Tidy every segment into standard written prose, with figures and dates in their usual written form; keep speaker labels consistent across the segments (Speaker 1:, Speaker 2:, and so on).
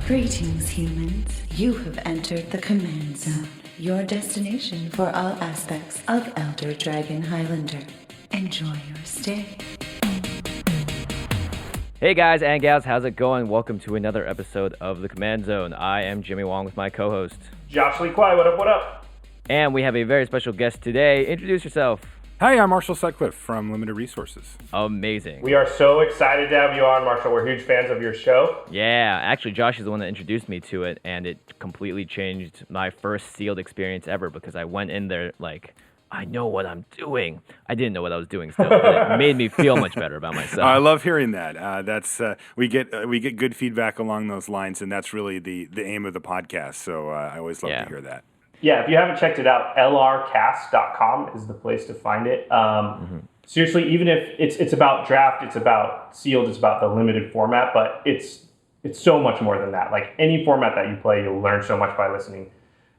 Speaker 1: Greetings, humans. You have entered the Command Zone, your destination for all aspects of Elder Dragon Highlander. Enjoy your stay.
Speaker 2: Hey guys and gals, how's it going? Welcome to another episode of the Command Zone. I am Jimmy Wong with my co-host,
Speaker 3: Josh Lee Kwai. What up, what up?
Speaker 2: And we have a very special guest today. Introduce yourself.
Speaker 4: Hi, I'm Marshall Sutcliffe from Limited Resources.
Speaker 2: Amazing.
Speaker 3: We are so excited to have you on, Marshall. We're huge fans of your show.
Speaker 2: Yeah, actually Josh is the one that introduced me to it, and it completely changed my first sealed experience ever because I went in there like, I know what I'm doing. I didn't know what I was doing still, but it made me feel much better about myself.
Speaker 4: I love hearing that. We get good feedback along those lines, and that's really the aim of the podcast. So I always love to hear that.
Speaker 3: Yeah, if you haven't checked it out, lrcast.com is the place to find it. Seriously, even if it's about draft, it's about sealed, it's about the limited format, but it's so much more than that. Like any format that you play, you'll learn so much by listening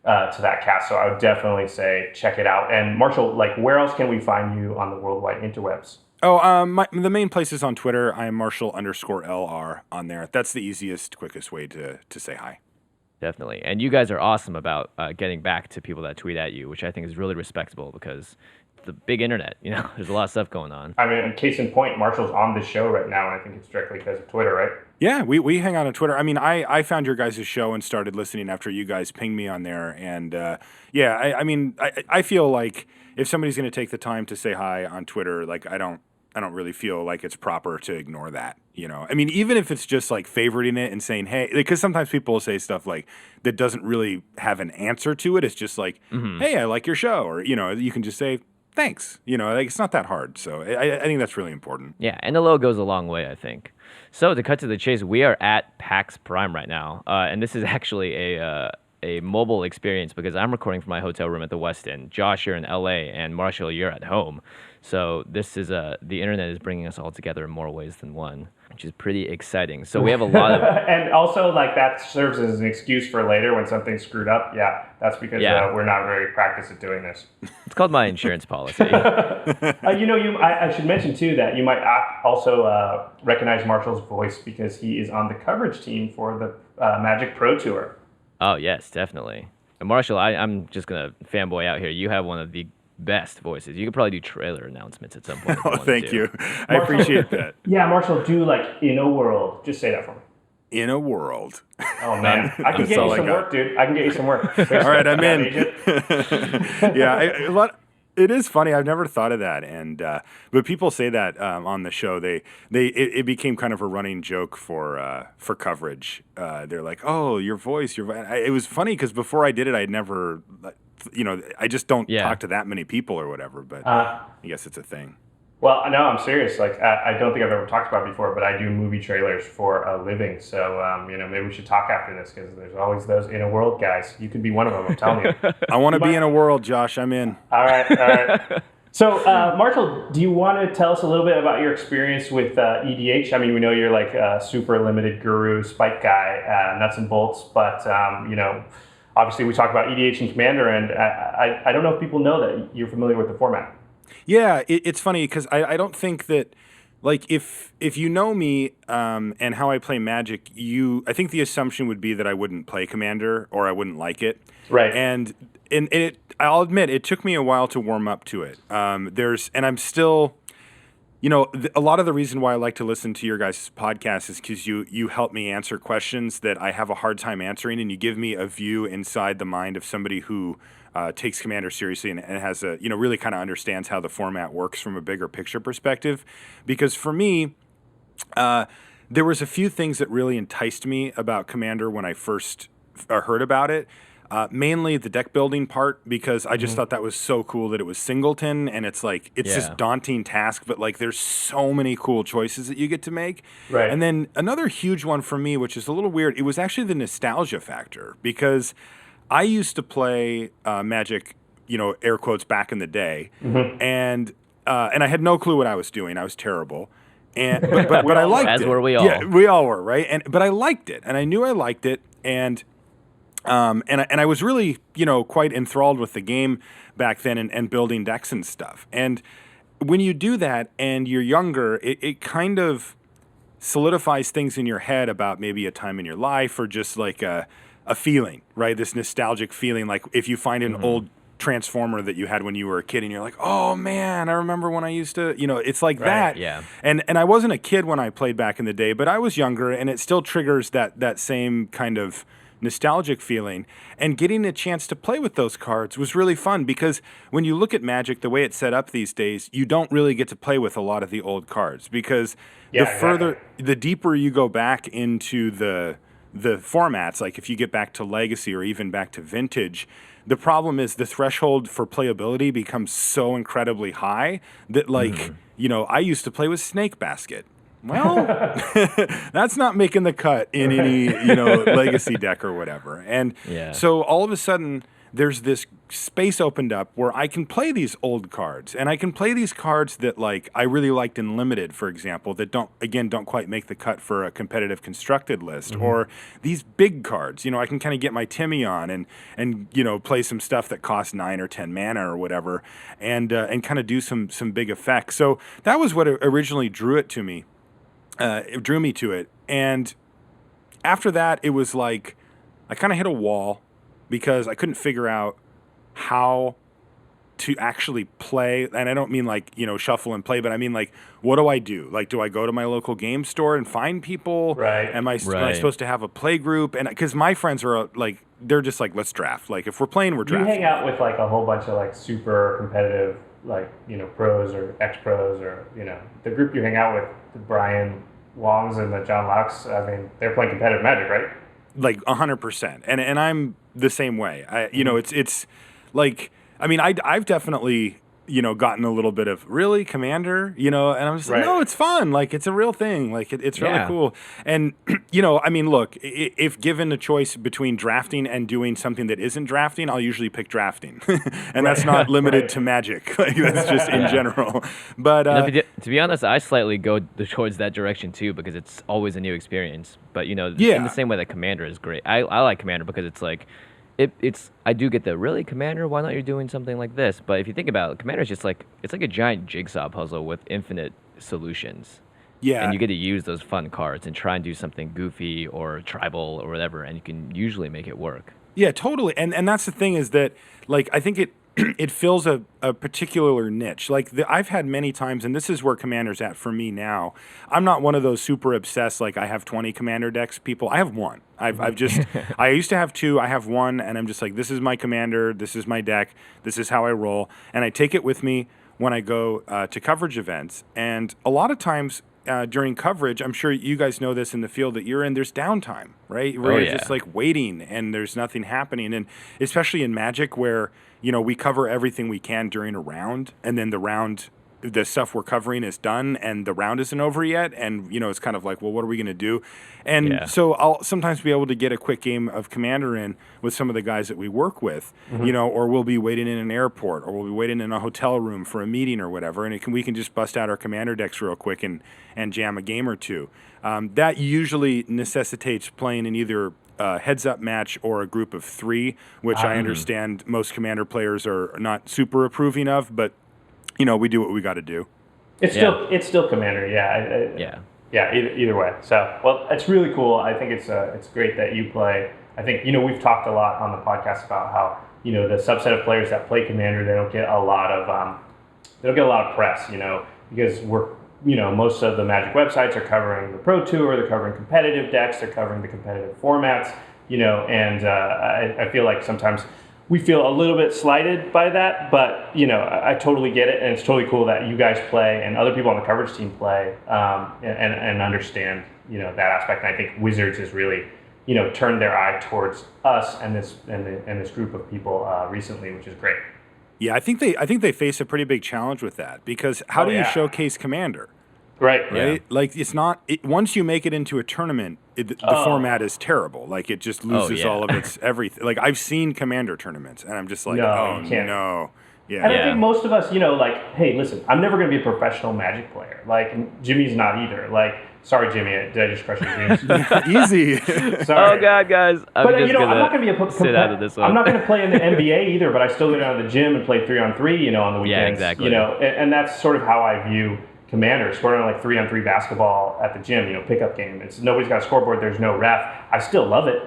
Speaker 3: to that cast. So I would definitely say check it out. And Marshall, like where else can we find you on the worldwide interwebs?
Speaker 4: The main place is on Twitter. I am Marshall_LR on there. That's the easiest, quickest way to say hi.
Speaker 2: Definitely. And you guys are awesome about getting back to people that tweet at you, which I think is really respectable because the big internet, there's a lot of stuff going on.
Speaker 3: I mean, case in point, Marshall's on the show right now, and I think it's directly because of Twitter, right?
Speaker 4: Yeah, we hang out on Twitter. I mean, I found your guys' show and started listening after you guys pinged me on there. And I feel like if somebody's going to take the time to say hi on Twitter, like I don't really feel like it's proper to ignore that, I mean, even if it's just like favoriting it and saying, hey, because sometimes people will say stuff like that doesn't really have an answer to it. It's just like, hey, I like your show. Or, you can just say, thanks. Like it's not that hard. So I think that's really important.
Speaker 2: Yeah, and the logo goes a long way, I think. So to cut to the chase, we are at PAX Prime right now. And this is actually a mobile experience because I'm recording from my hotel room at the West End. Josh, you're in LA, and Marshall, you're at home. So this is the internet is bringing us all together in more ways than one, which is pretty exciting. So we have a lot of...
Speaker 3: And also, like, that serves as an excuse for later when something's screwed up. Yeah, that's because we're not very practiced at doing this.
Speaker 2: It's called my insurance policy.
Speaker 3: I should mention, too, that you might also recognize Marshall's voice because he is on the coverage team for the Magic Pro Tour.
Speaker 2: Oh, yes, definitely. And Marshall, I'm just going to fanboy out here. You have one of the best voices. You could probably do trailer announcements at some point.
Speaker 4: Oh, thank you. I appreciate that.
Speaker 3: Yeah, Marshall, do like In a World. Just say that for me.
Speaker 4: In a world.
Speaker 3: Oh, man. I can get you some work, dude. I can get you some work.
Speaker 4: All right, I'm in. Yeah, it is funny. I've never thought of that, and but people say that on the show. It became kind of a running joke for coverage. They're like, "Oh, your voice, It was funny because before I did it, I'd never, I just don't talk to that many people or whatever. But I guess it's a thing.
Speaker 3: Well, no, I'm serious. Like, I don't think I've ever talked about it before, but I do movie trailers for a living. So, maybe we should talk after this because there's always those In a World guys. You could be one of them, I'm telling you.
Speaker 4: I want to be in a world, Josh. I'm in.
Speaker 3: All right. So, Marshall, do you want to tell us a little bit about your experience with EDH? I mean, we know you're like a super limited guru, spike guy, nuts and bolts, but, obviously we talk about EDH and Commander, and I don't know if people know that you're familiar with the format.
Speaker 4: Yeah, it's funny because I don't think that, like, if you know me and how I play Magic, I think the assumption would be that I wouldn't play Commander or I wouldn't like it.
Speaker 3: Right.
Speaker 4: And I'll admit, it took me a while to warm up to it. And I'm still, a lot of the reason why I like to listen to your guys' podcast is because you help me answer questions that I have a hard time answering, and you give me a view inside the mind of somebody who takes Commander seriously and has really kind of understands how the format works from a bigger picture perspective. Because for me, there was a few things that really enticed me about Commander when I first heard about it. Mainly the deck building part, because I just thought that was so cool that it was singleton, and it's like this daunting task, but like there's so many cool choices that you get to make.
Speaker 3: Right.
Speaker 4: And then another huge one for me, which is a little weird, it was actually the nostalgia factor, because I used to play Magic, air quotes, back in the day, and I had no clue what I was doing. I was terrible. But I liked it.
Speaker 2: As were we all.
Speaker 4: Yeah, we all were, right? But I liked it, and I knew I liked it, and I was really, quite enthralled with the game back then and building decks and stuff. And when you do that and you're younger, it kind of solidifies things in your head about maybe a time in your life or just like a feeling, right? This nostalgic feeling. Like if you find an old Transformer that you had when you were a kid and you're like, oh man, I remember when I used to, it's like that.
Speaker 2: Yeah.
Speaker 4: And I wasn't a kid when I played back in the day, but I was younger, and it still triggers that same kind of nostalgic feeling. And getting a chance to play with those cards was really fun because when you look at Magic, the way it's set up these days, you don't really get to play with a lot of the old cards because the deeper you go back into the formats, like if you get back to Legacy or even back to Vintage, the problem is the threshold for playability becomes so incredibly high that, like, I used to play with Snake Basket. Well, that's not making the cut in any, Legacy deck or whatever. And so all of a sudden, there's this space opened up where I can play these old cards, and I can play these cards that like I really liked in Limited, for example, that don't quite make the cut for a competitive constructed list, or these big cards. I can kind of get my Timmy on and play some stuff that costs 9 or 10 mana or whatever, and kind of do some big effects. So that was what originally drew it to me. It drew me to it, and after that, it was like I kind of hit a wall because I couldn't figure out how to actually play. And I don't mean like, shuffle and play, but I mean like, what do I do? Like, do I go to my local game store and find people?
Speaker 3: Right.
Speaker 4: Am I supposed to have a play group? And because my friends are like, they're just like, let's draft. Like, if we're playing, we're drafting.
Speaker 3: You hang out with like a whole bunch of like super competitive, like, pros or ex-pros or, the group you hang out with, the Brian Longs and the John Laux, I mean, they're playing competitive Magic, right?
Speaker 4: Like 100%. And I'm the same way. It's like, I mean, I've definitely, gotten a little bit of really Commander, and I'm just like, no, it's fun. Like, it's a real thing. Like, it's really cool. And, I mean, look, if given a choice between drafting and doing something that isn't drafting, I'll usually pick drafting. And that's not limited to Magic. Like, that's just in general. But
Speaker 2: to be honest, I slightly go towards that direction too because it's always a new experience. But, in the same way that Commander is great. I like Commander because it's like, I do get the really Commander. Why not you're doing something like this? But if you think about it, Commander is just like it's like a giant jigsaw puzzle with infinite solutions. Yeah, and you get to use those fun cards and try and do something goofy or tribal or whatever, and you can usually make it work.
Speaker 4: Yeah, totally. And that's the thing is that like I think it fills a particular niche. Like I've had many times, and this is where Commander's at for me now. I'm not one of those super obsessed, like I have 20 Commander decks people. I have one. I've just, I used to have 2. I have 1, and I'm just like, this is my Commander. This is my deck. This is how I roll. And I take it with me when I go to coverage events. And a lot of times during coverage, I'm sure you guys know this in the field that you're in, there's downtime, right? Where you're just like waiting and there's nothing happening. And especially in Magic where, we cover everything we can during a round, and then the stuff we're covering is done and the round isn't over yet. And, it's kind of like, well, what are we going to do? And so I'll sometimes be able to get a quick game of Commander in with some of the guys that we work with, or we'll be waiting in an airport or we'll be waiting in a hotel room for a meeting or whatever. And we can just bust out our Commander decks real quick and jam a game or two. That usually necessitates playing in either heads-up match or a group of 3, which I understand most Commander players are not super approving of, but we do what we got to do.
Speaker 3: It's still Commander, either way. So, well, it's really cool. I think it's great that you play. I think we've talked a lot on the podcast about how the subset of players that play Commander, they don't get a lot of press, because we're most of the Magic websites are covering the Pro Tour, they're covering competitive decks, they're covering the competitive formats, and I feel like sometimes we feel a little bit slighted by that, but I totally get it, and it's totally cool that you guys play and other people on the coverage team play and understand that aspect. And I think Wizards has really turned their eye towards us and this group of people recently, which is great.
Speaker 4: Yeah, I think they face a pretty big challenge with that because how do you showcase Commander?
Speaker 3: Right.
Speaker 4: Yeah. Like it's not once you make it into a tournament, the format is terrible. Like it just loses all of its everything. Like I've seen Commander tournaments, and I'm just like, no. Yeah.
Speaker 3: And I think most of us, like, hey, listen, I'm never going to be a professional Magic player. Like Jimmy's not either. Like, sorry, Jimmy, did I just crush your dreams?
Speaker 4: Easy.
Speaker 3: Sorry.
Speaker 2: Oh God, guys, I'm
Speaker 3: not going to be
Speaker 2: sit out of this one.
Speaker 3: I'm not going to play in the NBA either, but I still go down to the gym and play 3-on-3, on the weekends.
Speaker 2: Yeah, exactly.
Speaker 3: And that's sort of how I view Commander, scoring on like 3-on-3 basketball at the gym, pickup game. It's nobody's got a scoreboard. There's no ref. I still love it.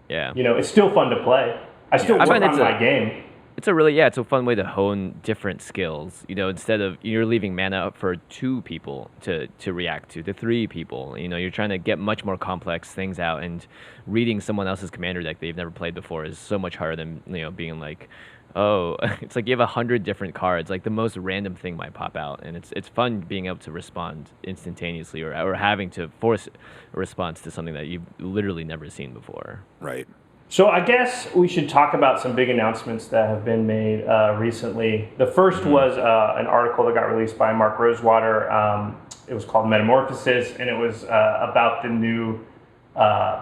Speaker 2: Yeah.
Speaker 3: It's still fun to play. I still work on my game.
Speaker 2: It's it's a fun way to hone different skills. Instead of you're leaving mana up for 2 people to react to 3 people. You're trying to get much more complex things out, and reading someone else's commander deck that you've never played before is so much harder than being like, oh, it's like you have 100 different cards. Like the most random thing might pop out, and it's fun being able to respond instantaneously or having to force a response to something that you've literally never seen before.
Speaker 4: Right.
Speaker 3: So I guess we should talk about some big announcements that have been made recently. The first was an article that got released by Mark Rosewater. It was called Metamorphosis, and it was about the new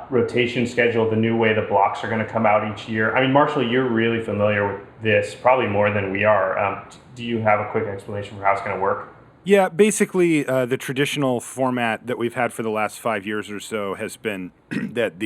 Speaker 3: rotation schedule, the new way the blocks are going to come out each year. I mean, Marshall, you're really familiar with this, probably more than we are. Do you have a quick explanation for how it's going to work?
Speaker 4: Yeah, basically, the traditional format that we've had for the last 5 years or so has been that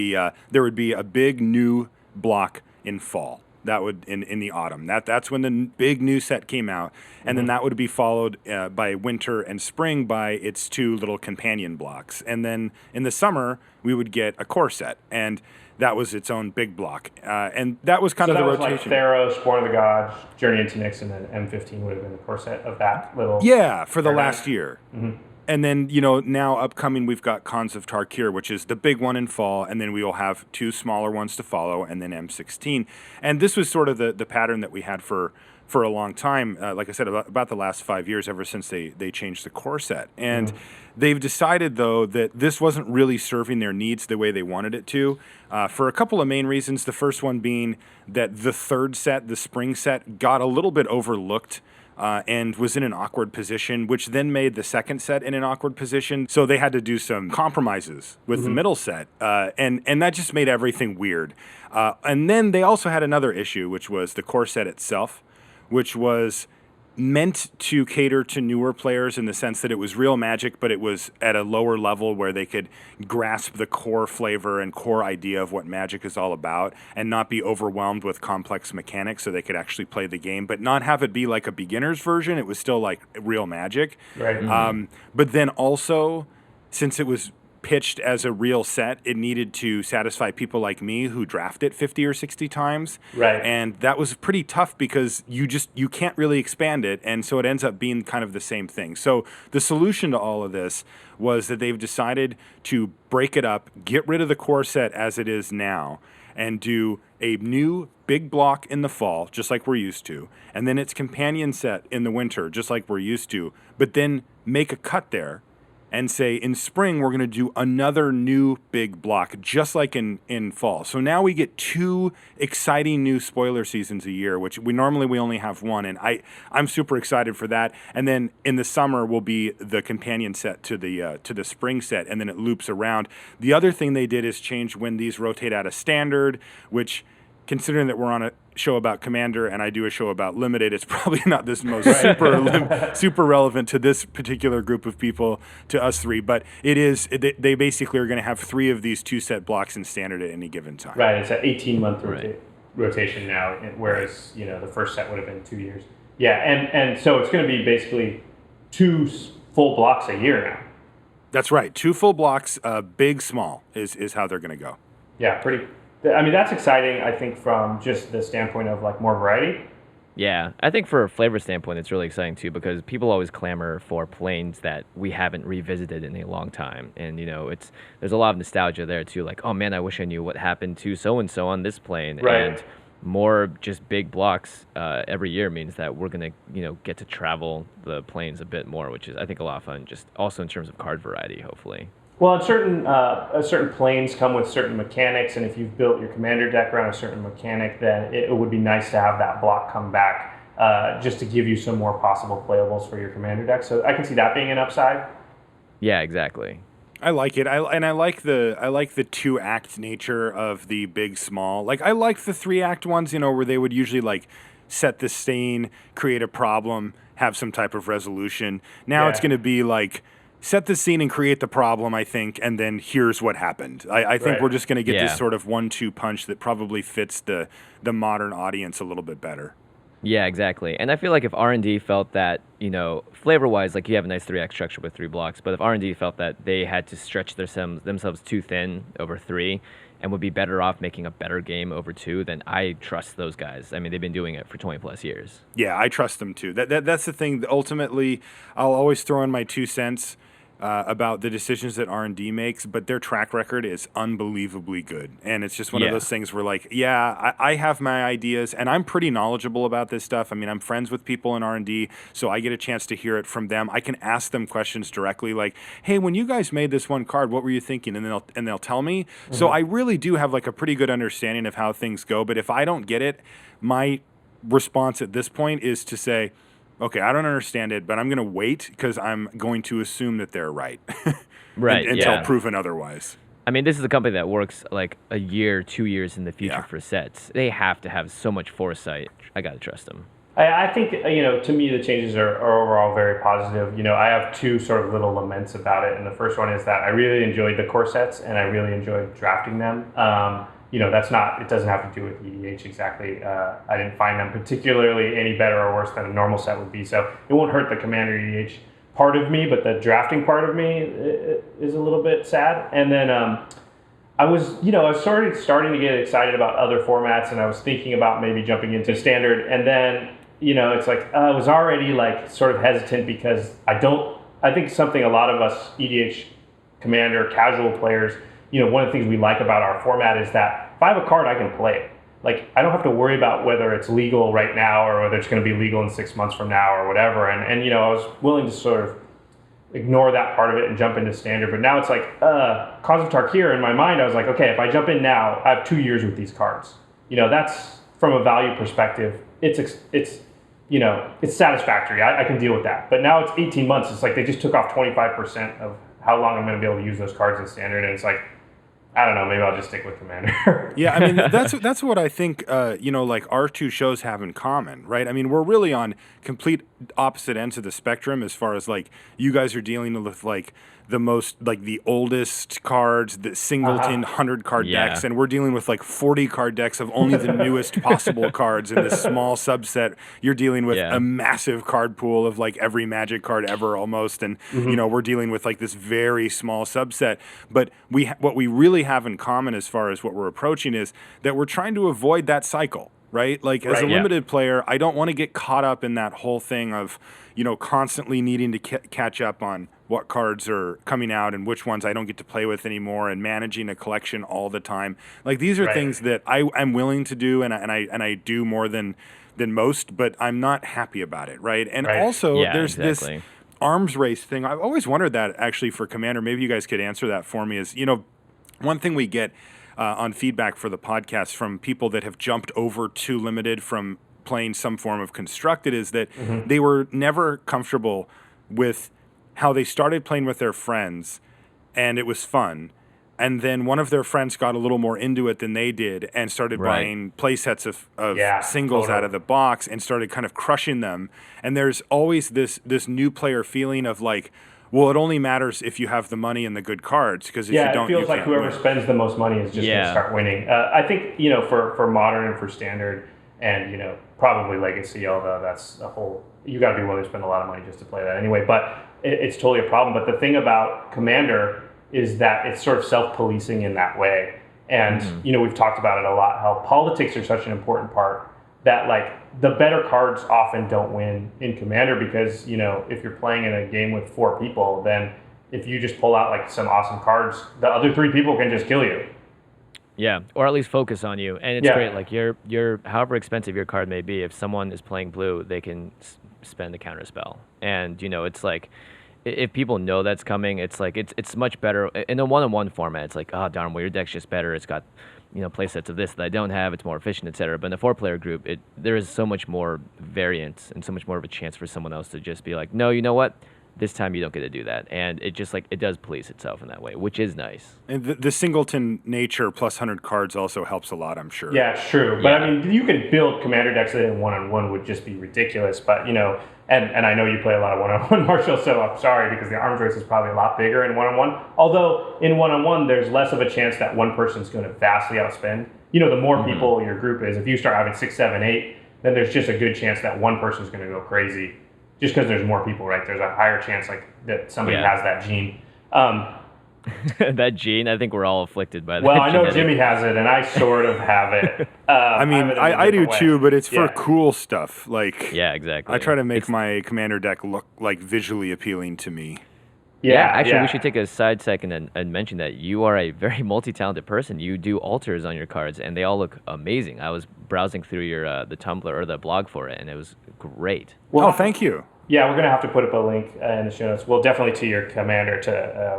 Speaker 4: there would be a big new block in fall. That would in the autumn. That's when the big new set came out, and then that would be followed by winter and spring by its 2 little companion blocks, and then in the summer we would get a core set, and that was its own big block, and that was kind of the rotation.
Speaker 3: Like Theros, Born of the Gods, Journey into Nyx, and then M15 would have been the core set of that little.
Speaker 4: Yeah, for the last year. Mm-hmm. And then, now upcoming, we've got Khans of Tarkir, which is the big one in fall, and then we will have 2 smaller ones to follow, and then M16. And this was sort of the pattern that we had for a long time, like I said, about the last 5 years, ever since they changed the core set. And they've decided, though, that this wasn't really serving their needs the way they wanted it to, for a couple of main reasons. The first one being that the third set, the spring set, got a little bit overlooked and was in an awkward position, which then made the second set in an awkward position. So they had to do some compromises with the middle set, and that just made everything weird. And then they also had another issue, which was the core set itself, which was meant to cater to newer players in the sense that it was real Magic, but it was at a lower level where they could grasp the core flavor and core idea of what Magic is all about and not be overwhelmed with complex mechanics, so they could actually play the game, but not have it be like a beginner's version. It was still like real Magic.
Speaker 3: Right.
Speaker 4: But then also, since it was pitched as a real set, it needed to satisfy people like me who draft it 50 or 60 times.
Speaker 3: Right.
Speaker 4: And that was pretty tough because you can't really expand it, and so it ends up being kind of the same thing. So the solution to all of this was that they've decided to break it up, get rid of the core set as it is now, and do a new big block in the fall, just like we're used to, and then its companion set in the winter, just like we're used to, but then make a cut there and say in spring we're going to do another new big block, just like in fall. So now we get 2 exciting new spoiler seasons a year, which we only have 1, and I'm super excited for that. And then in the summer will be the companion set to the spring set, and then it loops around. The other thing they did is change when these rotate out of standard, which, considering that we're on a show about Commander and I do a show about Limited, it's probably not this most super relevant to this particular group of people, to us 3, but it is. They basically are going to have 3 of these 2-set blocks in Standard at any given time.
Speaker 3: Right, it's an 18-month rotation now, whereas the first set would have been 2 years. Yeah, and so it's going to be basically 2 full blocks a year now.
Speaker 4: That's right, 2 full blocks, big, small, is how they're going to go.
Speaker 3: Yeah, I mean, that's exciting, I think, from just the standpoint of like more variety.
Speaker 2: Yeah, I think for a flavor standpoint, it's really exciting too, because people always clamor for planes that we haven't revisited in a long time, and there's a lot of nostalgia there too. Like, oh man, I wish I knew what happened to so and so on this plane.
Speaker 3: Right.
Speaker 2: And more just big blocks every year means that we're gonna get to travel the planes a bit more, which is I think a lot of fun. Just also in terms of card variety, hopefully.
Speaker 3: Well, and certain planes come with certain mechanics, and if you've built your commander deck around a certain mechanic, then it would be nice to have that block come back just to give you some more possible playables for your commander deck. So I can see that being an upside.
Speaker 2: Yeah, exactly.
Speaker 4: I like it. I like the 2-act nature of the big small. Like I like the 3-act ones, where they would usually like set the stain, create a problem, have some type of resolution. Now It's going to be like, set the scene and create the problem, I think, and then here's what happened. I think we're just going to get this sort of 1-2 punch that probably fits the modern audience a little bit better.
Speaker 2: Yeah, exactly. And I feel like if R&D felt that, flavor-wise, like you have a nice 3x structure with 3 blocks, but if R&D felt that they had to stretch themselves too thin over 3 and would be better off making a better game over 2, then I trust those guys. I mean, they've been doing it for 20 plus years.
Speaker 4: Yeah, I trust them too. That's the thing. Ultimately, I'll always throw in my 2 cents about the decisions that R&D makes, but their track record is unbelievably good. And it's just one of those things where, like, I have my ideas, and I'm pretty knowledgeable about this stuff. I mean, I'm friends with people in R&D, so I get a chance to hear it from them. I can ask them questions directly, like, hey, when you guys made this one card, what were you thinking? And they'll tell me. Mm-hmm. So I really do have, like, a pretty good understanding of how things go. But if I don't get it, my response at this point is to say, okay, I don't understand it, but I'm going to wait because I'm going to assume that they're right.
Speaker 2: Right.
Speaker 4: Until proven otherwise.
Speaker 2: I mean, this is a company that works like a year, 2 years in the future for sets. They have to have so much foresight. I got to trust them.
Speaker 3: I think, to me, the changes are overall very positive. I have 2 sort of little laments about it. And the first one is that I really enjoyed the core sets and I really enjoyed drafting them. It doesn't have to do with EDH exactly. I didn't find them particularly any better or worse than a normal set would be. So it won't hurt the Commander EDH part of me, but the drafting part of me is a little bit sad. And then I was starting to get excited about other formats, and I was thinking about maybe jumping into Standard. And then, it's like I was already like sort of hesitant because I think something a lot of us EDH Commander casual players, one of the things we like about our format is that if I have a card, I can play it. Like, I don't have to worry about whether it's legal right now or whether it's going to be legal in 6 months from now or whatever. And I was willing to sort of ignore that part of it and jump into Standard. But now it's like, Cause of Tarkir, in my mind, I was like, okay, if I jump in now, I have 2 years with these cards. That's, from a value perspective, it's satisfactory. I can deal with that. But now it's 18 months. It's like they just took off 25% of how long I'm going to be able to use those cards in Standard. And it's like, I don't know, maybe I'll just stick with Commander.
Speaker 4: Yeah, I mean, that's what I think, like our 2 shows have in common, right? I mean, we're really on complete opposite ends of the spectrum as far as, like, you guys are dealing with, like, the most, like, the oldest cards, the singleton 100-card decks, and we're dealing with, like, 40-card decks of only the newest possible cards in this small subset. You're dealing with a massive card pool of, like, every Magic card ever almost, and, we're dealing with, like, this very small subset. But what we really have in common as far as what we're approaching is that we're trying to avoid that cycle, right? Like, as a limited player, I don't want to get caught up in that whole thing of, constantly needing to catch up on what cards are coming out and which ones I don't get to play with anymore, and managing a collection all the time. Like, these are things that I'm willing to do, and I do more than most, but I'm not happy about it, right? And also, there's this arms race thing. I've always wondered that, actually, for Commander. Maybe you guys could answer that for me. Is, one thing we get on feedback for the podcast from people that have jumped over to limited from playing some form of constructed is that they were never comfortable with how they started playing with their friends, and it was fun. And then one of their friends got a little more into it than they did and started buying play sets of singles out of the box and started kind of crushing them. And there's always this new player feeling of, like, well, it only matters if you have the money and the good cards, because if you don't,
Speaker 3: it feels like whoever spends the most money is just going to start winning. I think, for Modern and for Standard and, probably Legacy, although that's a whole, you got to be willing to spend a lot of money just to play that anyway. But it's totally a problem. But the thing about Commander is that it's sort of self-policing in that way. And, we've talked about it a lot, how politics are such an important part that, like, the better cards often don't win in Commander because, if you're playing in a game with 4 people, then if you just pull out, like, some awesome cards, the other 3 people can just kill you.
Speaker 2: Yeah, or at least focus on you. And it's great, like, your however expensive your card may be, if someone is playing blue, they can spend a counter spell. And, it's like, if people know that's coming, it's like, it's much better. In a one-on-one format, it's like, oh, darn, well, your deck's just better. It's got, play sets of this that I don't have. It's more efficient, etc. But in a 4-player group, there is so much more variance and so much more of a chance for someone else to just be like, no, you know what? This time you don't get to do that. And it just, like, it does police itself in that way, which is nice.
Speaker 4: And the singleton nature plus 100 cards also helps a lot, I'm sure.
Speaker 3: Yeah, it's true. But, I mean, you can build Commander decks that in one-on-one would just be ridiculous. But, and I know you play a lot of one-on-one, Marshall, so I'm sorry, because the arms race is probably a lot bigger in one-on-one. Although, in one-on-one, there's less of a chance that one person's going to vastly outspend. The more people your group is, if you start having 6, 7, 8, then there's just a good chance that one person's going to go crazy, just because there's more people, right? There's a higher chance like that somebody has that gene.
Speaker 2: That gene, I think we're all afflicted by that.
Speaker 3: Well, I know Jimmy has it, and I sort of have it.
Speaker 4: I mean, I do too, but it's for cool stuff. Like,
Speaker 2: yeah, exactly.
Speaker 4: I try to make my commander deck look like visually appealing to me.
Speaker 2: Yeah, actually, we should take a side second and mention that you are a very multi-talented person. You do alters on your cards, and they all look amazing. I was browsing through your the Tumblr or the blog for it, and it was great.
Speaker 3: Well,
Speaker 4: thank you.
Speaker 3: Yeah, we're going to have to put up a link in the show notes. We'll definitely to your commander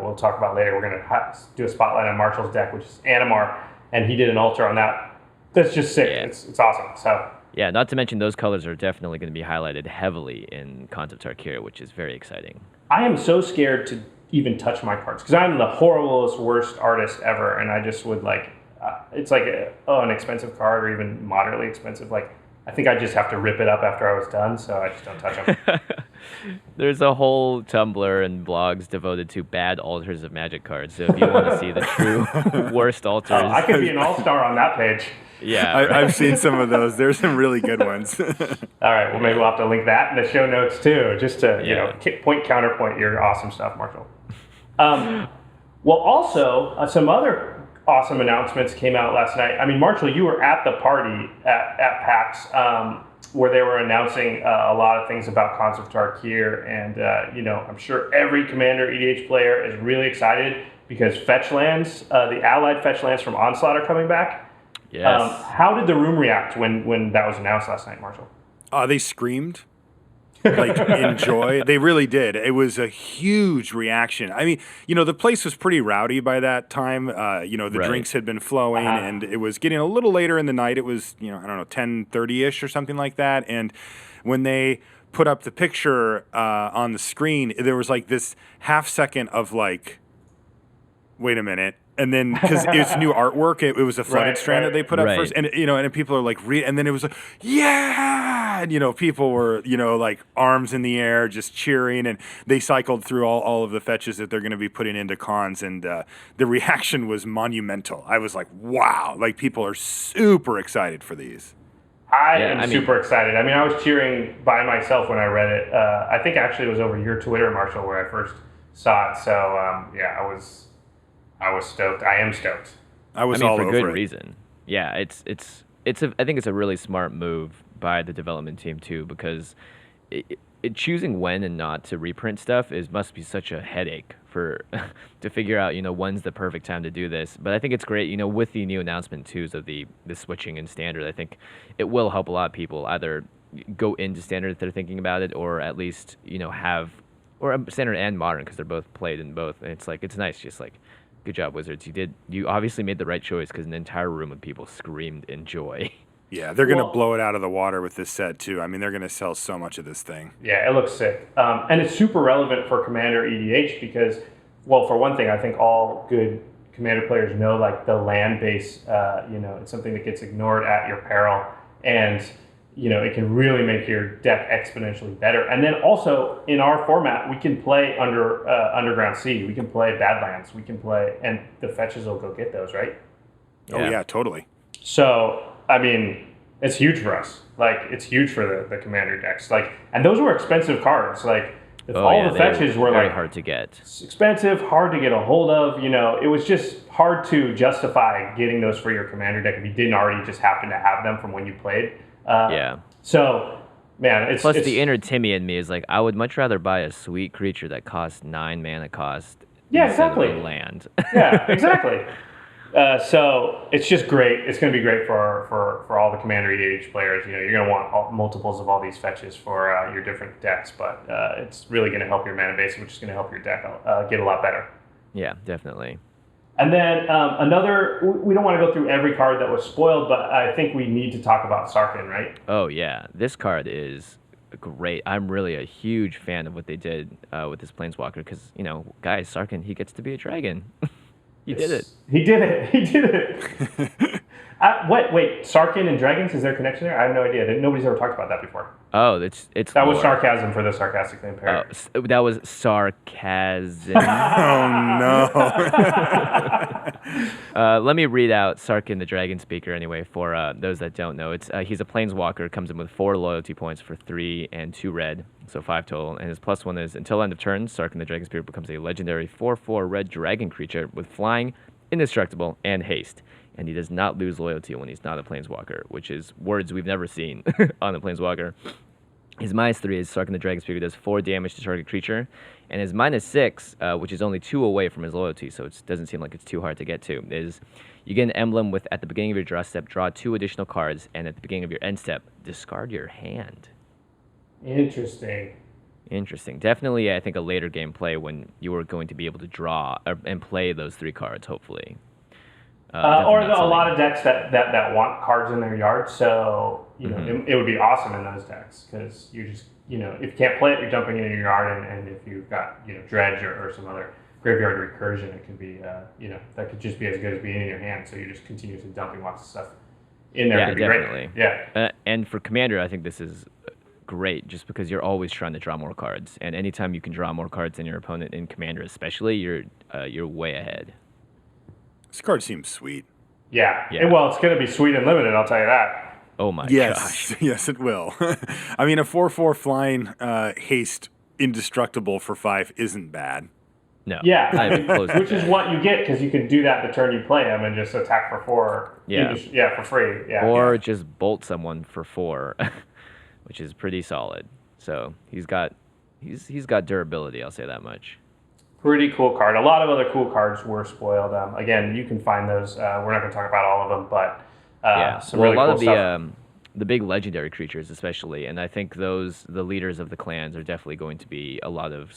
Speaker 3: we'll talk about later. We're going to do a spotlight on Marshall's deck, which is Animar, and he did an altar on that. That's just sick. Yeah. It's awesome. So
Speaker 2: yeah, not to mention those colors are definitely going to be highlighted heavily in Khans of Tarkir, which is very exciting.
Speaker 3: I am so scared to even touch my cards because I'm the horriblest, worst artist ever, and I just would it's like an expensive card or even moderately expensive. Like, I think I just have to rip it up after I was done, so I just don't touch them.
Speaker 2: There's a whole Tumblr and blogs devoted to bad alters of Magic cards. So if you want to see the true worst alters,
Speaker 3: I could be an all-star on that page.
Speaker 2: Yeah,
Speaker 4: I've seen some of those. There's some really good ones.
Speaker 3: All right, well, maybe we'll have to link that in the show notes too, just to point counterpoint your awesome stuff, Marshall. Well, also some other awesome announcements came out last night. I mean, Marshall, you were at the party at PAX where they were announcing a lot of things about Khans of Tarkir, and I'm sure every Commander EDH player is really excited because fetch lands, the allied fetch lands from Onslaught are coming back.
Speaker 2: Yes.
Speaker 3: How did the room react when that was announced last night, Marshall?
Speaker 4: They screamed. Like, in joy. They really did. It was a huge reaction. I mean, the place was pretty rowdy by that time. The drinks had been flowing, and it was getting a little later in the night. It was, 10:30-ish or something like that. And when they put up the picture on the screen, there was like this half second of like, wait a minute. And then, because it's new artwork, it was a flooded strand that they put up first. And, and people are like, and then it was like, yeah! And, people were, like arms in the air, just cheering. And they cycled through all of the fetches that they're going to be putting into cons. And the reaction was monumental. I was like, wow. Like, people are super excited for these.
Speaker 3: I am super excited. I mean, I was cheering by myself when I read it. I think actually it was over your Twitter, Marshall, where I first saw it. So, I was stoked. I am stoked.
Speaker 4: I was all over it.
Speaker 2: For good reason. Yeah, I think it's a really smart move by the development team too, because choosing when and not to reprint stuff must be such a headache to figure out when's the perfect time to do this. But I think it's great with the new announcement too of the switching in standard. I think it will help a lot of people either go into standard if they're thinking about it, or at least have or standard and modern because they're both played in both. And it's nice, just like. Good job, Wizards. You obviously made the right choice because an entire room of people screamed in joy.
Speaker 4: Yeah, they're going to blow it out of the water with this set, too. I mean, they're going to sell so much of this thing.
Speaker 3: Yeah, it looks sick. And it's super relevant for Commander EDH because, well, for one thing, I think all good Commander players know, like, the land base, it's something that gets ignored at your peril. And, it can really make your deck exponentially better. And then also, in our format, we can play Underground Sea. We can play Badlands. We can play, and the fetches will go get those, right?
Speaker 4: Oh, yeah, totally.
Speaker 3: So, I mean, it's huge for us. Like, it's huge for the Commander decks. Like, and those were expensive cards. Like, the fetches were
Speaker 2: very
Speaker 3: like
Speaker 2: hard to get.
Speaker 3: Expensive, hard to get a hold of. It was just hard to justify getting those for your Commander deck if you didn't already just happen to have them from when you played. So, man, it's...
Speaker 2: Plus, the inner Timmy in me is like, I would much rather buy a sweet creature that costs 9 mana cost.
Speaker 3: Yeah, exactly.
Speaker 2: Land.
Speaker 3: Yeah, exactly. So it's just great. It's going to be great for all the Commander EDH players. You're going to want multiples of all these fetches for your different decks, but it's really going to help your mana base, which is going to help your deck get a lot better.
Speaker 2: Yeah, definitely.
Speaker 3: And then we don't want to go through every card that was spoiled, but I think we need to talk about Sarkhan, right?
Speaker 2: Oh, yeah. This card is great. I'm really a huge fan of what they did with this Planeswalker because, guys, Sarkhan, he gets to be a dragon. He did it.
Speaker 3: He did it. Wait, Sarkin and dragons, is there a connection there? I have no idea. Nobody's ever talked about that before.
Speaker 2: Oh, it's
Speaker 3: That was
Speaker 2: lore.
Speaker 3: sarcasm for the sarcastically impaired.
Speaker 2: That was sarcasm.
Speaker 4: Oh no.
Speaker 2: Let me read out Sarkin the Dragon Speaker anyway for those that don't know. He's a planeswalker, comes in with 4 loyalty points for 3 and 2 red, so 5 total. And his +1 is until end of turn, Sarkin the Dragon Speaker becomes a legendary 4/4 red dragon creature with flying, indestructible, and haste. And he does not lose loyalty when he's not a planeswalker, which is words we've never seen on a planeswalker. His -3 is Sarkin the Dragon Speaker does 4 damage to target creature, and his -6, which is only 2 away from his loyalty, so it doesn't seem like it's too hard to get to, is you get an emblem with at the beginning of your draw step, draw 2 additional cards, and at the beginning of your end step, discard your hand.
Speaker 3: Interesting.
Speaker 2: Definitely, I think a later game play when you are going to be able to draw and play those 3 cards, hopefully.
Speaker 3: Or a lot of decks that want cards in their yard, so it would be awesome in those decks because you just if you can't play it, you're dumping it in your yard, and if you've got dredge or some other graveyard recursion, it could be that could just be as good as being in your hand. So you're just continuously dumping lots of stuff in there.
Speaker 2: Yeah,
Speaker 3: could be
Speaker 2: definitely.
Speaker 3: Great. Yeah,
Speaker 2: and for Commander, I think this is great just because you're always trying to draw more cards, and anytime you can draw more cards than your opponent in Commander, especially, you're way ahead.
Speaker 4: This card seems sweet.
Speaker 3: Yeah. Well, it's going to be sweet and limited, I'll tell you that.
Speaker 2: Oh my
Speaker 4: Yes,
Speaker 2: gosh.
Speaker 4: yes, it will. I mean, a 4/4 flying haste indestructible for 5 isn't bad.
Speaker 2: No.
Speaker 3: Yeah,
Speaker 2: not even close to
Speaker 3: which is
Speaker 2: that.
Speaker 3: what you get because you can do that the turn you play him and just attack for 4.
Speaker 2: Yeah.
Speaker 3: For free. Yeah.
Speaker 2: Or just bolt someone for 4, which is pretty solid. So he's got durability, I'll say that much.
Speaker 3: Pretty cool card. A lot of other cool cards were spoiled. Again, you can find those. We're not going to talk about all of them, but some really
Speaker 2: a lot
Speaker 3: cool
Speaker 2: of
Speaker 3: stuff.
Speaker 2: the big legendary creatures, especially, and I think the leaders of the clans are definitely going to be a lot of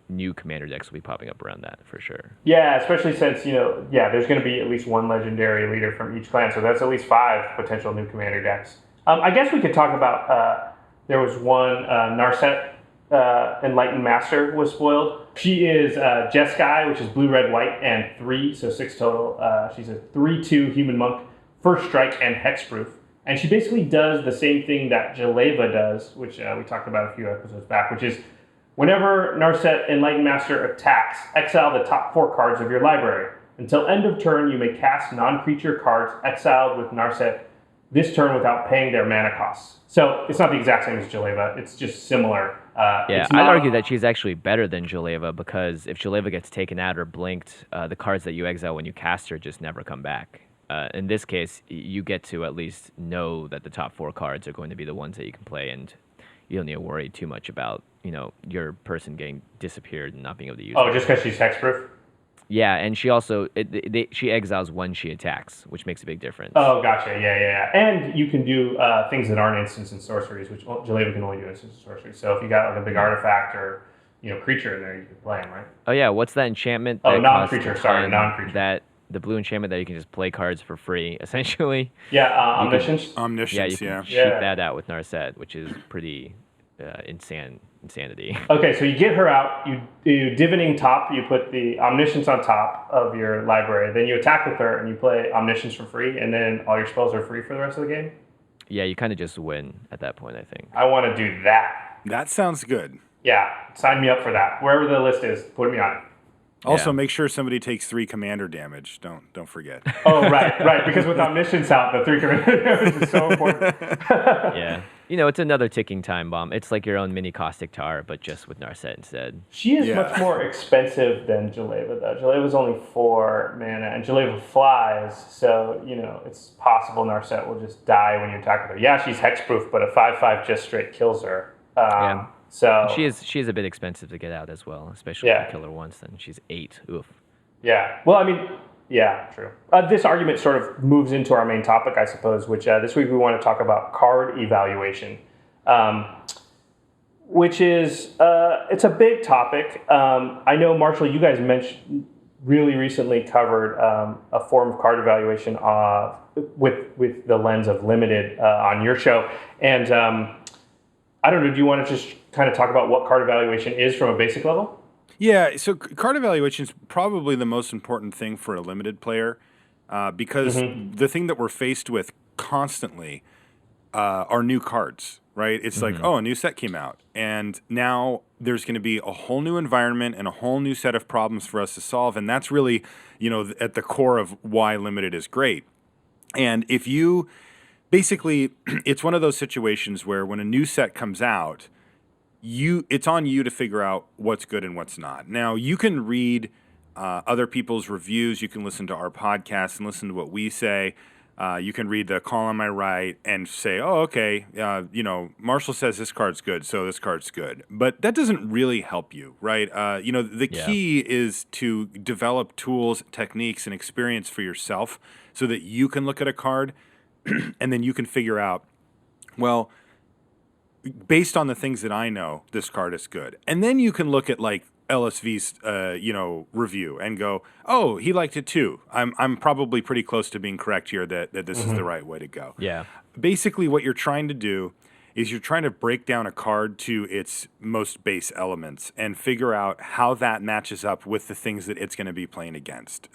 Speaker 2: new Commander decks will be popping up around that for sure.
Speaker 3: Yeah, especially since there's going to be at least one legendary leader from each clan, so that's at least 5 potential new Commander decks. I guess we could talk about. There was one Narset. Enlightened Master was spoiled. She is Jeskai, which is blue, red, white, and 3, so 6 total. She's a 3/2 human monk, first strike, and hexproof. And she basically does the same thing that Jaleva does, which we talked about a few episodes back, which is whenever Narset Enlightened Master attacks, exile the top 4 cards of your library. Until end of turn, you may cast non-creature cards exiled with Narset this turn without paying their mana costs. So it's not the exact same as Jaleva, it's just similar.
Speaker 2: I'd argue that she's actually better than Jaleva because if Jaleva gets taken out or blinked, the cards that you exile when you cast her just never come back. In this case, you get to at least know that the top 4 cards are going to be the ones that you can play, and you don't need to worry too much about your person getting disappeared and not being able to use it.
Speaker 3: Oh, just because she's hexproof?
Speaker 2: Yeah, and she also she exiles when she attacks, which makes a big difference.
Speaker 3: Oh, gotcha. Yeah. And you can do things that aren't instants and sorceries, which Jaleva can only do instants and sorceries. So if you got like a big artifact or creature in there, you can play them, right?
Speaker 2: Oh yeah, what's that enchantment?
Speaker 3: Oh,
Speaker 2: that
Speaker 3: non-creature.
Speaker 2: costs
Speaker 3: Sorry,
Speaker 2: 10,
Speaker 3: non-creature.
Speaker 2: That the blue enchantment that you can just play cards for free, essentially.
Speaker 3: Yeah, Omniscience.
Speaker 4: Omniscience,
Speaker 2: You
Speaker 4: yeah.
Speaker 2: can shoot that out with Narset, which is pretty insanity.
Speaker 3: Okay, so you get her out, you do Divining top, you put the Omniscience on top of your library, then you attack with her and you play Omniscience for free, and then all your spells are free for the rest of the game?
Speaker 2: Yeah, you kind of just win at that point, I think.
Speaker 3: I want to do that.
Speaker 4: That sounds good.
Speaker 3: Yeah, sign me up for that. Wherever the list is, put me on it.
Speaker 4: Also,
Speaker 2: Yeah.
Speaker 4: make sure somebody takes 3 commander damage. Don't forget.
Speaker 3: Oh, right, because with Omniscience out, the 3 commander damage is so important.
Speaker 2: Yeah. It's another ticking time bomb. It's like your own mini Caustic Tar, but just with Narset instead.
Speaker 3: She is
Speaker 4: Yeah.
Speaker 3: much more expensive than Jaleva, though. Jaleva's only 4 mana, and Jaleva flies, so, it's possible Narset will just die when you attack with her. Yeah, she's hexproof, but a 5/5 just straight kills her.
Speaker 2: Yeah.
Speaker 3: So
Speaker 2: She is a bit expensive to get out as well, especially
Speaker 3: Yeah.
Speaker 2: if you kill her once, then she's 8. Oof.
Speaker 3: Yeah. Well, I mean, yeah, true. This argument sort of moves into our main topic, I suppose, which this week we want to talk about card evaluation, which is it's a big topic. I know, Marshall, you guys really recently covered a form of card evaluation with the lens of limited on your show, and I don't know. Do you want to just kind of talk about what card evaluation is from a basic level?
Speaker 4: Yeah, so card evaluation is probably the most important thing for a limited player. because the thing that we're faced with constantly are new cards, right? It's like, oh, a new set came out, and now there's going to be a whole new environment and a whole new set of problems for us to solve, and that's really, at the core of why Limited is great. And if you basically, it's one of those situations where when a new set comes out, it's on you to figure out what's good and what's not. Now, you can read other people's reviews. You can listen to our podcast and listen to what we say. You can read the column I write and say, oh, okay, Marshall says this card's good, so this card's good. But that doesn't really help you, right? The key is to develop tools, techniques, and experience for yourself so that you can look at a card and then you can figure out, well, based on the things that I know, this card is good. And then you can look at like LSV's, review and go, oh, he liked it too. I'm probably pretty close to being correct here that this is the right way to go.
Speaker 2: Yeah.
Speaker 4: Basically, what you're trying to do is you're trying to break down a card to its most base elements and figure out how that matches up with the things that it's going to be playing against.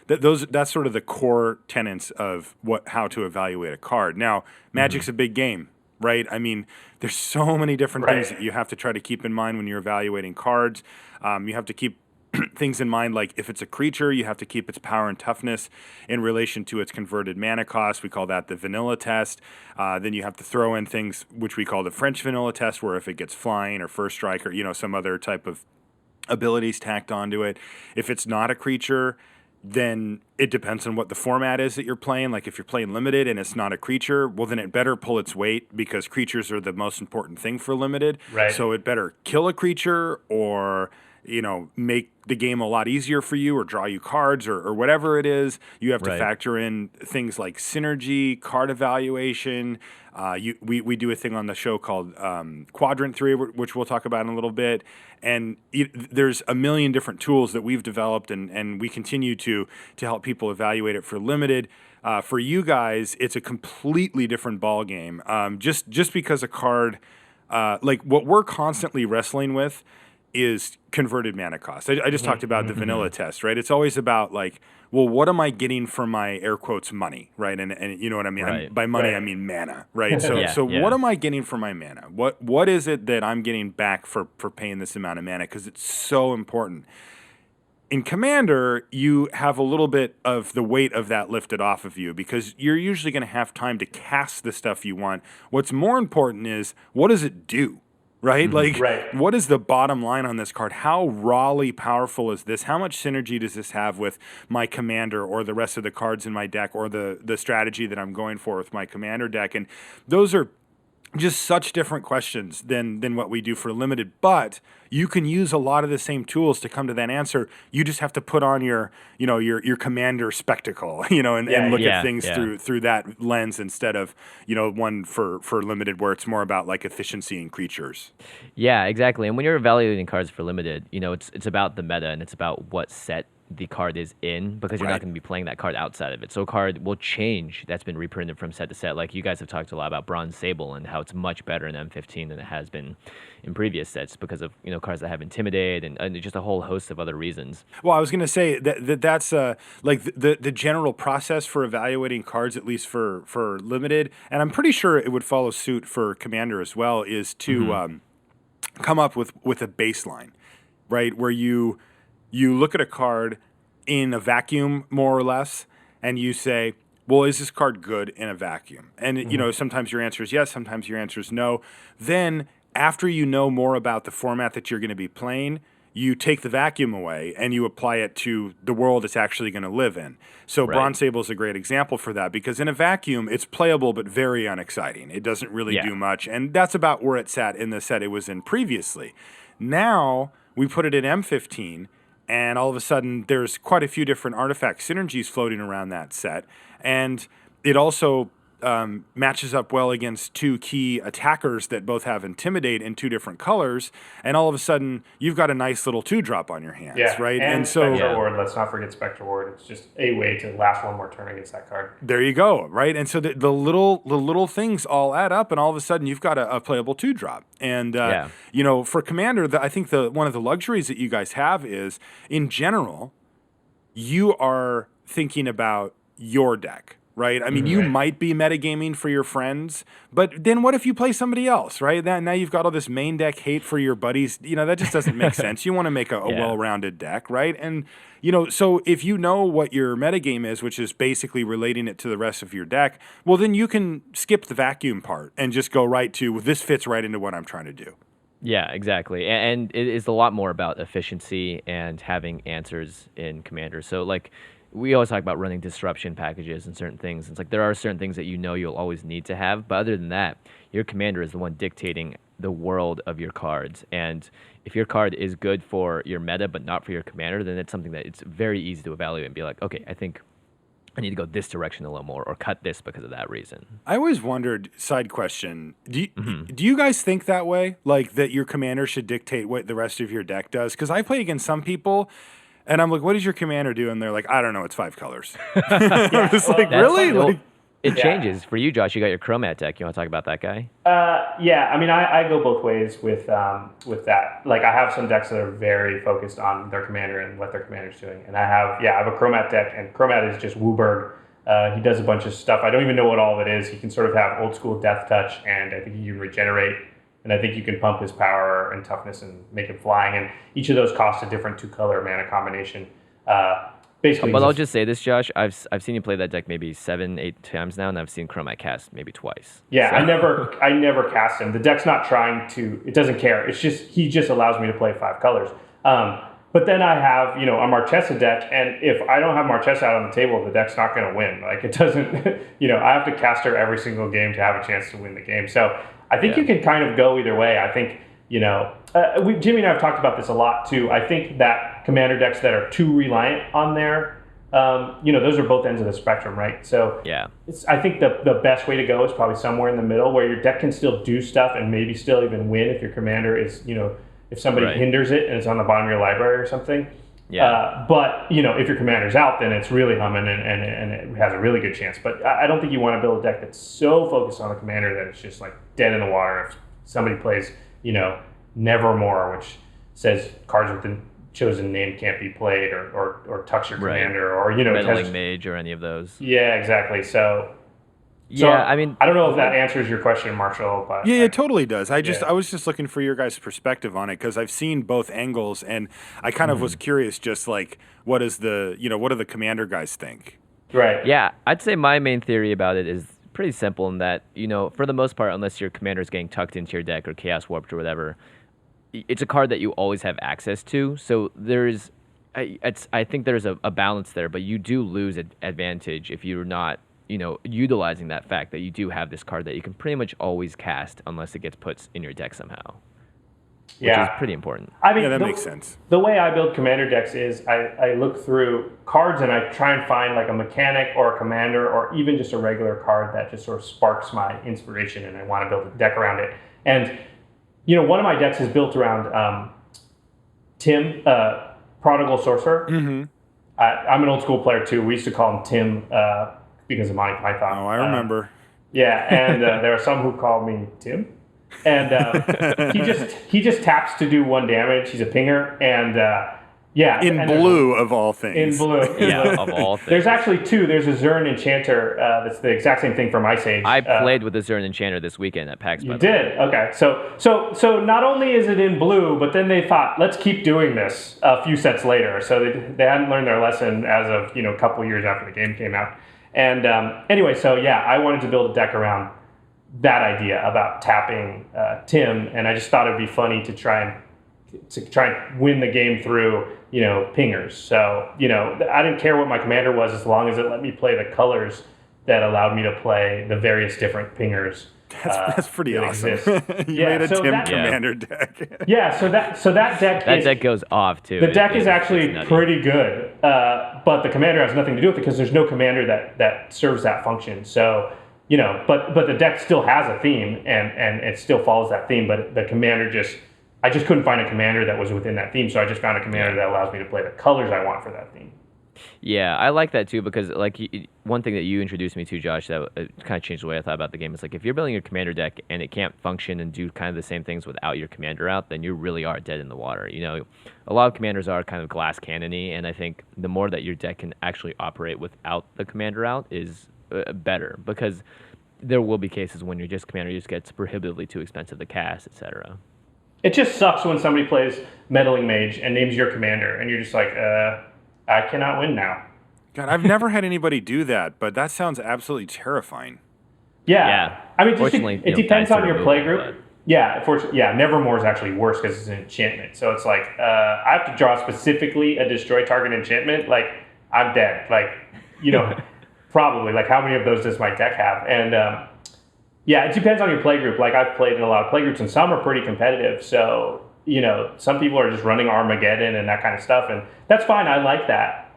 Speaker 4: That's sort of the core tenets of how to evaluate a card. Now, Magic's a big game, right? I mean, there's so many different things that you have to try to keep in mind when you're evaluating cards. You have to keep things in mind, like if it's a creature, you have to keep its power and toughness in relation to its converted mana cost. We call that the vanilla test. Then you have to throw in things which we call the French vanilla test, where if it gets flying or first strike or some other type of abilities tacked onto it. If it's not a creature, then it depends on what the format is that you're playing. Like if you're playing Limited and it's not a creature, well, then it better pull its weight because creatures are the most important thing for Limited.
Speaker 3: Right.
Speaker 4: So it better kill a creature or make the game a lot easier for you or draw you cards or whatever it is. You have to factor in things like synergy, card evaluation. We do a thing on the show called Quadrant 3, which we'll talk about in a little bit. And there's a million different tools that we've developed and we continue to help people evaluate it for Limited. For you guys, it's a completely different ballgame. Just because a card, like what we're constantly wrestling with is converted mana cost. I just talked about the vanilla test, right? It's always about like, well, what am I getting for my air quotes money, right? And you know what I mean? By money, I mean mana, right? So what am I getting for my mana? What is it that I'm getting back for paying this amount of mana? Because it's so important. In Commander, you have a little bit of the weight of that lifted off of you because you're usually going to have time to cast the stuff you want. What's more important is, what does it do? Right? What is the bottom line on this card? How rawly powerful is this? How much synergy does this have with my commander or the rest of the cards in my deck or the strategy that I'm going for with my commander deck? And those are just such different questions than what we do for Limited, but you can use a lot of the same tools to come to that answer. You just have to put on your commander spectacle, and look at things through that lens instead of, one for Limited where it's more about like efficiency in creatures.
Speaker 2: Yeah, exactly. And when you're evaluating cards for Limited, it's about the meta and it's about what set the card is in because you're not going to be playing that card outside of it. So a card will change that's been reprinted from set to set. Like you guys have talked a lot about Bronze Sable and how it's much better in M15 than it has been in previous sets because of cards that have Intimidate and just a whole host of other reasons.
Speaker 4: Well, I was going to say that's like the general process for evaluating cards, at least for Limited, and I'm pretty sure it would follow suit for Commander as well, is to come up with a baseline, right, where you look at a card in a vacuum, more or less, and you say, well, is this card good in a vacuum? And, sometimes your answer is yes, sometimes your answer is no. Then, after you know more about the format that you're going to be playing, you take the vacuum away and you apply it to the world it's actually going to live in. So Bronze Sable is a great example for that because in a vacuum, it's playable but very unexciting. It doesn't really do much, and that's about where it sat in the set it was in previously. Now, we put it in M15, and all of a sudden, there's quite a few different artifact synergies floating around that set. And it also matches up well against two key attackers that both have Intimidate in two different colors. And all of a sudden, you've got a nice little 2-drop on your hands, right?
Speaker 3: And Spectral Ward, let's not forget Spectral Ward. It's just a way to last one more turn against that card.
Speaker 4: There you go, right? And so the little things all add up, and all of a sudden, you've got a playable 2-drop. And, for Commander, I think one of the luxuries that you guys have is, in general, you are thinking about your deck, right? I mean, you might be metagaming for your friends, but then what if you play somebody else, right? Now you've got all this main deck hate for your buddies. That just doesn't make sense. You want to make a well-rounded deck, right? And, so if you know what your metagame is, which is basically relating it to the rest of your deck, well, then you can skip the vacuum part and just go right to, well, this fits right into what I'm trying to do.
Speaker 2: Yeah, exactly. And it is a lot more about efficiency and having answers in Commander. So, like, we always talk about running disruption packages and certain things. It's like there are certain things that you'll always need to have. But other than that, your commander is the one dictating the world of your cards. And if your card is good for your meta but not for your commander, then it's something that it's very easy to evaluate and be like, okay, I think I need to go this direction a little more or cut this because of that reason.
Speaker 4: I always wondered, side question, do you guys think that way? Like that your commander should dictate what the rest of your deck does? Because I play against some people and I'm like, what does your commander do? And they're like, I don't know, it's 5 colors. I'm just like, really?
Speaker 2: Well, it changes. For you, Josh, you got your Chromat deck. You want to talk about that guy?
Speaker 3: Yeah, I mean, I go both ways with that. Like, I have some decks that are very focused on their commander and what their commander's doing. And I have a Chromat deck, and Chromat is just Wooburg. He does a bunch of stuff. I don't even know what all of it is. He can sort of have old school death touch, and I think he can regenerate. And I think you can pump his power and toughness and make him flying. And each of those costs a different 2-color mana combination. Basically,
Speaker 2: but I'll just say this, Josh. I've seen you play that deck maybe 7-8 times now, and I've seen Chromat cast maybe twice.
Speaker 3: Yeah,
Speaker 2: so.
Speaker 3: I never cast him. The deck's not trying to. It doesn't care. It's just he just allows me to play 5 colors. But then I have a Marchesa deck, and if I don't have Marchesa out on the table, the deck's not going to win. Like it doesn't. I have to cast her every single game to have a chance to win the game. So I think you can kind of go either way. I think Jimmy and I have talked about this a lot too. I think that commander decks that are too reliant on their, those are both ends of the spectrum, right? So I think the best way to go is probably somewhere in the middle where your deck can still do stuff and maybe still even win if your commander is, if somebody hinders it and it's on the bottom of your library or something. Yeah. But if your commander's out, then it's really humming and it has a really good chance. But I don't think you want to build a deck that's so focused on the commander that it's just like dead in the water. If somebody plays, Nevermore, which says cards with the chosen name can't be played, or touch your commander, or
Speaker 2: meddling mage, or any of those.
Speaker 3: Yeah, exactly. So I mean, I don't know if that answers your question, Marshall. But
Speaker 4: it totally does. I was just looking for your guys' perspective on it because I've seen both angles, and I kind of was curious, just like what do the commander guys think?
Speaker 3: Right.
Speaker 2: Yeah, I'd say my main theory about it is pretty simple in that for the most part, unless your commander is getting tucked into your deck or chaos warped or whatever, it's a card that you always have access to. So I think there's a balance there, but you do lose advantage if you're not, utilizing that fact that you do have this card that you can pretty much always cast unless it gets put in your deck somehow. Which is pretty important.
Speaker 3: I mean,
Speaker 4: that makes sense.
Speaker 3: The way I build commander decks is I look through cards and I try and find like a mechanic or a commander or even just a regular card that just sort of sparks my inspiration and I want to build a deck around it. And one of my decks is built around Tim, Prodigal Sorcerer. Mm-hmm. I'm an old school player too. We used to call him Tim because of Monty Python.
Speaker 4: Oh, I remember.
Speaker 3: And there are some who call me Tim. And he just taps to do 1 damage. He's a pinger, and
Speaker 4: in blue of all things.
Speaker 3: In blue,
Speaker 2: of all things.
Speaker 3: There's actually 2. There's a Zern Enchanter that's the exact same thing from Ice Age.
Speaker 2: I played with the Zern Enchanter this weekend at PAX.
Speaker 3: You did? Okay. So not only is it in blue, but then they thought, let's keep doing this a few sets later. So they hadn't learned their lesson as of a couple years after the game came out. And anyway, so I wanted to build a deck around that idea about tapping Tim, and I just thought it'd be funny to try and win the game through pingers. So I didn't care what my commander was as long as it let me play the colors that allowed me to play the various different pingers.
Speaker 4: That's pretty awesome. You made a Tim commander deck.
Speaker 3: So that deck
Speaker 2: deck goes off too.
Speaker 3: The deck is actually pretty good, but the commander has nothing to do with it because there's no commander that serves that function. So. But the deck still has a theme and it still follows that theme. But the commander I just couldn't find a commander that was within that theme. So I just found a commander that allows me to play the colors I want for that theme.
Speaker 2: Yeah, I like that too because like one thing that you introduced me to, Josh, that kind of changed the way I thought about the game is like if you're building your commander deck and it can't function and do kind of the same things without your commander out, then you really are dead in the water. You know, a lot of commanders are kind of glass cannony, and I think the more that your deck can actually operate without the commander out is better because there will be cases when your commander just gets prohibitively too expensive to cast, etc.
Speaker 3: It just sucks when somebody plays Meddling Mage and names your commander, and you're just like, I cannot win now.
Speaker 4: God, I've never had anybody do that, but that sounds absolutely terrifying.
Speaker 3: Yeah. I mean,
Speaker 2: Fortunately,
Speaker 3: it depends on your play group.
Speaker 2: But...
Speaker 3: Yeah, Nevermore is actually worse because it's an enchantment. So it's like, I have to draw specifically a destroy target enchantment. Like, I'm dead. Like, probably. Like, how many of those does my deck have? And it depends on your play group. Like, I've played in a lot of play groups, and some are pretty competitive. So, some people are just running Armageddon and that kind of stuff. And that's fine. I like that.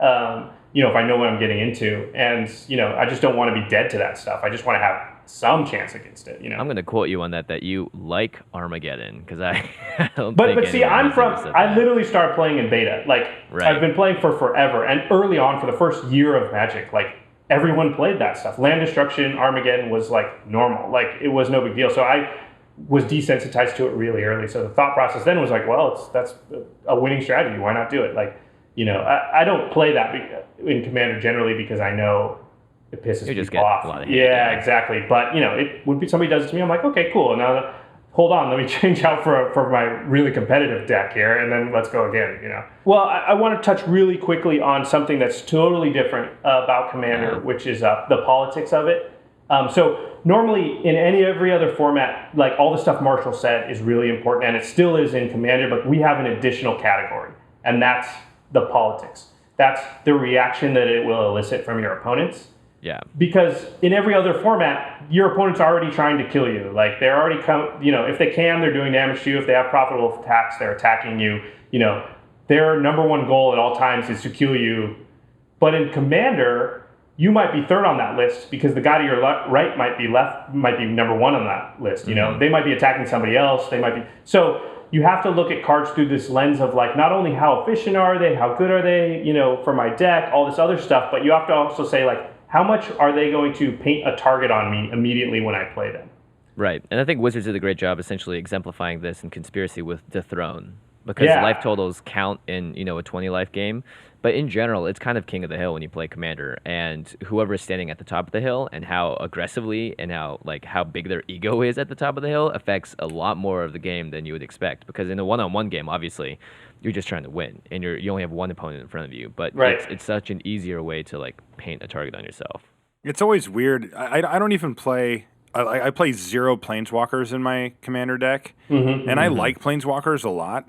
Speaker 3: If I know what I'm getting into. And, I just don't want to be dead to that stuff. I just want to have some chance against it,
Speaker 2: I'm going to quote you on that you like Armageddon because I don't
Speaker 3: but see, I literally started playing in beta. Like, right. I've been playing for forever. And early on, for the first year of Magic, like, everyone played that stuff. Land Destruction, Armageddon was like normal. Like, it was no big deal. So I was desensitized to it really early. So the thought process then was like, well, that's a winning strategy. Why not do it? Like, I don't play that in Commander generally because I know it pisses people off. Yeah, exactly. But, when somebody does it to me, I'm like, okay, cool. Now, hold on, let me change out for my really competitive deck here, and then let's go again, Well, I want to touch really quickly on something that's totally different about Commander, which is the politics of it. So normally in every other format, like all the stuff Marshall said is really important, and it still is in Commander, but we have an additional category, and that's the politics. That's the reaction that it will elicit from your opponents.
Speaker 2: Yeah. Because
Speaker 3: in every other format, your opponent's already trying to kill you. Like, they're already if they can, they're doing damage to you. If they have profitable attacks, they're attacking you. Their number one goal at all times is to kill you. But in Commander, you might be third on that list because the guy to your right might be number one on that list. They might be attacking somebody else. So you have to look at cards through this lens of like, not only how efficient are they, how good are they, for my deck, all this other stuff, but you have to also say like, how much are they going to paint a target on me immediately when I play them?
Speaker 2: Right. And I think Wizards did a great job essentially exemplifying this in Conspiracy with Dethrone. Because life totals count in, a 20 life game. But in general, it's kind of king of the hill when you play Commander. And whoever is standing at the top of the hill and how aggressively and how big their ego is at the top of the hill affects a lot more of the game than you would expect. Because in a one-on-one game, obviously, you're just trying to win. And you only have one opponent in front of you. But it's such an easier way to paint a target on yourself.
Speaker 4: It's always weird. I don't even play... I play 0 Planeswalkers in my Commander deck. And I like Planeswalkers a lot.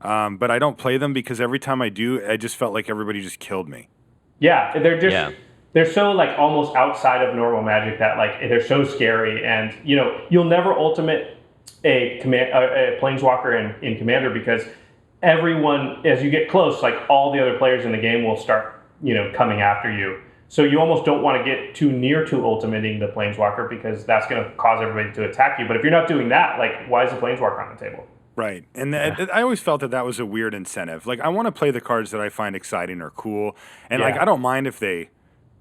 Speaker 4: But I don't play them because every time I do, I just felt like everybody just killed me.
Speaker 3: Yeah, they're so like almost outside of normal Magic that like they're so scary, and you'll never ultimate a Planeswalker in Commander because everyone, as you get close, like all the other players in the game will start coming after you. So you almost don't want to get too near to ultimating the Planeswalker because that's going to cause everybody to attack you. But if you're not doing that, like why is the Planeswalker on the table?
Speaker 4: Right. And I always felt that was a weird incentive. Like, I want to play the cards that I find exciting or cool. And, I don't mind if they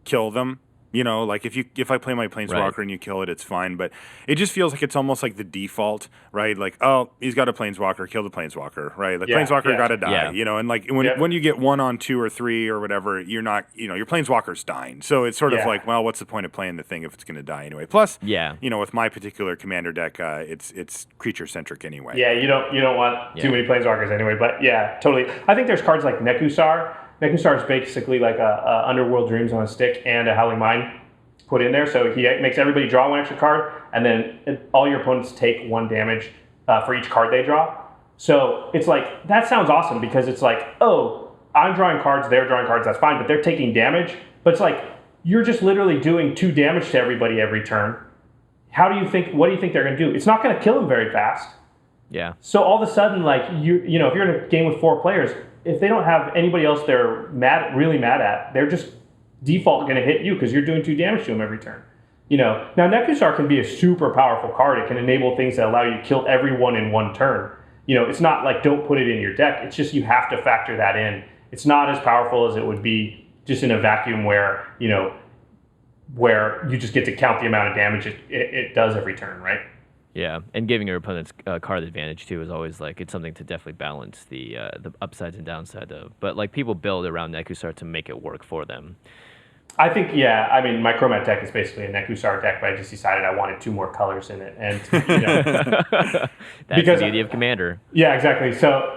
Speaker 4: kill them. Like if I play my Planeswalker and you kill it, it's fine. But it just feels like it's almost like the default, right? Like, oh, he's got a Planeswalker, kill the Planeswalker, right? The Planeswalker got to die, And like when you get 1 on 2 or 3 or whatever, you're not, your Planeswalker's dying. So it's sort of like, well, what's the point of playing the thing if it's going to die anyway? Plus, with my particular Commander deck, it's creature centric anyway.
Speaker 3: Yeah, you don't want too many Planeswalkers anyway. But yeah, totally. I think there's cards like Nekusar. Nekusar is basically like a Underworld Dreams on a stick and a Howling Mine put in there. So he makes everybody draw 1 extra card, and then all your opponents take 1 damage for each card they draw. So it's like, that sounds awesome because it's like, oh, I'm drawing cards, they're drawing cards, that's fine, but they're taking damage. But it's like, you're just literally doing 2 damage to everybody every turn. What do you think they're going to do? It's not going to kill them very fast.
Speaker 2: Yeah.
Speaker 3: So all of a sudden, like, if you're in a game with 4 players, if they don't have anybody else they're really mad at, they're just default going to hit you because you're doing 2 damage to them every turn. Now Nekusar can be a super powerful card. It can enable things that allow you to kill everyone in 1 turn. It's not like don't put it in your deck. It's just you have to factor that in. It's not as powerful as it would be just in a vacuum where, where you just get to count the amount of damage it does every turn, right?
Speaker 2: Yeah, and giving your opponent's card advantage too is always like it's something to definitely balance the upsides and downsides of. But like people build around Nekusar to make it work for them.
Speaker 3: I think, yeah. I mean, my Chromat deck is basically a Nekusar deck, but I just decided I wanted 2 more colors in it, and
Speaker 2: That's
Speaker 3: because,
Speaker 2: the beauty of Commander.
Speaker 3: Yeah, exactly. So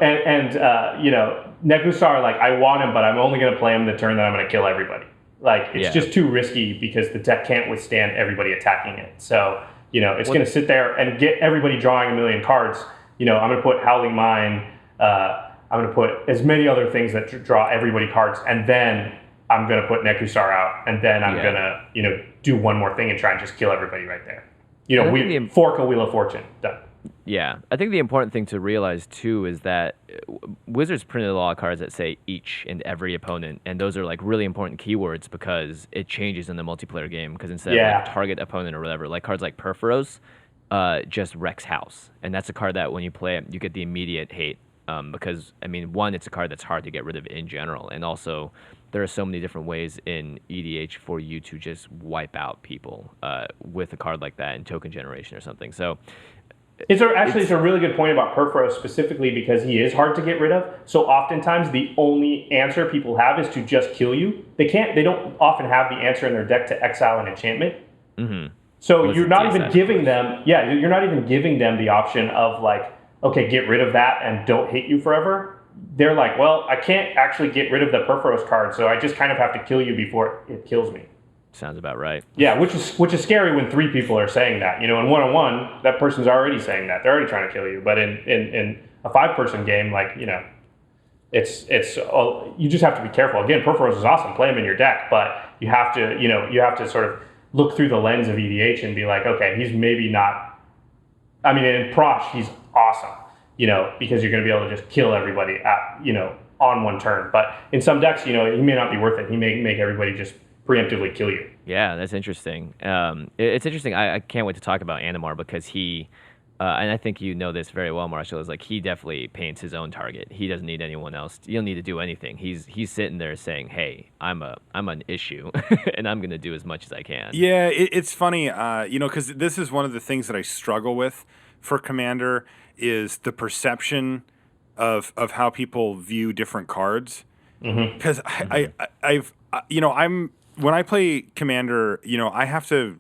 Speaker 3: Nekusar, like I want him, but I'm only going to play him the turn that I'm going to kill everybody. Like it's just too risky because the deck can't withstand everybody attacking it. So it's going to sit there and get everybody drawing a million cards. I'm going to put Howling Mine. I'm going to put as many other things that draw everybody cards, and then I'm going to put Nekusar out, and then I'm going to, do one more thing and try and just kill everybody right there. Fork a Wheel of Fortune. Done.
Speaker 2: Yeah, I think the important thing to realize too is that Wizards printed a lot of cards that say each and every opponent, and those are like really important keywords because it changes in the multiplayer game. Because instead of like target opponent or whatever, like cards like Perforos, just wrecks house, and that's a card that when you play it, you get the immediate hate. Because I mean, one, it's a card that's hard to get rid of in general, and also there are so many different ways in EDH for you to just wipe out people with a card like that in token generation or something. So.
Speaker 3: It's a really good point about Perforos specifically because he is hard to get rid of. So oftentimes the only answer people have is to just kill you. They don't often have the answer in their deck to exile an enchantment. Mm-hmm. So you're not even giving them, you're not even giving them the option of like, okay, get rid of that and don't hate you forever. They're like, well, I can't actually get rid of the Perforos card, so I just kind of have to kill you before it kills me.
Speaker 2: Sounds about right.
Speaker 3: Yeah, which is scary when 3 people are saying that. In one-on-one, that person's already saying that. They're already trying to kill you. But in a 5-person game, like, it's you just have to be careful. Again, Perforos is awesome. Play him in your deck, but you have to sort of look through the lens of EDH and be like, okay, he's maybe not. I mean, in Prosh, he's awesome. Because you're going to be able to just kill everybody on one turn. But in some decks, he may not be worth it. He may make everybody just preemptively kill you.
Speaker 2: Yeah, that's interesting. It's interesting. I can't wait to talk about Animar because he, and I think you know this very well, Marshall, is like he definitely paints his own target. He doesn't need anyone else. You don't need to do anything. He's sitting there saying, "Hey, I'm an issue, and I'm gonna do as much as I can."
Speaker 4: Yeah, it's funny, because this is one of the things that I struggle with for Commander is the perception of how people view different cards. Because when I play Commander, I have to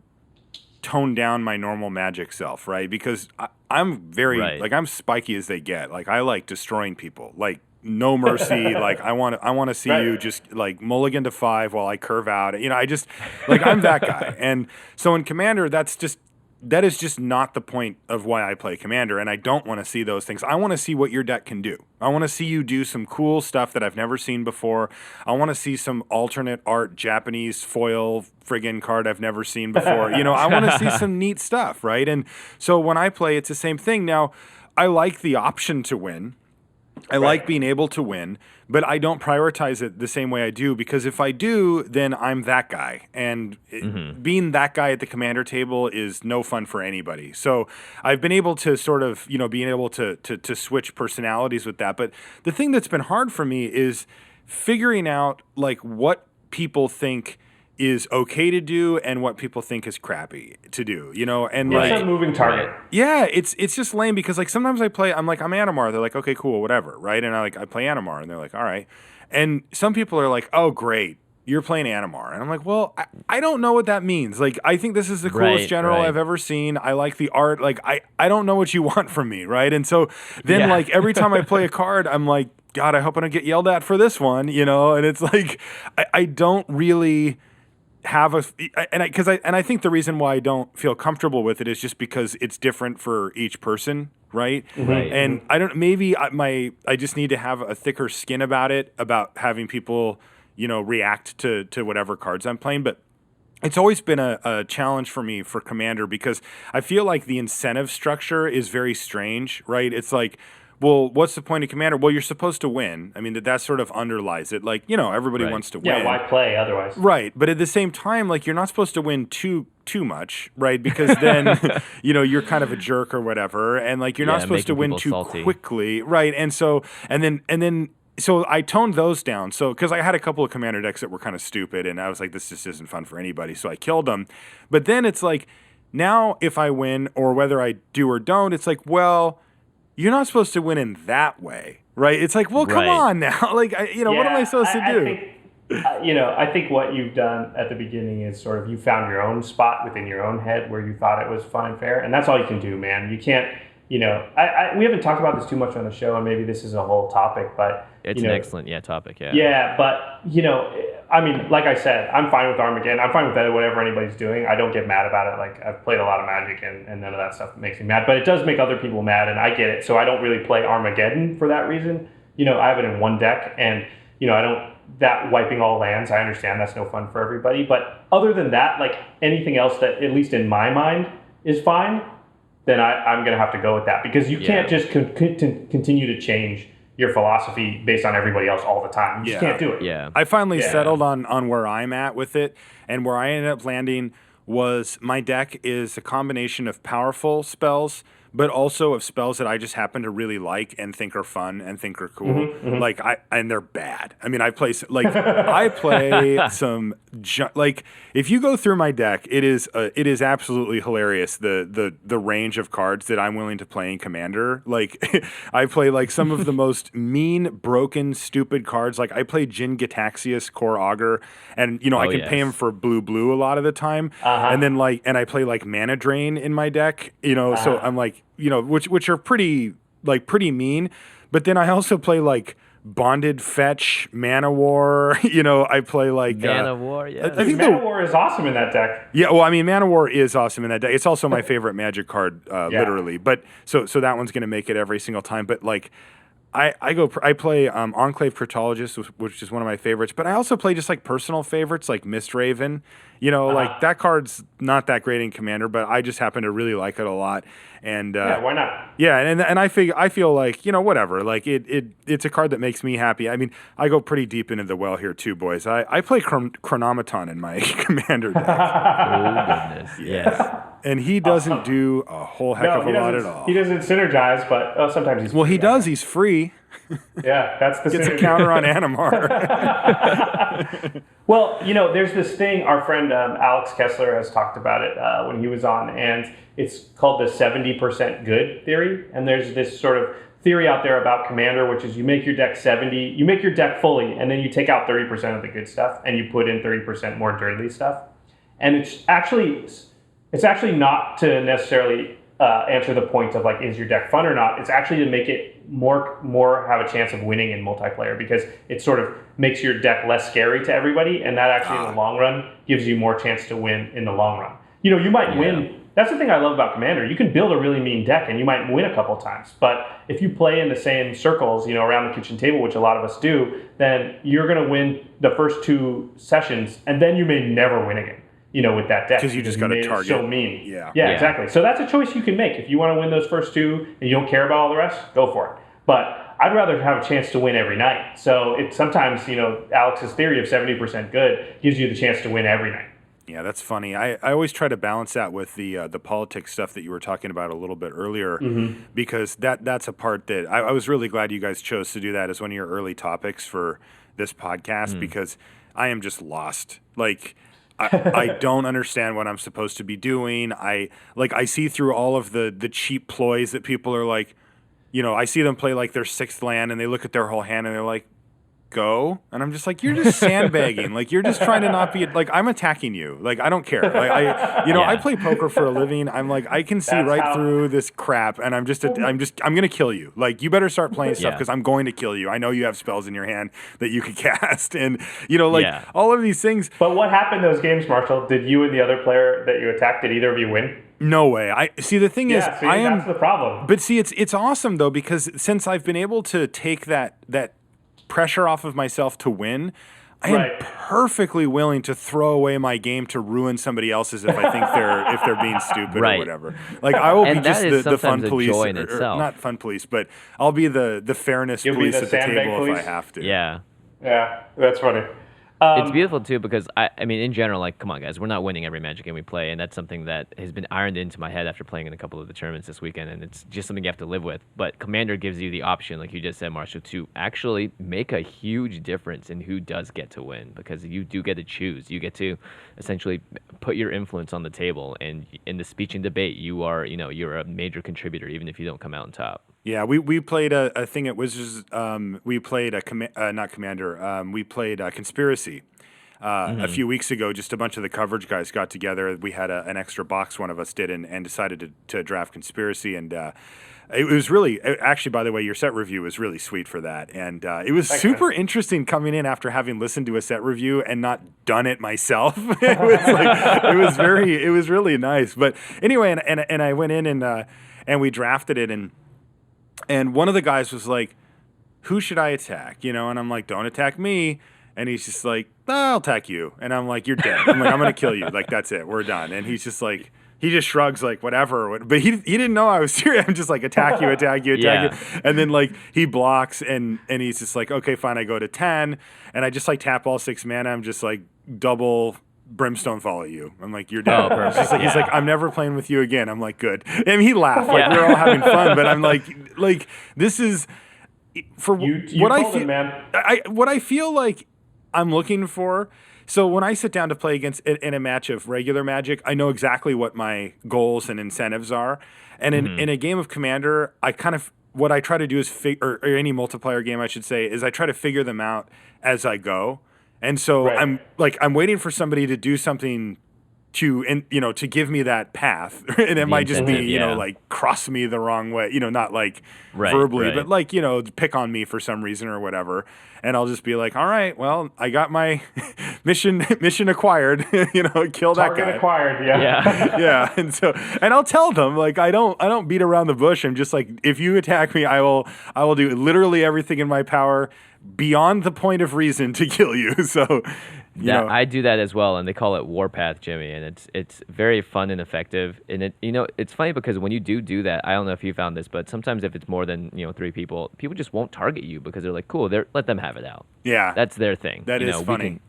Speaker 4: tone down my normal Magic self, right? Because I'm very I'm spiky as they get. Like I like destroying people, like no mercy. Like I want to see you just like mulligan to 5 while I curve out. I just like I'm that guy. And so in Commander, that is just not the point of why I play Commander, and I don't want to see those things. I want to see what your deck can do. I want to see you do some cool stuff that I've never seen before. I want to see some alternate art Japanese foil friggin' card I've never seen before. I want to see some neat stuff, right? And so when I play, it's the same thing. Now, I like the option to win. I like being able to win, but I don't prioritize it the same way I do because if I do, then I'm that guy. And being that guy at the Commander table is no fun for anybody. So I've been able to sort of, being able to switch personalities with that. But the thing that's been hard for me is figuring out like what people think is okay to do and what people think is crappy to do, and
Speaker 3: it's a moving target.
Speaker 4: Yeah, it's just lame because like sometimes I'm Animar, they're like, okay, cool, whatever, right? And I play Animar and they're like, all right. And some people are like, oh great, you're playing Animar. And I'm like, well, I don't know what that means. Like I think this is the coolest general I've ever seen. I like the art. Like I don't know what you want from me, right? And so then like every time I play a card, I'm like, God, I hope I don't get yelled at for this one, and it's like I don't really have I think the reason why I don't feel comfortable with it is just because it's different for each person, right? And I just need to have a thicker skin about it, about having people react to whatever cards I'm playing. But it's always been a challenge for me for Commander because I feel like the incentive structure is very strange, right? It's like, well, what's the point of Commander? Well, you're supposed to win. I mean, that sort of underlies it. Like, everybody wants to win.
Speaker 3: Yeah, why play otherwise?
Speaker 4: Right. But at the same time, like, you're not supposed to win too much, right? Because then, you're kind of a jerk or whatever. And, like, you're not supposed to win too quickly. Right. And so, and then so I toned those down. So because I had a couple of commander decks that were kind of stupid, and I was like, this just isn't fun for anybody. So I killed them. But then it's like, now if I win or whether I do or don't, it's like, well, you're not supposed to win in that way, right? It's like, well, come on now. Like, what am I supposed to do?
Speaker 3: I think what you've done at the beginning is sort of you found your own spot within your own head where you thought it was fun and fair, and that's all you can do, man. You can't, we haven't talked about this too much on the show, and maybe this is a whole topic, but
Speaker 2: it's an excellent topic.
Speaker 3: Yeah, but I mean, like I said, I'm fine with Armageddon. I'm fine with whatever anybody's doing. I don't get mad about it. Like, I've played a lot of Magic, and none of that stuff makes me mad. But it does make other people mad, and I get it. So I don't really play Armageddon for that reason. I have it in one deck, and I don't. That wiping all lands, I understand that's no fun for everybody. But other than that, like anything else that, at least in my mind, is fine, then I'm going to have to go with that, because you can't just continue to change your philosophy based on everybody else all the time. You just can't do it.
Speaker 2: Yeah.
Speaker 4: I finally settled on where I'm at with it, and where I ended up landing was my deck is a combination of powerful spells, but also of spells that I just happen to really like and think are fun and think are cool. Like and they're bad. I mean, I play some if you go through my deck, it is absolutely hilarious the range of cards that I'm willing to play in Commander. Like I play like some of the most mean, broken, stupid cards. Like I play Jin Gitaxias Core Augur, and I can pay him for blue a lot of the time, and then and I play like Mana Drain in my deck. So I'm like. Which are pretty mean, but then I also play like Bonded Fetch, Mana War. I play like
Speaker 2: Mana War. Yeah,
Speaker 3: I think Mana War is awesome in that deck.
Speaker 4: Yeah, well, I mean, Mana War is awesome in that deck. It's also my favorite Magic card, literally. But so that one's gonna make it every single time. But like, I play Enclave Cryptologist, which is one of my favorites. But I also play just like personal favorites like Mistraven. Like that card's not that great in Commander, but I just happen to really like it a lot. And
Speaker 3: why not?
Speaker 4: Yeah, and I feel like whatever. Like it's a card that makes me happy. I mean, I go pretty deep into the well here too, boys. I play Chronometon in my Commander deck.
Speaker 2: Oh goodness, yes.
Speaker 4: And he doesn't do a whole heck of a lot at all.
Speaker 3: He doesn't synergize, but sometimes he's.
Speaker 4: Well, he does. He's free.
Speaker 3: Yeah, that's the.
Speaker 4: Gets a counter on Animar.
Speaker 3: Well, there's this thing. Our friend Alex Kessler has talked about it when he was on, and it's called the 70% good theory. And there's this sort of theory out there about Commander, which is you make your deck fully, and then you take out 30% of the good stuff, and you put in 30% more dirty stuff. And it's actually not to necessarily answer the point of like, is your deck fun or not? It's actually to make it more have a chance of winning in multiplayer, because it sort of makes your deck less scary to everybody, and that actually in the long run gives you more chance to win in the long run. You might win. That's the thing I love about Commander. You can build a really mean deck and you might win a couple times, but if you play in the same circles, around the kitchen table, which a lot of us do, then you're going to win the first 2 sessions, and then you may never win again. With that deck.
Speaker 4: Because you just got to target.
Speaker 3: So mean.
Speaker 4: Yeah,
Speaker 3: exactly. So that's a choice you can make. If you want to win those first 2 and you don't care about all the rest, go for it. But I'd rather have a chance to win every night. So sometimes, Alex's theory of 70% good gives you the chance to win every night.
Speaker 4: Yeah, that's funny. I always try to balance that with the politics stuff that you were talking about a little bit earlier, because that's a part that I was really glad you guys chose to do that as one of your early topics for this podcast, because I am just lost. Like, I don't understand what I'm supposed to be doing. I see through all of the cheap ploys that people are like, I see them play like their 6th land and they look at their whole hand and they're like, go. And I'm just like, you're just sandbagging. Like, you're just trying to not be like, I'm attacking you. Like, I don't care. Like, I play poker for a living. I'm like, I can see through this crap, and I'm gonna kill you. Like, you better start playing stuff, because I'm going to kill you. I know you have spells in your hand that you can cast, and all of these things.
Speaker 3: But what happened those games, Marshall? Did you and the other player that you attacked, did either of you win?
Speaker 4: No way. I see. The thing is,
Speaker 3: that's the problem.
Speaker 4: But see, it's awesome though, because since I've been able to take that pressure off of myself to win, I am perfectly willing to throw away my game to ruin somebody else's if I think they're being stupid or whatever. Like, I will be just the fun police, or not fun police, but I'll be the fairness police at the table if I have to.
Speaker 2: Yeah,
Speaker 3: that's funny.
Speaker 2: It's beautiful too because I mean, in general, like, come on, guys, we're not winning every Magic game we play, and that's something that has been ironed into my head after playing in a couple of the tournaments this weekend, and it's just something you have to live with. But Commander gives you the option, like you just said, Marshall, to actually make a huge difference in who does get to win because you do get to choose. You get to essentially put your influence on the table, and in the speech and debate, you're a major contributor, even if you don't come out on top.
Speaker 4: Yeah, we played a thing at Wizards. We played not Commander. We played Conspiracy a few weeks ago. Just a bunch of the coverage guys got together. We had an extra box, one of us did, and decided to draft Conspiracy. And it was really, actually, by the way, your set review was really sweet for that. And it was super interesting coming in after having listened to a set review and not done it myself. It was really nice. But anyway, and I went in and we drafted it and one of the guys was like, who should I attack? And I'm like, don't attack me. And he's just like, I'll attack you. And I'm like, you're dead. I'm like, I'm going to kill you. Like, that's it. We're done. And he's just like, he just shrugs like, whatever. But he didn't know I was serious. I'm just like, attack you. And then like he blocks and he's just like, okay, fine. I go to 10 and I just like tap all 6 mana. I'm just like double Brimstone follow you. I'm like, you're dead.
Speaker 2: Oh, perfect.
Speaker 4: He's like, I'm never playing with you again. I'm like, good. And he laughed. Like, we're all having fun. But I'm like, this is for what I feel. What I feel like I'm looking for. So when I sit down to play against in a match of regular Magic, I know exactly what my goals and incentives are. And in a game of Commander, I kind of what I try to do is or any multiplayer game, I should say, is I try to figure them out as I go. And so I'm waiting for somebody to do something to give me that path. And it might just be, like cross me the wrong way, not like verbally, but like, pick on me for some reason or whatever. And I'll just be like, all right, well, I got my mission acquired, kill that guy.
Speaker 3: Target acquired, yeah.
Speaker 4: Yeah. And I'll tell them, like, I don't beat around the bush. I'm just like, if you attack me, I will do literally everything in my power beyond the point of reason to kill you. So,
Speaker 2: I do that as well, and they call it Warpath, Jimmy, and it's very fun and effective. And it's funny because when you do that, I don't know if you found this, but sometimes if it's more than 3 people just won't target you because they're like, cool, let them have it out.
Speaker 4: Yeah,
Speaker 2: that's their thing.
Speaker 4: That is funny.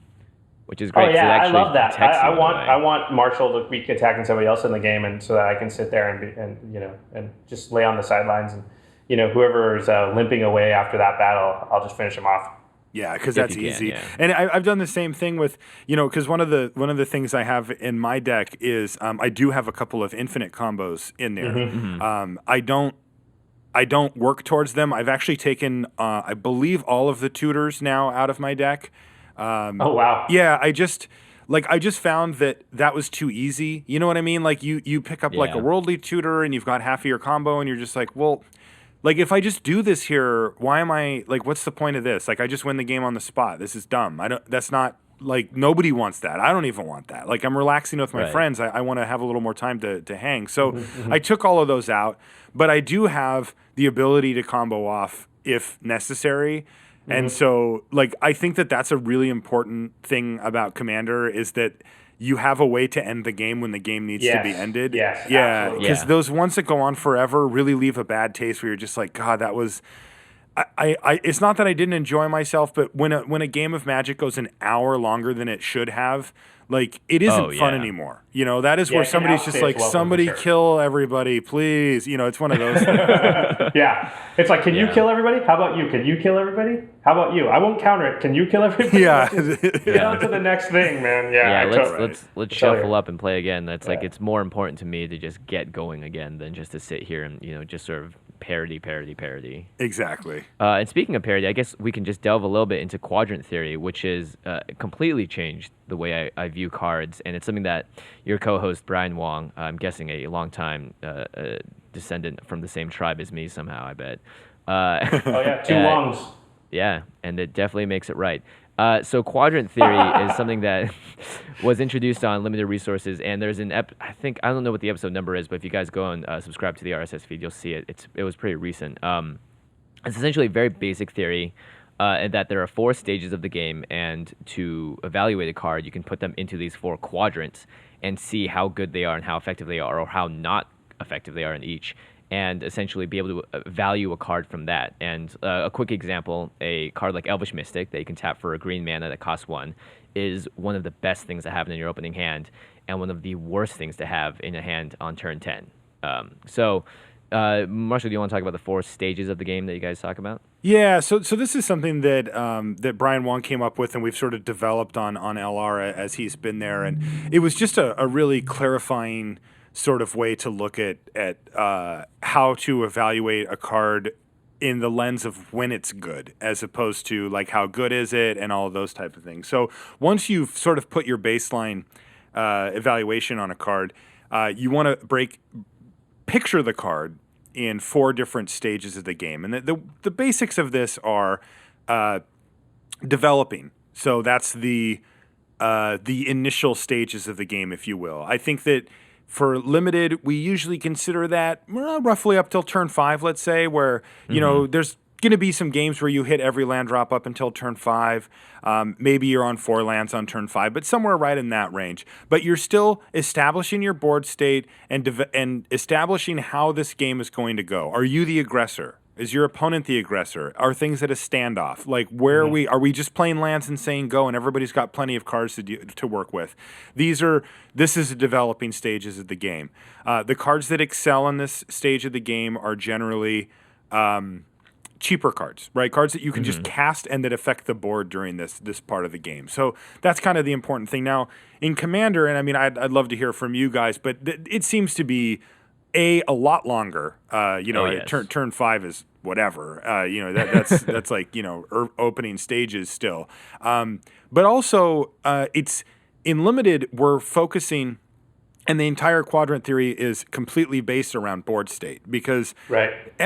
Speaker 2: Which is great.
Speaker 3: Oh yeah, I love that. I
Speaker 2: I
Speaker 3: want Marshall to be attacking somebody else in the game, and so that I can sit there and just lay on the sidelines, and whoever's limping away after that battle, I'll just finish him off.
Speaker 4: Yeah, because that's easy. And I've done the same thing with because one of the things I have in my deck is I do have a couple of infinite combos in there. I don't work towards them. I've actually taken I believe all of the tutors now out of my deck.
Speaker 3: Oh wow!
Speaker 4: Yeah, I just found that was too easy. You know what I mean? Like you pick up like a worldly tutor and you've got half of your combo and you're just like, well, like if I just do this here, why am I like? What's the point of this? Like I just win the game on the spot. This is dumb. That's not like nobody wants that. I don't even want that. Like I'm relaxing with my friends. I want to have a little more time to hang. So I took all of those out, but I do have the ability to combo off if necessary. And so, like, I think that's a really important thing about Commander is that you have a way to end the game when the game needs to be ended.
Speaker 3: Yes,
Speaker 4: yeah, because those ones that go on forever really leave a bad taste where you're just like, God, that was... it's not that I didn't enjoy myself, but when a game of Magic goes an hour longer than it should have, like it isn't fun anymore. That is where somebody's just like, somebody kill everybody, please. It's one of those things.
Speaker 3: Yeah. It's like, can you kill everybody? How about you? Can you kill everybody? How about you? I won't counter it. Can you kill everybody?
Speaker 4: Yeah.
Speaker 3: Get on to the next thing, man. Yeah.
Speaker 2: Let's shuffle up and play again. That's like, it's more important to me to just get going again than just to sit here and, just sort of parody.
Speaker 4: Exactly.
Speaker 2: And speaking of parody, I guess we can just delve a little bit into quadrant theory, which is completely changed the way I view cards. And it's something that your co-host, Brian Wong, I'm guessing a longtime descendant from the same tribe as me somehow, I bet.
Speaker 3: Oh, yeah, 2 Wongs.
Speaker 2: Yeah, and it definitely makes it right. So quadrant theory is something that was introduced on limited resources, and there's I don't know what the episode number is, but if you guys go and subscribe to the RSS feed, you'll see it. It was pretty recent. It's essentially a very basic theory, and that there are 4 stages of the game, and to evaluate a card, you can put them into these 4 quadrants and see how good they are and how effective they are, or how not effective they are in each, and essentially be able to value a card from that. And a quick example, a card like Elvish Mystic that you can tap for a green mana that costs 1 is one of the best things to have in your opening hand, and one of the worst things to have in a hand on turn 10. Marshall, do you want to talk about the 4 stages of the game that you guys talk about?
Speaker 4: Yeah, so this is something that that Brian Wong came up with, and we've sort of developed on LR as he's been there, and it was just a really clarifying sort of way to look at how to evaluate a card in the lens of when it's good, as opposed to like how good is it and all of those type of things. So once you've sort of put your baseline evaluation on a card, you want to picture the card in 4 different stages of the game. And the basics of this are developing. So that's the initial stages of the game, if you will. I think that for limited, we usually consider that roughly up till turn 5, let's say, where, you know, there's going to be some games where you hit every land drop up until turn 5. Maybe you're on 4 lands on turn 5, but somewhere right in that range. But you're still establishing your board state and establishing how this game is going to go. Are you the aggressor? Is your opponent the aggressor? Are things at a standoff? Like, where are we just playing lands and saying go, and everybody's got plenty of cards to work with? This is the developing stages of the game. The cards that excel in this stage of the game are generally cheaper cards, right? Cards that you can just cast and that affect the board during this part of the game. So that's kind of the important thing. Now, in Commander, and I mean, I'd love to hear from you guys, but it seems to be a lot longer. Turn 5 is whatever. That's like, opening stages still. But also, it's in limited, we're focusing. And the entire quadrant theory is completely based around board state, because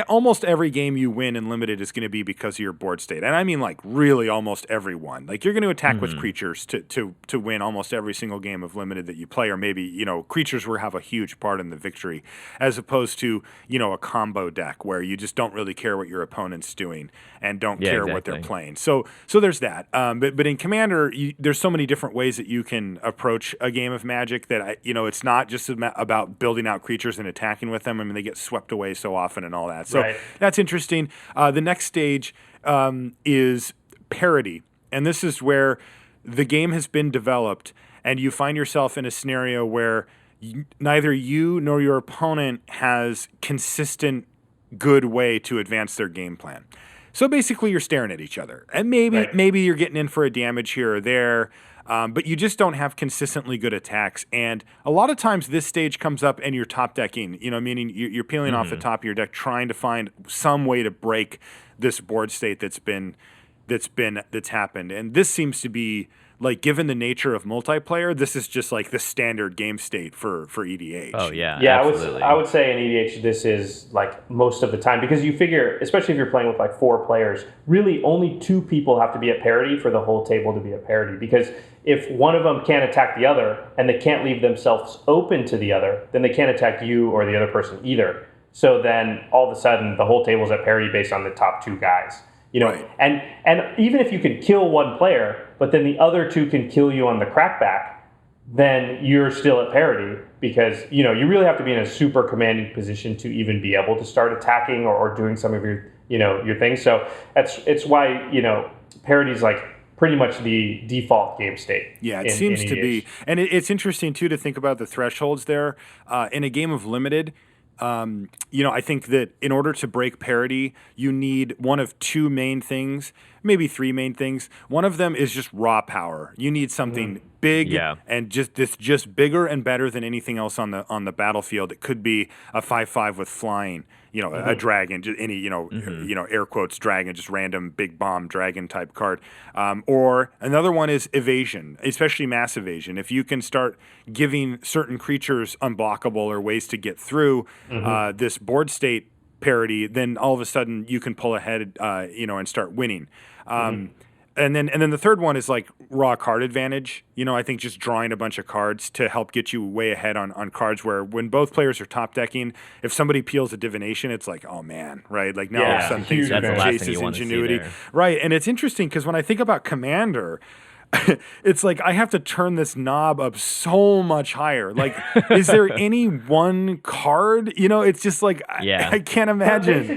Speaker 4: almost every game you win in limited is going to be because of your board state. And I mean, like, really almost every one. Like, you're going to attack with creatures to win almost every single game of limited that you play, or maybe, creatures will have a huge part in the victory, as opposed to, a combo deck where you just don't really care what your opponent's doing and don't care what they're playing. So there's that. But in Commander, there's so many different ways that you can approach a game of Magic that, it's not just about building out creatures and attacking with them. I mean, they get swept away so often and all that. So that's interesting. The next stage is parity. And this is where the game has been developed and you find yourself in a scenario where neither you nor your opponent has consistent good way to advance their game plan. So basically you're staring at each other. And maybe you're getting in for a damage here or there. But you just don't have consistently good attacks. And a lot of times this stage comes up and you're top decking, meaning you're peeling off the top of your deck, trying to find some way to break this board state that's happened. And this seems to be, like, given the nature of multiplayer, this is just like the standard game state for EDH.
Speaker 2: Oh, yeah.
Speaker 3: Yeah,
Speaker 2: absolutely.
Speaker 3: I would say in EDH, this is like most of the time, because you figure, especially if you're playing with like 4 players, really only 2 people have to be at parity for the whole table to be at parity. Because if one of them can't attack the other and they can't leave themselves open to the other, then they can't attack you or the other person either. So then all of a sudden the whole table's at parity based on the top 2 guys. And even if you can kill one player, but then the other 2 can kill you on the crackback, then you're still at parity, because you really have to be in a super commanding position to even be able to start attacking or doing some of your your things. So it's why parity is like pretty much the default game state.
Speaker 4: Yeah, it seems to be, and it's interesting too to think about the thresholds there in a game of limited. I think that in order to break parity, you need one of 2 main things, maybe 3 main things. One of them is just raw power. You need something big and just bigger and better than anything else on the battlefield. It could be a 5/5 with flying, a dragon, just any air quotes dragon, just random big bomb dragon type card. Or another one is evasion, especially mass evasion. If you can start giving certain creatures unblockable or ways to get through this board state parity, then all of a sudden you can pull ahead, and start winning. And then the third one is like raw card advantage. I think just drawing a bunch of cards to help get you way ahead on cards where when both players are top decking, if somebody peels a divination, it's like, oh man, right? Like now all of a sudden things chases ingenuity. Right. And it's interesting because when I think about Commander, it's like I have to turn this knob up so much higher. Like, is there any one card? It's just like I can't imagine.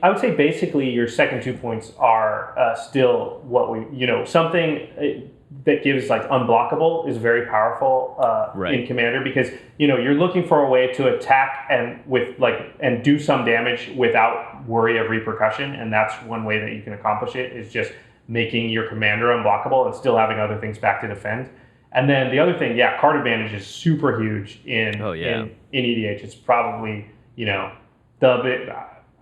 Speaker 3: I would say basically your second 2 points are still what we something that gives like unblockable is very powerful in Commander, because you're looking for a way to attack and do some damage without worry of repercussion, and that's one way that you can accomplish it, is just making your commander unblockable and still having other things back to defend. And then the other thing, card advantage is super huge in EDH. It's probably the bit.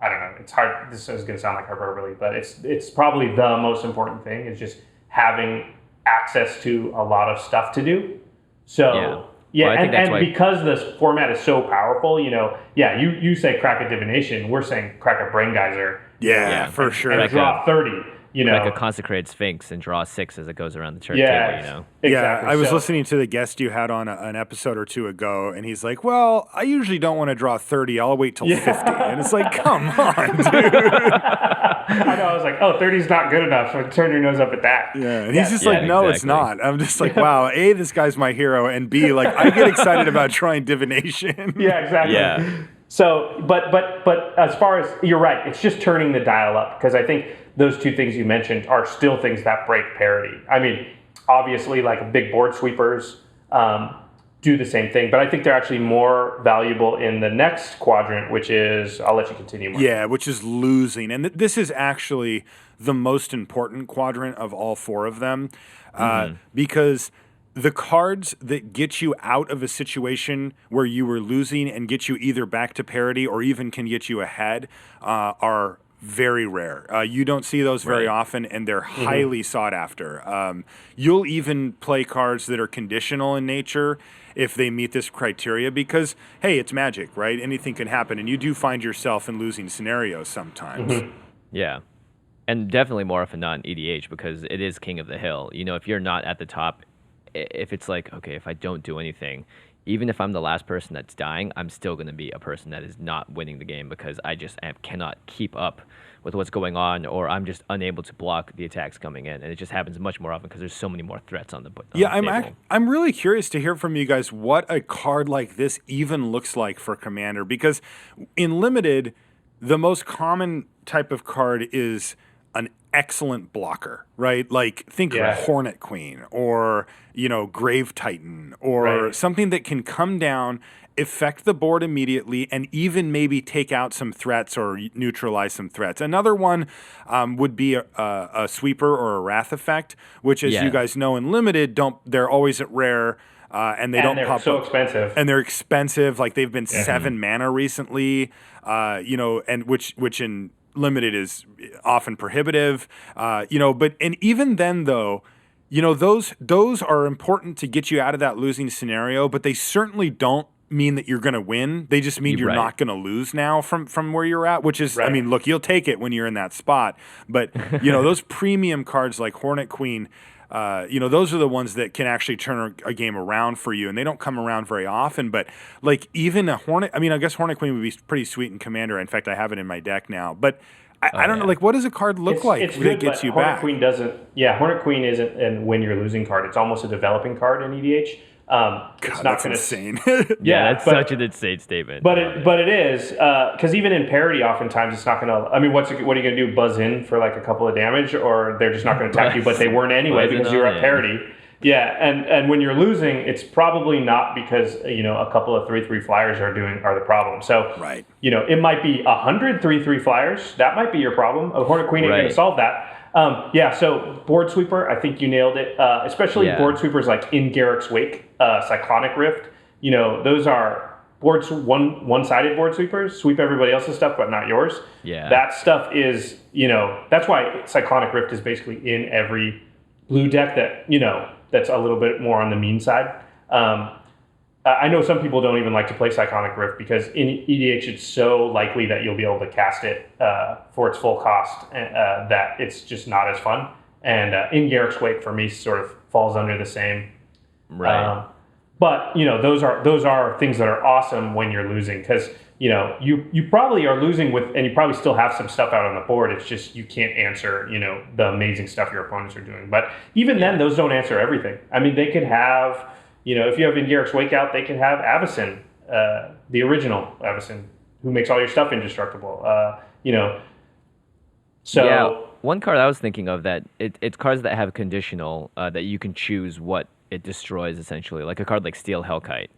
Speaker 3: I don't know. It's hard. This is going to sound like hyperbole, but it's probably the most important thing, is just having access to a lot of stuff to do. So and because this format is so powerful, you say crack a divination, we're saying crack a brain geyser.
Speaker 4: Yeah, for sure.
Speaker 3: And draw 30.
Speaker 2: Like a consecrated sphinx and draw 6 as it goes around the table.
Speaker 3: Exactly.
Speaker 4: Yeah, I was listening to the guest you had on an episode or two ago, and he's like, "Well, I usually don't want to draw 30. I'll wait till 50." And it's like, come on, dude.
Speaker 3: I know. I was like, 30 is not good enough. So turn your nose up at that.
Speaker 4: Yeah, and he's just like, "No, it's not." I'm just like, "Wow, A, this guy's my hero, and B, like, I get excited about trying divination."
Speaker 3: Yeah, exactly.
Speaker 2: Yeah.
Speaker 3: So, but as far as, you're right, it's just turning the dial up, because I think those two things you mentioned are still things that break parity. I mean, obviously, like big board sweepers do the same thing, but I think they're actually more valuable in the next quadrant, which is, I'll let you continue, Mark.
Speaker 4: Yeah, which is losing. And this is actually the most important quadrant of all four of them, because the cards that get you out of a situation where you were losing and get you either back to parity or even can get you ahead are very rare. You don't see those very often, and they're highly sought after. You'll even play cards that are conditional in nature if they meet this criteria, because, hey, it's Magic, right? Anything can happen, and you do find yourself in losing scenarios sometimes.
Speaker 2: Yeah. And definitely more often not in EDH, because it is king of the hill. If you're not at the top, if it's like, okay, if I don't do anything, even if I'm the last person that's dying, I'm still going to be a person that is not winning the game, because I just cannot keep up with what's going on, or I'm just unable to block the attacks coming in. And it just happens much more often because there's so many more threats on the table.
Speaker 4: I'm really curious to hear from you guys what a card like this even looks like for Commander, because in Limited, the most common type of card is an excellent blocker, right? Like think Hornet Queen or, Grave Titan or something that can come down, affect the board immediately, and even maybe take out some threats or neutralize some threats. Another one would be a Sweeper or a Wrath Effect, which, as you guys know, in Limited, they're always at rare. And don't pop
Speaker 3: so
Speaker 4: up.
Speaker 3: expensive.
Speaker 4: And they're expensive. Like they've been 7 mana recently, and which in Limited is often prohibitive, but even then though, those are important to get you out of that losing scenario, but they certainly don't mean that you're going to win. They just mean you're not going to lose now from where you're at, which is, I mean, look, you'll take it when you're in that spot, but those premium cards like Hornet Queen, those are the ones that can actually turn a game around for you, and they don't come around very often. But like even a Hornet, I guess Hornet Queen would be pretty sweet in Commander. In fact, I have it in my deck now. But I don't know, like, what does a card look like that gets you back?
Speaker 3: Hornet Queen isn't a win you're losing card. It's almost a developing card in EDH. It's not
Speaker 4: that's insane.
Speaker 2: That's such an insane statement.
Speaker 3: But it is, because even in parity, oftentimes it's not going to. I mean, what are you going to do? Buzz in for like a couple of damage, or they're just not going to attack you? But they weren't anyway because you're at parity. Yeah, and when you're losing, it's probably not because a couple of 3/3 flyers are the problem. So it might be 100 3/3 flyers. That might be your problem. A Hornet Queen ain't going to solve that. So Board Sweeper, I think you nailed it. Especially board sweepers like in Garrick's Wake, Cyclonic Rift. Those are one-sided board sweepers. Sweep everybody else's stuff, but not yours.
Speaker 2: Yeah.
Speaker 3: That stuff is, that's why Cyclonic Rift is basically in every blue deck that, that's a little bit more on the mean side. I know some people don't even like to play Cyclonic Rift because in EDH it's so likely that you'll be able to cast it for its full cost that it's just not as fun. And in Garrick's Wake for me sort of falls under the same.
Speaker 2: Right.
Speaker 3: But those are things that are awesome when you're losing, because you probably are losing with, and you probably still have some stuff out on the board. It's just you can't answer the amazing stuff your opponents are doing. But even then, those don't answer everything. I mean, they could have. If you have in Garrick's Wake out, they can have Avacyn, the original Avacyn, who makes all your stuff indestructible.
Speaker 2: one card I was thinking of that it's cards that have conditional that you can choose what it destroys essentially, like a card like Steel Hellkite.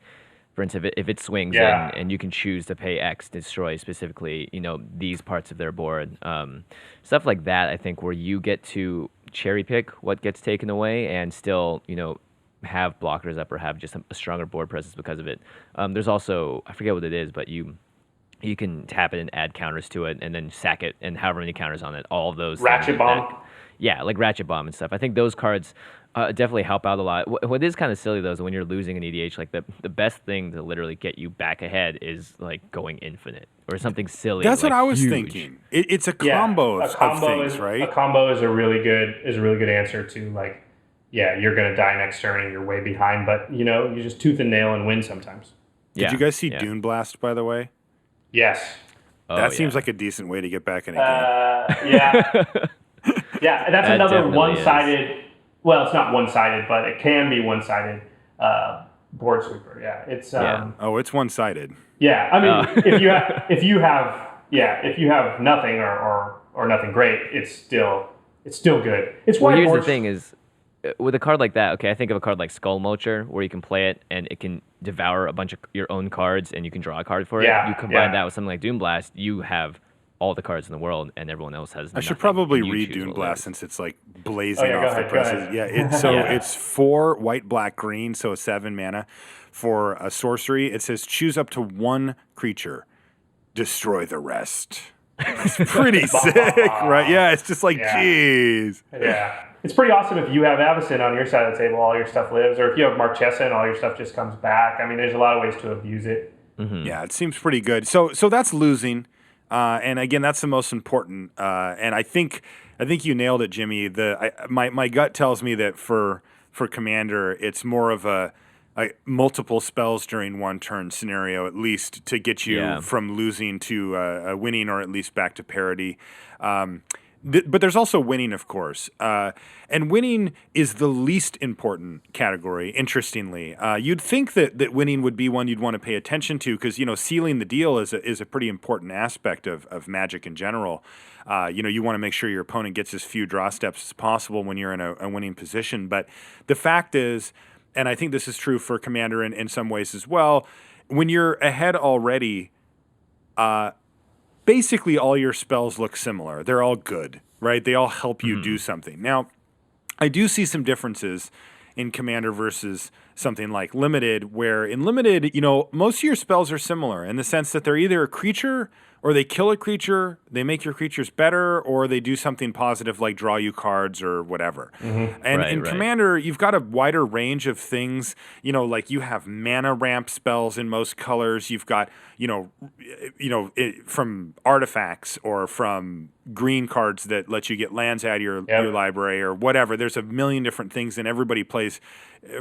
Speaker 2: For instance, if it swings in
Speaker 3: Yeah.
Speaker 2: and you can choose to pay X to destroy specifically, these parts of their board, stuff like that. I think where you get to cherry pick what gets taken away and still, have blockers up or have just a stronger board presence because of it. There's also, I forget what it is, but you can tap it and add counters to it and then sack it and however many counters on it. All of those
Speaker 3: Ratchet
Speaker 2: things
Speaker 3: Bomb.
Speaker 2: yeah, like Ratchet Bomb and stuff. I think those cards definitely help out a lot. What is kind of silly though is when you're losing an EDH, like the best thing to literally get you back ahead is like going infinite or something silly.
Speaker 4: That's what
Speaker 2: like,
Speaker 4: I was
Speaker 2: huge.
Speaker 4: thinking. It's a combo of things,
Speaker 3: is,
Speaker 4: right?
Speaker 3: A combo is a really good answer to like, yeah, you're gonna die next turn and you're way behind, but you just tooth and nail and win sometimes.
Speaker 4: Did you guys see Dune Blast, by the way?
Speaker 3: Yes.
Speaker 4: That seems like a decent way to get back in a game.
Speaker 3: Yeah. Yeah, and that's
Speaker 2: That
Speaker 3: another
Speaker 2: definitely
Speaker 3: one-sided. Well, it's not one-sided, but it can be one-sided board sweeper. Yeah, it's.
Speaker 4: Oh, it's one-sided.
Speaker 3: Yeah, I mean, if you have nothing or nothing great, it's still good. It's
Speaker 2: Well,
Speaker 3: why
Speaker 2: here's the
Speaker 3: boards-
Speaker 2: thing is, with a card like that, okay, I think of a card like Skull Mocher, where you can play it and it can devour a bunch of your own cards and you can draw a card for it.
Speaker 3: Yeah,
Speaker 2: You combine
Speaker 3: yeah.
Speaker 2: that with something like Doom Blast, you have all the cards in the world and everyone else has
Speaker 4: I should
Speaker 2: nothing,
Speaker 4: probably
Speaker 2: and you
Speaker 4: read
Speaker 2: choose
Speaker 4: Dune
Speaker 2: what
Speaker 4: Blast
Speaker 2: lives.
Speaker 4: since it's like blazing
Speaker 3: Oh, yeah,
Speaker 4: off
Speaker 3: go
Speaker 4: the
Speaker 3: ahead, go
Speaker 4: presses.
Speaker 3: ahead.
Speaker 4: Yeah, it's 4 white, black, green, so 7 mana for a sorcery. It says choose up to 1 creature, destroy the rest. It's pretty sick, right? Yeah, it's just like,
Speaker 3: Yeah.
Speaker 4: jeez.
Speaker 3: Yeah. It's pretty awesome if you have Avacyn on your side of the table, all your stuff lives, or if you have Marchesa and all your stuff just comes back. I mean, there's a lot of ways to abuse it.
Speaker 4: Yeah, it seems pretty good. So that's losing, and again, that's the most important. And I think you nailed it, Jimmy. My gut tells me that for Commander, it's more of a multiple spells during one turn scenario, at least to get you from losing to winning, or at least back to parity. But there's also winning, of course. And winning is the least important category, interestingly. You'd think that winning would be one you'd want to pay attention to because, sealing the deal is a pretty important aspect of Magic in general. You want to make sure your opponent gets as few draw steps as possible when you're in a winning position. But the fact is, and I think this is true for Commander in some ways as well, when you're ahead already, basically all your spells look similar. They're all good, right? They all help you do something. Now, I do see some differences in Commander versus something like Limited, where in Limited, most of your spells are similar in the sense that they're either a creature or they kill a creature, they make your creatures better, or they do something positive like draw you cards or whatever. And in Commander, you've got a wider range of things, like you have mana ramp spells in most colors. You've got, from artifacts or from green cards that let you get lands out of your library or whatever. There's a million different things, and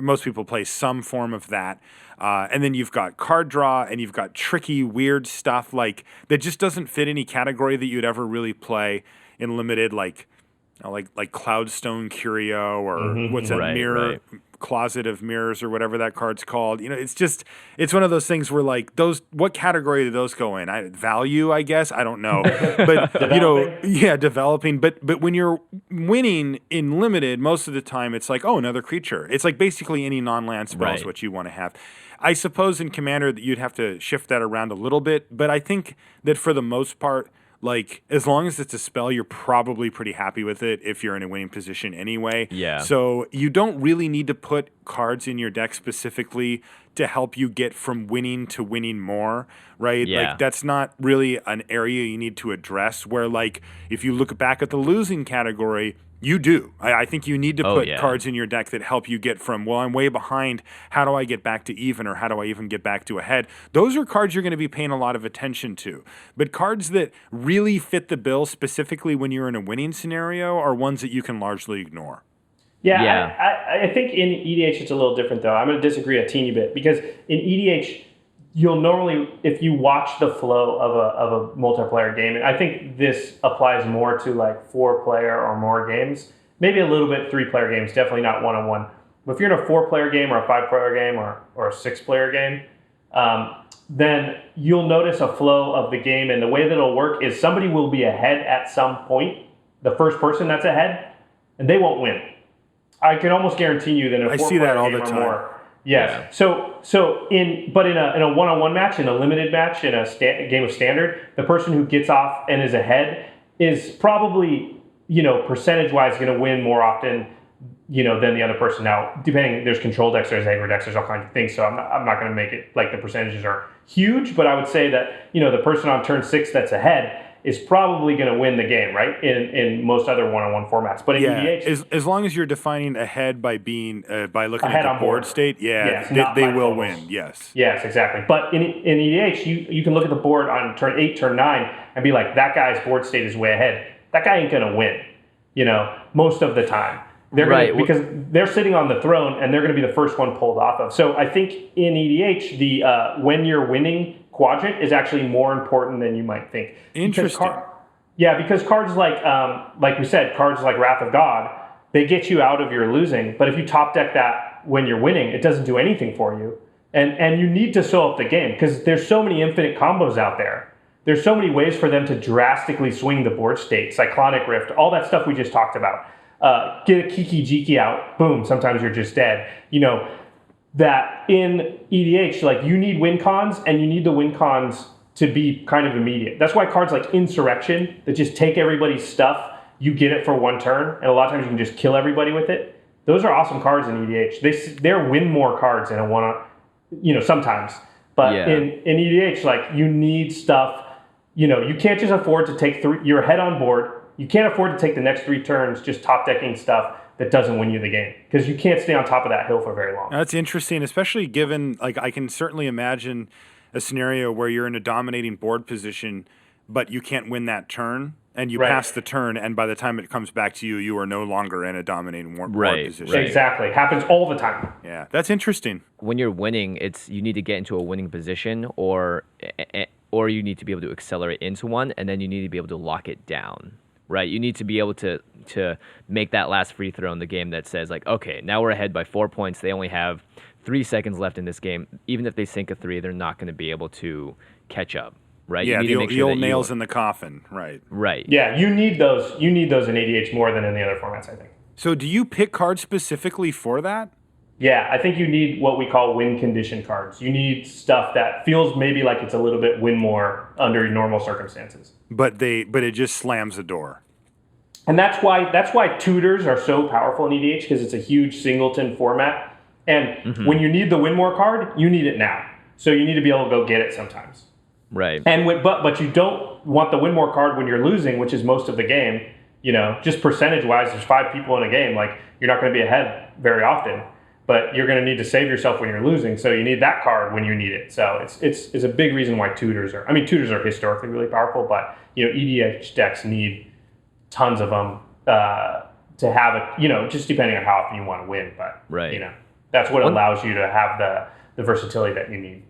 Speaker 4: most people play some form of that. And then you've got card draw, and you've got tricky, weird stuff like that just doesn't fit any category that you'd ever really play in Limited, like Cloudstone Curio or what's that mirror closet of mirrors or whatever that card's called. It's one of those things where like what category do those go in? Value, I guess. I don't know, but developing. But when you're winning in Limited, most of the time it's like, oh, another creature. It's like basically any non-land spell is what you want to have. I suppose in Commander that you'd have to shift that around a little bit, but I think that for the most part, like, as long as it's a spell, you're probably pretty happy with it if you're in a winning position anyway.
Speaker 2: Yeah.
Speaker 4: So you don't really need to put cards in your deck specifically to help you get from winning to winning more, right?
Speaker 2: Yeah.
Speaker 4: Like, that's not really an area you need to address where, like, if you look back at the losing category, you do. I think you need to put cards in your deck that help you get from, well, I'm way behind. How do I get back to even, or how do I even get back to ahead? Those are cards you're going to be paying a lot of attention to. But cards that really fit the bill specifically when you're in a winning scenario are ones that you can largely ignore.
Speaker 3: Yeah. I think in EDH it's a little different, though. I'm going to disagree a teeny bit because in EDH, you'll normally, if you watch the flow of a multiplayer game, and I think this applies more to like 4-player or more games, maybe a little bit 3-player games, definitely not one-on-one. But if you're in a 4-player game or a 5-player game or a 6-player game, then you'll notice a flow of the game, and the way that it'll work is somebody will be ahead at some point, the first person that's ahead, and they won't win. I can almost guarantee you that in a
Speaker 4: I see that all the
Speaker 3: game or
Speaker 4: time.
Speaker 3: more. Yes. So in a one-on-one match, in a limited match, in a game of standard, the person who gets off and is ahead is probably, percentage-wise going to win more often, than the other person. Now, depending, there's control decks, there's aggro decks, there's all kinds of things. So I'm not going to make it like the percentages are huge, but I would say that, the person on turn 6 that's ahead is probably going to win the game, right? In most other one-on-one formats. But in EDH,
Speaker 4: as long as you're defining ahead by being by looking
Speaker 3: ahead
Speaker 4: at the
Speaker 3: on
Speaker 4: board
Speaker 3: board.
Speaker 4: state,
Speaker 3: Yes,
Speaker 4: they will win. Yes.
Speaker 3: Yes, exactly. But in EDH, you can look at the board on turn 8, turn 9, and be like, that guy's board state is way ahead. That guy ain't going to win, most of the time. They're
Speaker 2: Right.
Speaker 3: because they're sitting on the throne, and they're going to be the first one pulled off of. So I think in EDH, the when you're winning quadrant is actually more important than you might think.
Speaker 4: Interesting.
Speaker 3: Because cards like we said, cards like Wrath of God, they get you out of your losing. But if you top deck that when you're winning, it doesn't do anything for you. And you need to sew up the game because there's so many infinite combos out there. There's so many ways for them to drastically swing the board state, Cyclonic Rift, all that stuff we just talked about. Get a Kiki Jiki out, boom, sometimes you're just dead. That in EDH, like you need win cons, and you need the win cons to be kind of immediate. That's why cards like Insurrection that just take everybody's stuff, you get it for one turn, and a lot of times you can just kill everybody with it. Those are awesome cards in EDH. They're win more cards in a one, sometimes. But in EDH, like you need stuff. You can't just afford to take you're ahead on board. You can't afford to take the next 3 turns just top decking stuff that doesn't win you the game because you can't stay on top of that hill for very long.
Speaker 4: That's interesting, especially given, like, I can certainly imagine a scenario where you're in a dominating board position, but you can't win that turn, and you pass the turn, and by the time it comes back to you, you are no longer in a dominating board position.
Speaker 3: Right. Exactly. Happens all the time.
Speaker 4: Yeah, that's interesting.
Speaker 2: When you're winning, you need to get into a winning position, or you need to be able to accelerate into one, and then you need to be able to lock it down. Right, you need to be able to make that last free throw in the game that says, like, okay, now we're ahead by 4 points. They only have 3 seconds left in this game. Even if they sink a 3, they're not going to be able to catch up. Right?
Speaker 4: Yeah,
Speaker 2: you need
Speaker 4: the old nails in the coffin. Right.
Speaker 2: Right.
Speaker 3: Yeah, you need those. You need those in ADH more than in the other formats, I think.
Speaker 4: So, do you pick cards specifically for that?
Speaker 3: Yeah, I think you need what we call win condition cards. You need stuff that feels maybe like it's a little bit win more under normal circumstances.
Speaker 4: But it just slams the door.
Speaker 3: And that's why tutors are so powerful in EDH because it's a huge singleton format. And when you need the win more card, you need it now. So you need to be able to go get it sometimes.
Speaker 2: Right.
Speaker 3: And but you don't want the win more card when you're losing, which is most of the game. Just percentage wise, there's 5 people in a game. Like you're not going to be ahead very often. But you're going to need to save yourself when you're losing, so you need that card when you need it. So it's a big reason why tutors are. I mean, tutors are historically really powerful, but EDH decks need tons of them to have it. Just depending on how often you want to win. But that's what allows you to have the versatility that you need.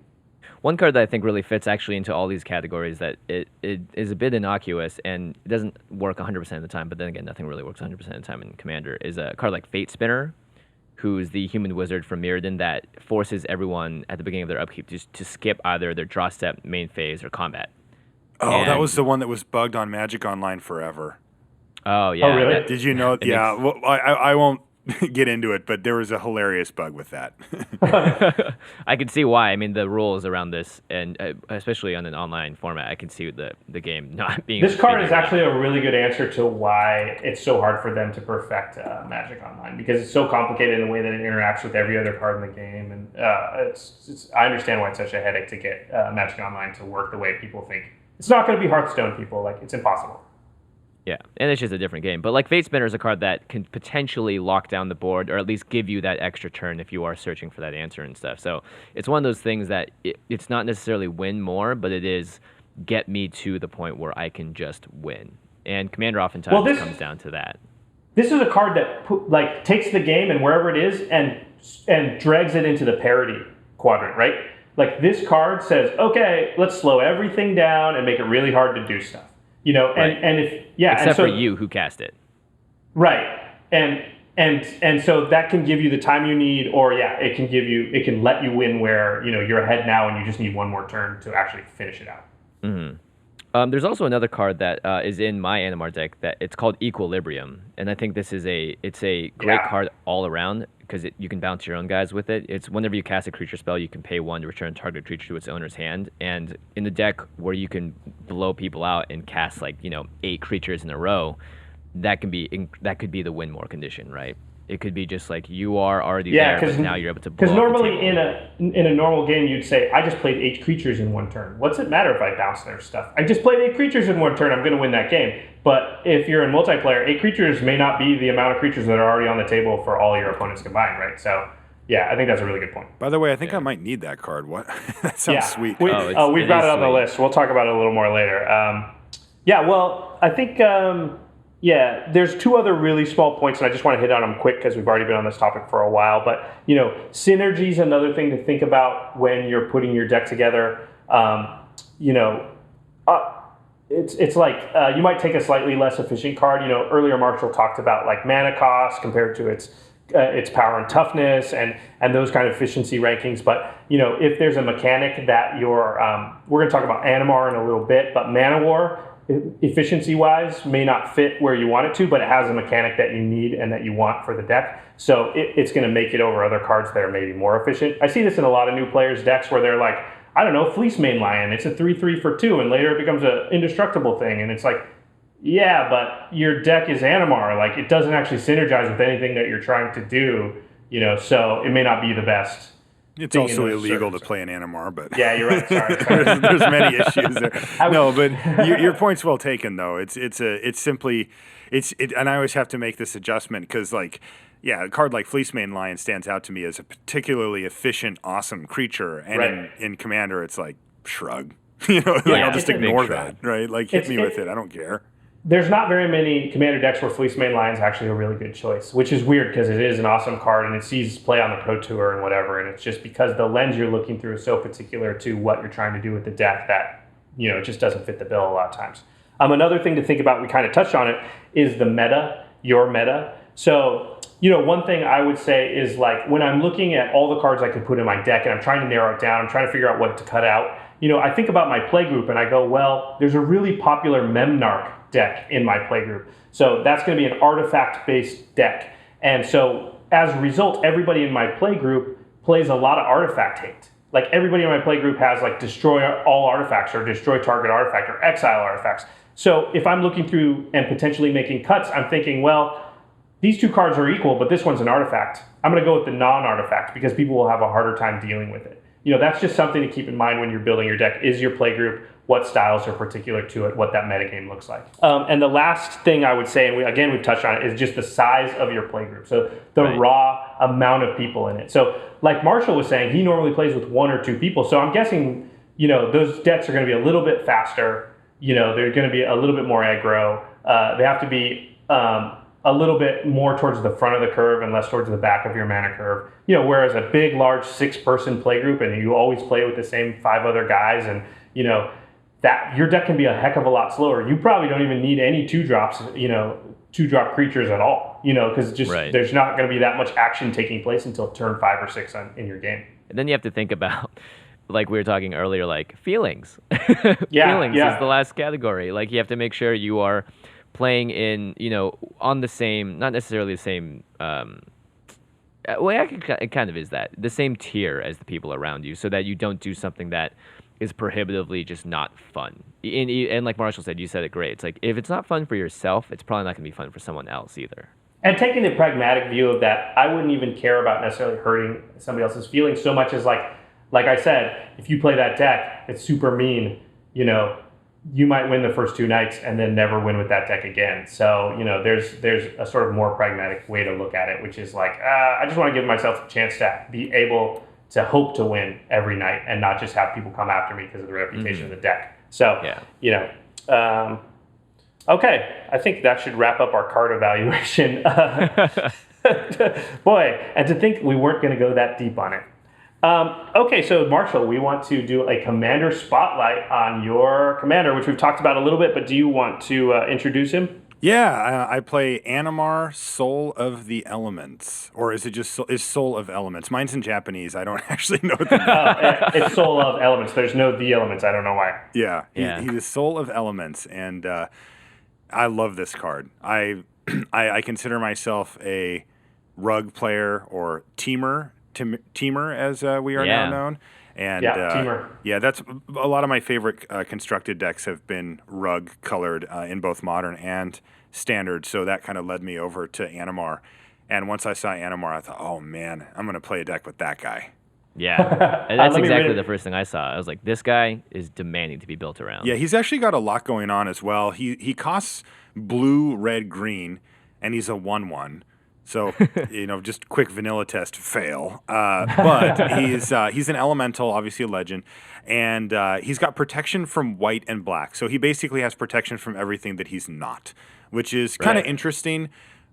Speaker 2: One card that I think really fits actually into all these categories that it is a bit innocuous and it doesn't work 100% of the time. But then again, nothing really works 100% of the time in Commander. Is a card like Fate Spinner, who's the human wizard from Mirrodin that forces everyone at the beginning of their upkeep to skip either their draw step, main phase, or combat.
Speaker 4: Oh, that was the one that was bugged on Magic Online forever.
Speaker 2: Oh, yeah.
Speaker 3: Oh, really?
Speaker 4: Did you know? Yeah, well, I won't get into it, but there was a hilarious bug with that.
Speaker 2: I can see why. I mean, the rules around this, and especially on an online format, I can see the game not being...
Speaker 3: This card is actually a really good answer to why it's so hard for them to perfect Magic Online, because it's so complicated in the way that it interacts with every other card in the game, and I understand why it's such a headache to get Magic Online to work the way people think. It's not going to be Hearthstone, people. Like, it's impossible.
Speaker 2: Yeah, and it's just a different game. But like Fate Spinner is a card that can potentially lock down the board, or at least give you that extra turn if you are searching for that answer and stuff. So it's one of those things that it's not necessarily win more, but it is get me to the point where I can just win. And Commander oftentimes comes down to that.
Speaker 3: This is a card that takes the game and wherever it is and drags it into the parity quadrant, right? Like this card says, okay, let's slow everything down and make it really hard to do stuff.
Speaker 2: Right.
Speaker 3: And if
Speaker 2: except for you who cast it,
Speaker 3: right, and so that can give you the time you need, or it can let you win where you're ahead now and you just need one more turn to actually finish it out.
Speaker 2: Mm-hmm. There's also another card that is in my Animar deck that it's called Equilibrium, and I think this is it's a great card all around because you can bounce your own guys with it. It's whenever you cast a creature spell, you can pay 1 to return target creature to its owner's hand, and in the deck where you can blow people out and cast 8 creatures in a row, that could be the win more condition, right? It could be just like you are already there, but now you're able to blow.
Speaker 3: Because normally in a normal game, you'd say, I just played 8 creatures in one turn. What's it matter if I bounce their stuff? I just played 8 creatures in one turn. I'm going to win that game. But if you're in multiplayer, 8 creatures may not be the amount of creatures that are already on the table for all your opponents combined, right? So, yeah, I think that's a really good point.
Speaker 4: By the way, I think I might need that card. What? That sounds sweet.
Speaker 3: We've got it on the list. We'll talk about it a little more later. I think... there's 2 other really small points, and I just want to hit on them quick because we've already been on this topic for a while. But, synergy is another thing to think about when you're putting your deck together. It's like you might take a slightly less efficient card. Earlier Marshall talked about like mana cost compared to its power and toughness and those kind of efficiency rankings. But, if there's a mechanic that we're going to talk about Animar in a little bit, but Mana War, efficiency-wise, may not fit where you want it to, but it has a mechanic that you need and that you want for the deck. So it's going to make it over other cards that are maybe more efficient. I see this in a lot of new players' decks where they're like, I don't know, Fleece Mane Lion. It's a 3/3 for 2, and later it becomes an indestructible thing. And it's like, yeah, but your deck is Animar. Like, it doesn't actually synergize with anything that you're trying to do, so it may not be the best.
Speaker 4: It's also illegal to play an Animar, but
Speaker 3: yeah, you're right. Sorry.
Speaker 4: there's many issues there. No, but your point's well taken, though. And I always have to make this adjustment because, a card like Fleece Mane Lion stands out to me as a particularly efficient, awesome creature, and in Commander, it's like shrug. I'll just ignore that, right? Like hit me with it. I don't care.
Speaker 3: There's not very many Commander decks where Fleece Mane Lion is actually a really good choice, which is weird because it is an awesome card and it sees play on the Pro Tour and whatever. And it's just because the lens you're looking through is so particular to what you're trying to do with the deck that, it just doesn't fit the bill a lot of times. Another thing to think about, we kind of touched on it, is the meta, your meta. So, one thing I would say is like when I'm looking at all the cards I could put in my deck and I'm trying to narrow it down, I'm trying to figure out what to cut out. I think about my play group and I go, well, there's a really popular Memnarch deck in my play group. So that's going to be an artifact-based deck. And so as a result, everybody in my play group plays a lot of artifact hate. Like everybody in my play group has like destroy all artifacts or destroy target artifact or exile artifacts. So if I'm looking through and potentially making cuts, I'm thinking, well, these 2 cards are equal, but this one's an artifact. I'm going to go with the non-artifact because people will have a harder time dealing with it. That's just something to keep in mind when you're building your deck. Is your play group, what styles are particular to it, what that metagame looks like. And the last thing I would say, and we've touched on it, is just the size of your play group. So the raw amount of people in it. So like Marshall was saying, he normally plays with 1 or 2 people. So I'm guessing, those decks are going to be a little bit faster. They're going to be a little bit more aggro. They have to be a little bit more towards the front of the curve and less towards the back of your mana curve. Whereas a big, large 6-person play group and you always play with the same 5 other guys and, that your deck can be a heck of a lot slower. You probably don't even need any 2-drops, 2-drop creatures at all, because there's not going to be that much action taking place until turn 5 or 6 in your game.
Speaker 2: And then you have to think about, like we were talking earlier, like feelings. Feelings is the last category. Like you have to make sure you are playing in, on the same, not necessarily the same, it kind of is that, the same tier as the people around you so that you don't do something that is prohibitively just not fun. And like Marshall said, you said it great. It's like, if it's not fun for yourself, it's probably not going to be fun for someone else either.
Speaker 3: And taking the pragmatic view of that, I wouldn't even care about necessarily hurting somebody else's feelings so much as like I said, if you play that deck, it's super mean, you might win the first 2 nights and then never win with that deck again. So, there's a sort of more pragmatic way to look at it, which is like, I just want to give myself a chance to be able to hope to win every night and not just have people come after me because of the reputation of the deck. So, okay, I think that should wrap up our card evaluation. Boy, and to think we weren't going to go that deep on it. Okay, so Marshall, we want to do a Commander spotlight on your Commander, which we've talked about a little bit, but do you want to introduce him?
Speaker 4: Yeah, I play Animar, Soul of the Elements, or is it just is Soul of Elements? Mine's in Japanese. I don't actually know what the name.
Speaker 3: It's Soul of Elements. There's no the elements. I don't know why.
Speaker 4: Yeah,
Speaker 2: Yeah.
Speaker 4: he's the Soul of Elements, and I love this card. I consider myself a rug player or teamer as we are now known. And
Speaker 3: teamer.
Speaker 4: Yeah, that's a lot of my favorite constructed decks have been rug colored in both modern and standard. So that kind of led me over to Animar. And once I saw Animar, I thought, oh man, I'm going to play a deck with that guy.
Speaker 2: Yeah, and that's exactly the first thing I saw. I was like, this guy is demanding to be built around.
Speaker 4: Yeah, he's actually got a lot going on as well. He costs blue, red, green, and he's a 1/1. So, just quick vanilla test fail. But he's an elemental, obviously a legend, and he's got protection from white and black. So he basically has protection from everything that he's not, which is kind of interesting.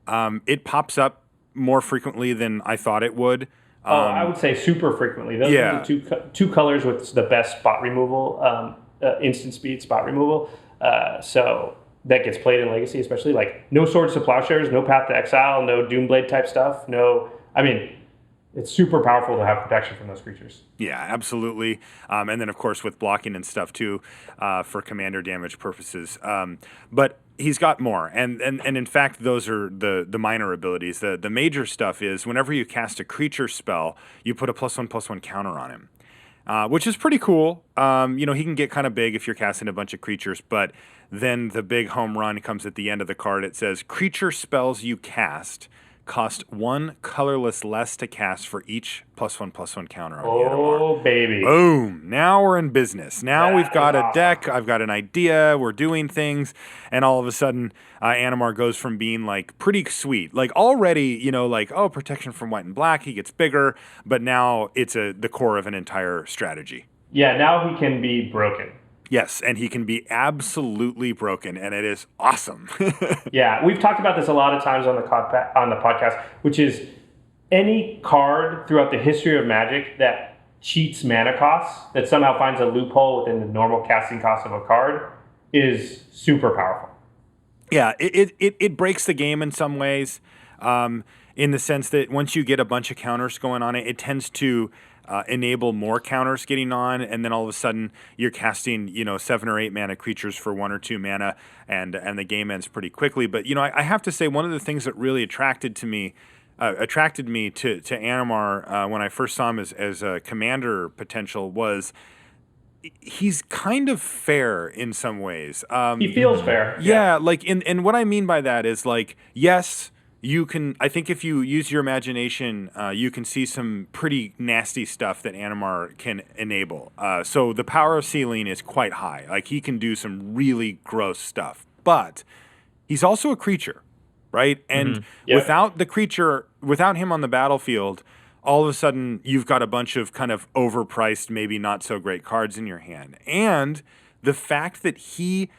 Speaker 4: It pops up more frequently than I thought it would.
Speaker 3: I would say super frequently. Those are the two colors with the best spot removal, instant speed spot removal. So that gets played in Legacy, especially like no Swords to Plowshares, no Path to Exile, no Doomblade type stuff. It's super powerful to have protection from those creatures.
Speaker 4: Yeah, absolutely. And then, of course, with blocking and stuff, too, for commander damage purposes. But he's got more. And in fact, those are the minor abilities. The major stuff is whenever you cast a creature spell, you put a +1/+1 counter on him, which is pretty cool. He can get kind of big if you're casting a bunch of creatures, but then the big home run comes at the end of the card. It says, creature spells you cast cost 1 colorless less to cast for each +1/+1 counter on the Animar.
Speaker 3: Oh, baby.
Speaker 4: Boom. Now we're in business. Now we've got a deck. I've got an idea. We're doing things. And all of a sudden, Animar goes from being like pretty sweet. Like already, protection from white and black. He gets bigger. But now it's the core of an entire strategy.
Speaker 3: Yeah, now he can be broken.
Speaker 4: Yes, and he can be absolutely broken, and it is awesome.
Speaker 3: Yeah, we've talked about this a lot of times on the podcast, which is any card throughout the history of Magic that cheats mana costs, that somehow finds a loophole within the normal casting cost of a card, is super powerful.
Speaker 4: Yeah, it breaks the game in some ways, in the sense that once you get a bunch of counters going on it, it tends to enable more counters getting on, and then all of a sudden you're casting 7 or 8 mana creatures for 1 or 2 mana, and the game ends pretty quickly. But I have to say, one of the things that really attracted me to Animar when I first saw him as a commander potential was he's kind of fair in some ways.
Speaker 3: He feels fair.
Speaker 4: Yeah, and what I mean by that is yes. I think if you use your imagination, you can see some pretty nasty stuff that Animar can enable. So the power ceiling is quite high. Like, he can do some really gross stuff. But he's also a creature, right? And without him on the battlefield, all of a sudden you've got a bunch of kind of overpriced, maybe not so great cards in your hand. And the fact that he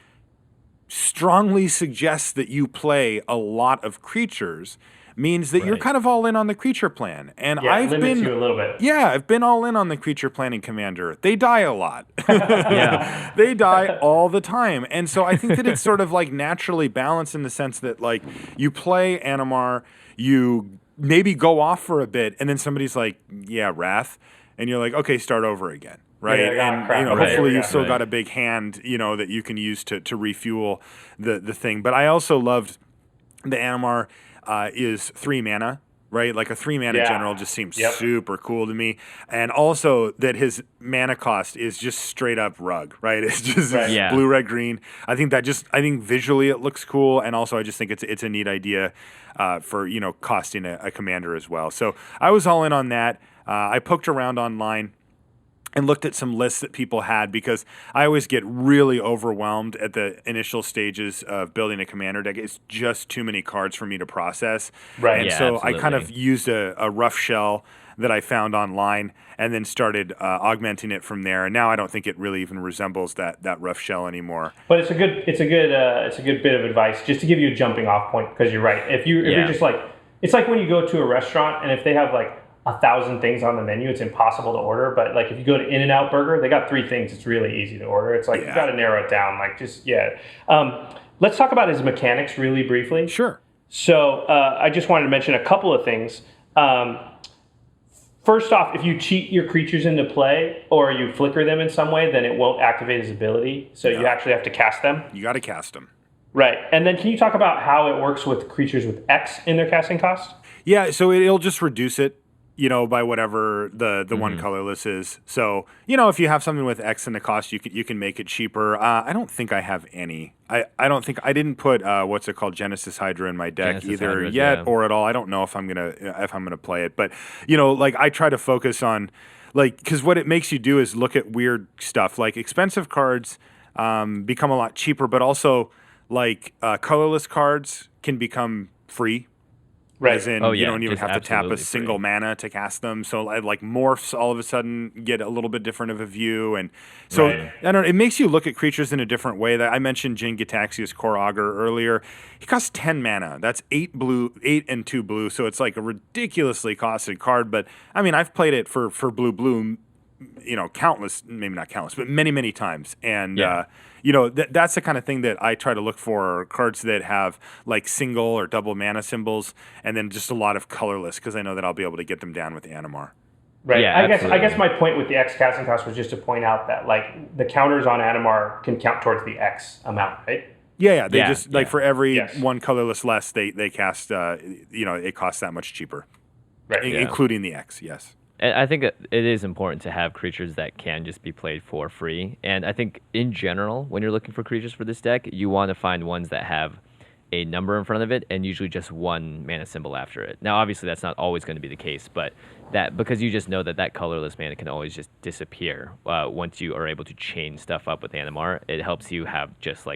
Speaker 4: strongly suggests that you play a lot of creatures means that you're kind of all in on the creature plan. And I've been
Speaker 3: you a little bit.
Speaker 4: Yeah, I've been all in on the creature planning commander. They die a lot. They die all the time. And so I think that it's sort of like naturally balanced in the sense that you play Animar, you maybe go off for a bit, and then somebody's like, yeah, Wrath, and you're like, okay, start over again. Right, and hopefully you've still got a big hand, that you can use to refuel the thing. But I also loved the Animar is 3 mana, right? Like a 3 mana general just seems super cool to me, and also that his mana cost is just straight up rug, right? It's just blue, red, green. I think visually it looks cool, and also I just think it's a neat idea for costing a commander as well. So I was all in on that. I poked around online and looked at some lists that people had, because I always get really overwhelmed at the initial stages of building a commander deck. It's just too many cards for me to process.
Speaker 3: Right.
Speaker 4: And so I kind of used a rough shell that I found online and then started augmenting it from there. And now I don't think it really even resembles that rough shell anymore.
Speaker 3: But it's a good bit of advice just to give you a jumping off point, because you're right. If you're just it's like when you go to a restaurant and if they have 1,000 things on the menu, it's impossible to order. But if you go to In-N-Out Burger, they got 3 things. It's really easy to order. It's you got to narrow it down. Let's talk about his mechanics really briefly.
Speaker 4: Sure.
Speaker 3: So I just wanted to mention a couple of things. First off, if you cheat your creatures into play or you flicker them in some way, then it won't activate his ability. So you actually have to cast them.
Speaker 4: You got to cast them.
Speaker 3: Right. And then can you talk about how it works with creatures with X in their casting cost?
Speaker 4: Yeah, so it'll just reduce it, by whatever the one colorless is. So, if you have something with X in the cost, you can make it cheaper. I don't think I have any. I didn't put what's it called, Genesis Hydra in my deck
Speaker 2: Genesis
Speaker 4: either
Speaker 2: Hydra,
Speaker 4: yet
Speaker 2: yeah.
Speaker 4: or at all. I don't know if I'm gonna play it, but I try to focus on because what it makes you do is look at weird stuff. Like expensive cards become a lot cheaper, but also colorless cards can become free.
Speaker 3: Right.
Speaker 4: As in, you don't even have to tap a single mana to cast them. So morphs all of a sudden get a little bit different of a view. And so I don't know, it makes you look at creatures in a different way. That I mentioned Jin Gitaxias Core Augur earlier. He costs 10 mana. That's 8 and 2 blue. So it's like a ridiculously costed card. But I mean, I've played it for blue, countless, maybe not countless, but many, many times. And, that's the kind of thing that I try to look for, cards that have single or double mana symbols, and then just a lot of colorless, because I know that I'll be able to get them down with Animar.
Speaker 3: Right.
Speaker 2: Yeah,
Speaker 3: I guess my point with the X casting cost was just to point out that the counters on Animar can count towards the X amount, right?
Speaker 4: Yeah. They just for every
Speaker 3: Yes.
Speaker 4: one colorless less, they cast. It costs that much cheaper,
Speaker 3: Right.
Speaker 4: including the X. Yes.
Speaker 2: And I think it is important to have creatures that can just be played for free. And I think in general, when you're looking for creatures for this deck, you want to find ones that have a number in front of it and usually just one mana symbol after it. Now, obviously, that's not always going to be the case, but because you just know that colorless mana can always just disappear once you are able to chain stuff up with Animar, it helps you have just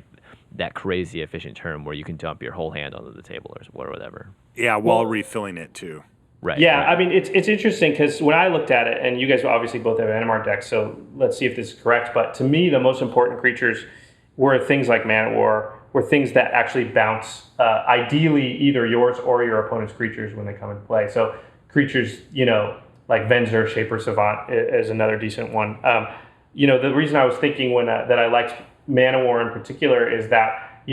Speaker 2: that crazy efficient turn where you can dump your whole hand onto the table or whatever.
Speaker 4: Yeah, while refilling it too.
Speaker 2: Right.
Speaker 3: Yeah,
Speaker 2: right.
Speaker 3: I mean, it's interesting because when I looked at it, and you guys obviously both have Animar decks, so let's see if this is correct, but to me, the most important creatures were things like Mana War, were things that actually bounce, ideally, either yours or your opponent's creatures when they come into play. So creatures, like Venzer, Shaper Savant is another decent one. The reason I was thinking that I liked Mana War in particular is that,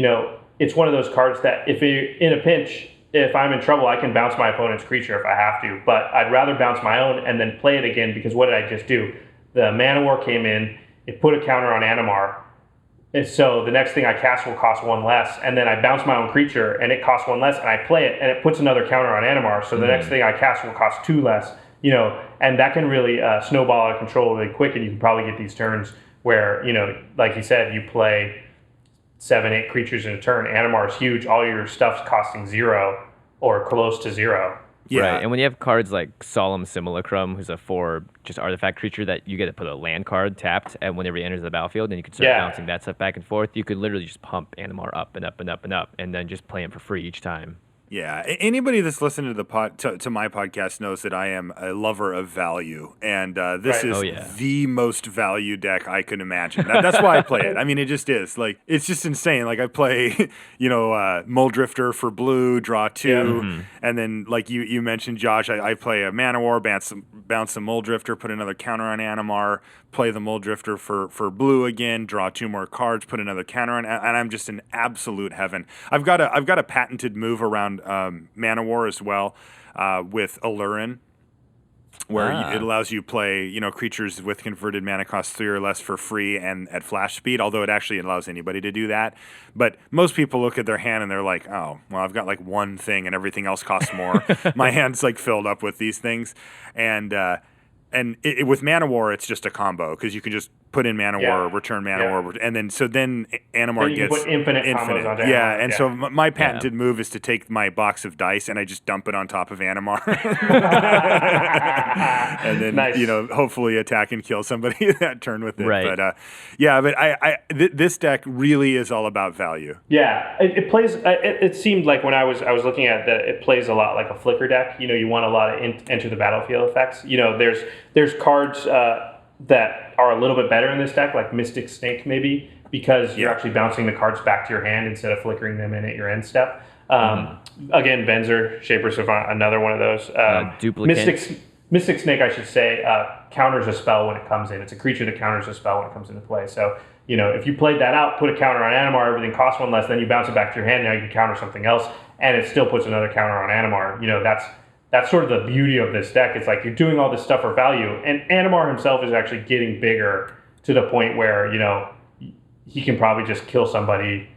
Speaker 3: it's one of those cards that if you're in a pinch, if I'm in trouble, I can bounce my opponent's creature if I have to, but I'd rather bounce my own and then play it again, because what did I just do? The Mana War came in, it put a counter on Animar, and so the next thing I cast will cost one less, and then I bounce my own creature and it costs one less, and I play it and it puts another counter on Animar, so the next thing I cast will cost 2 less, and that can really snowball out of control really quick, and you can probably get these turns where, like you said, you play 7-8 creatures in a turn. Animar is huge. All your stuff's costing 0 or close to 0.
Speaker 4: Yeah.
Speaker 2: Right. And when you have cards like Solemn Simulacrum, who's a 4 just artifact creature that you get to put a land card tapped, and whenever he enters the battlefield, and you can start bouncing that stuff back and forth, you could literally just pump Animar up and up and up and up, and then just play him for free each time.
Speaker 4: Yeah, anybody that's listened to the to my podcast knows that I am a lover of value, and this is the most value deck I could imagine. That's why I play it. I mean, it just is it's just insane. I play, Muldrifter for blue, draw 2, and then you mentioned, Josh, I play a Mana War, bounce the Muldrifter, put another counter on Animar, play the Muldrifter for blue again, draw 2 more cards, put another counter on, and I'm just in absolute heaven. I've got a patented move around Mana War as well, with Allurin, where it allows you play creatures with converted mana cost 3 or less for free and at flash speed, although it actually allows anybody to do that. But most people look at their hand and they're like, oh, well, I've got one thing and everything else costs more. My hand's filled up with these things. And with Mana War, it's just a combo, because you can just put in Mana War, return Mana War, and then Animar gets
Speaker 3: put infinite. Combos onto
Speaker 4: yeah,
Speaker 3: Animar.
Speaker 4: and so my patented move is to take my box of dice and I just dump it on top of Animar, and then
Speaker 3: Nice.
Speaker 4: hopefully attack and kill somebody that turn with it.
Speaker 2: Right.
Speaker 4: But this deck really is all about value.
Speaker 3: Yeah, it plays. It seemed like when I was looking at that, it plays a lot like a flicker deck. You want a lot of enter the battlefield effects. There's cards that are a little bit better in this deck, like Mystic Snake maybe, because you're actually bouncing the cards back to your hand instead of flickering them in at your end step. Again, Venzer, Shaper Savant, another one of those.
Speaker 2: Duplicate.
Speaker 3: Mystic Snake, I should say, counters a spell when it comes in. It's a creature that counters a spell when it comes into play. So if you played that out, put a counter on Animar, everything costs one less, then you bounce it back to your hand, now you can counter something else, and it still puts another counter on Animar. That's sort of the beauty of this deck. It's like you're doing all this stuff for value, and Animar himself is actually getting bigger to the point where, he can probably just kill somebody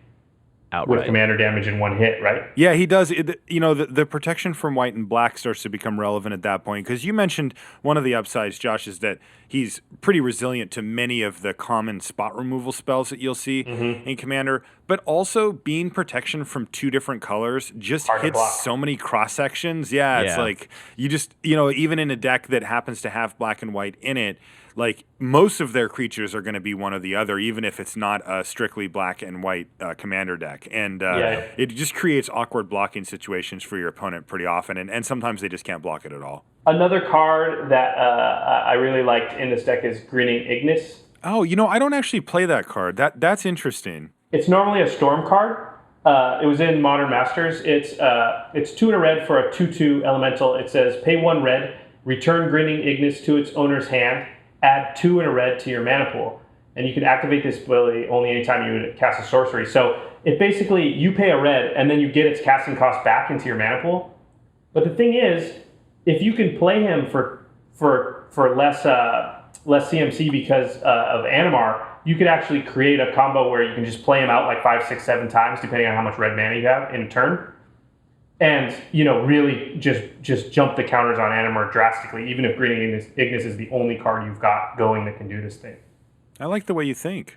Speaker 3: outright with commander damage in one hit, right?
Speaker 4: Yeah, he does. The protection from white and black starts to become relevant at that point, because you mentioned one of the upsides, Josh, is that he's pretty resilient to many of the common spot removal spells that you'll see in Commander, but also being protection from two different colors just hits so many cross sections. Yeah, it's like you just, even in a deck that happens to have black and white in it, like most of their creatures are going to be one or the other, even if it's not a strictly black and white commander deck. And it just creates awkward blocking situations for your opponent pretty often. And sometimes they just can't block it at all.
Speaker 3: Another card that I really liked in this deck is Grinning Ignis.
Speaker 4: Oh, I don't actually play that card. That's interesting.
Speaker 3: It's normally a storm card. It was in Modern Masters. It's 2 and a red for a 2/2 elemental. It says pay 1 red, return Grinning Ignis to its owner's hand, add 2 and a red to your mana pool. And you can activate this ability only anytime you would cast a sorcery. So it basically, you pay a red and then you get its casting cost back into your mana pool. But the thing is, if you can play him for less CMC because of Animar, you could actually create a combo where you can just play him out like 5, 6, 7 times, depending on how much red mana you have in a turn. And, really just jump the counters on Animar drastically, even if Grinning Ignis is the only card you've got going that can do this thing.
Speaker 4: I like the way you think.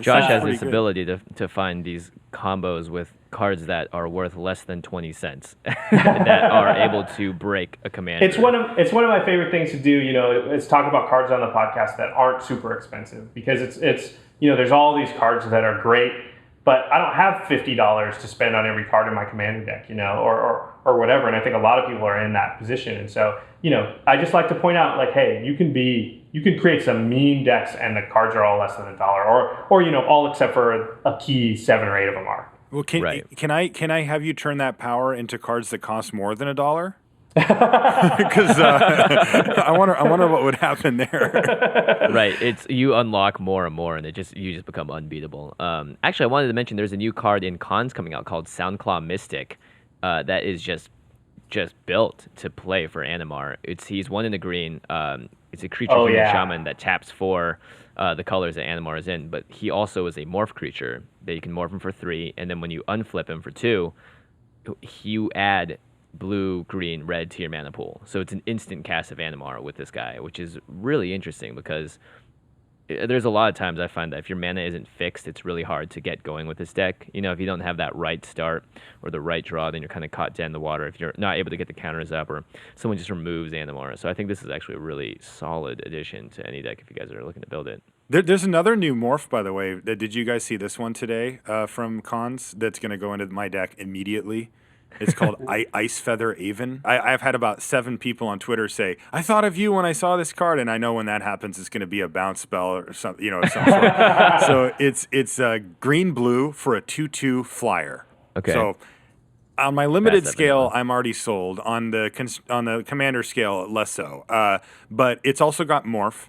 Speaker 2: Josh has this ability to find these combos with cards that are worth less than 20 cents that are able to break a commander.
Speaker 3: It's one of my favorite things to do, is talk about cards on the podcast that aren't super expensive, because it's there's all these cards that are great, but I don't have $50 to spend on every card in my commander deck, or whatever. And I think a lot of people are in that position. And so, I just like to point out, like, hey, you can create some mean decks and the cards are all less than $1, or all except for a key 7 or 8 of them are.
Speaker 4: Well, can I have you turn that power into cards that cost more than $1? Because I wonder what would happen there.
Speaker 2: Right, it's you unlock more and more, and you just become unbeatable. Actually, I wanted to mention there's a new card in Cons coming out called Soundclaw Mystic, that is just built to play for Animar. He's 1 in a green. It's a creature from the shaman that taps for the colors that Animar is in, but he also is a morph creature that you can morph him for 3, and then when you unflip him for 2, you add blue, green, red to your mana pool. So it's an instant cast of Animar with this guy, which is really interesting because there's a lot of times I find that if your mana isn't fixed, it's really hard to get going with this deck. If you don't have that right start or the right draw, then you're kind of caught dead in the water if you're not able to get the counters up or someone just removes Animar. So I think this is actually a really solid addition to any deck if you guys are looking to build it.
Speaker 4: There's another new morph, by the way. Did you guys see this one today from Cons that's going to go into my deck immediately? It's called Ice Feather Aven. I've had about 7 people on Twitter say, I thought of you when I saw this card, and I know when that happens, it's going to be a bounce spell or something, of some sort. So it's green-blue for a 2/2 flyer.
Speaker 2: Okay.
Speaker 4: So on my limited scale, I'm already sold. On the commander scale, less so. But it's also got morph,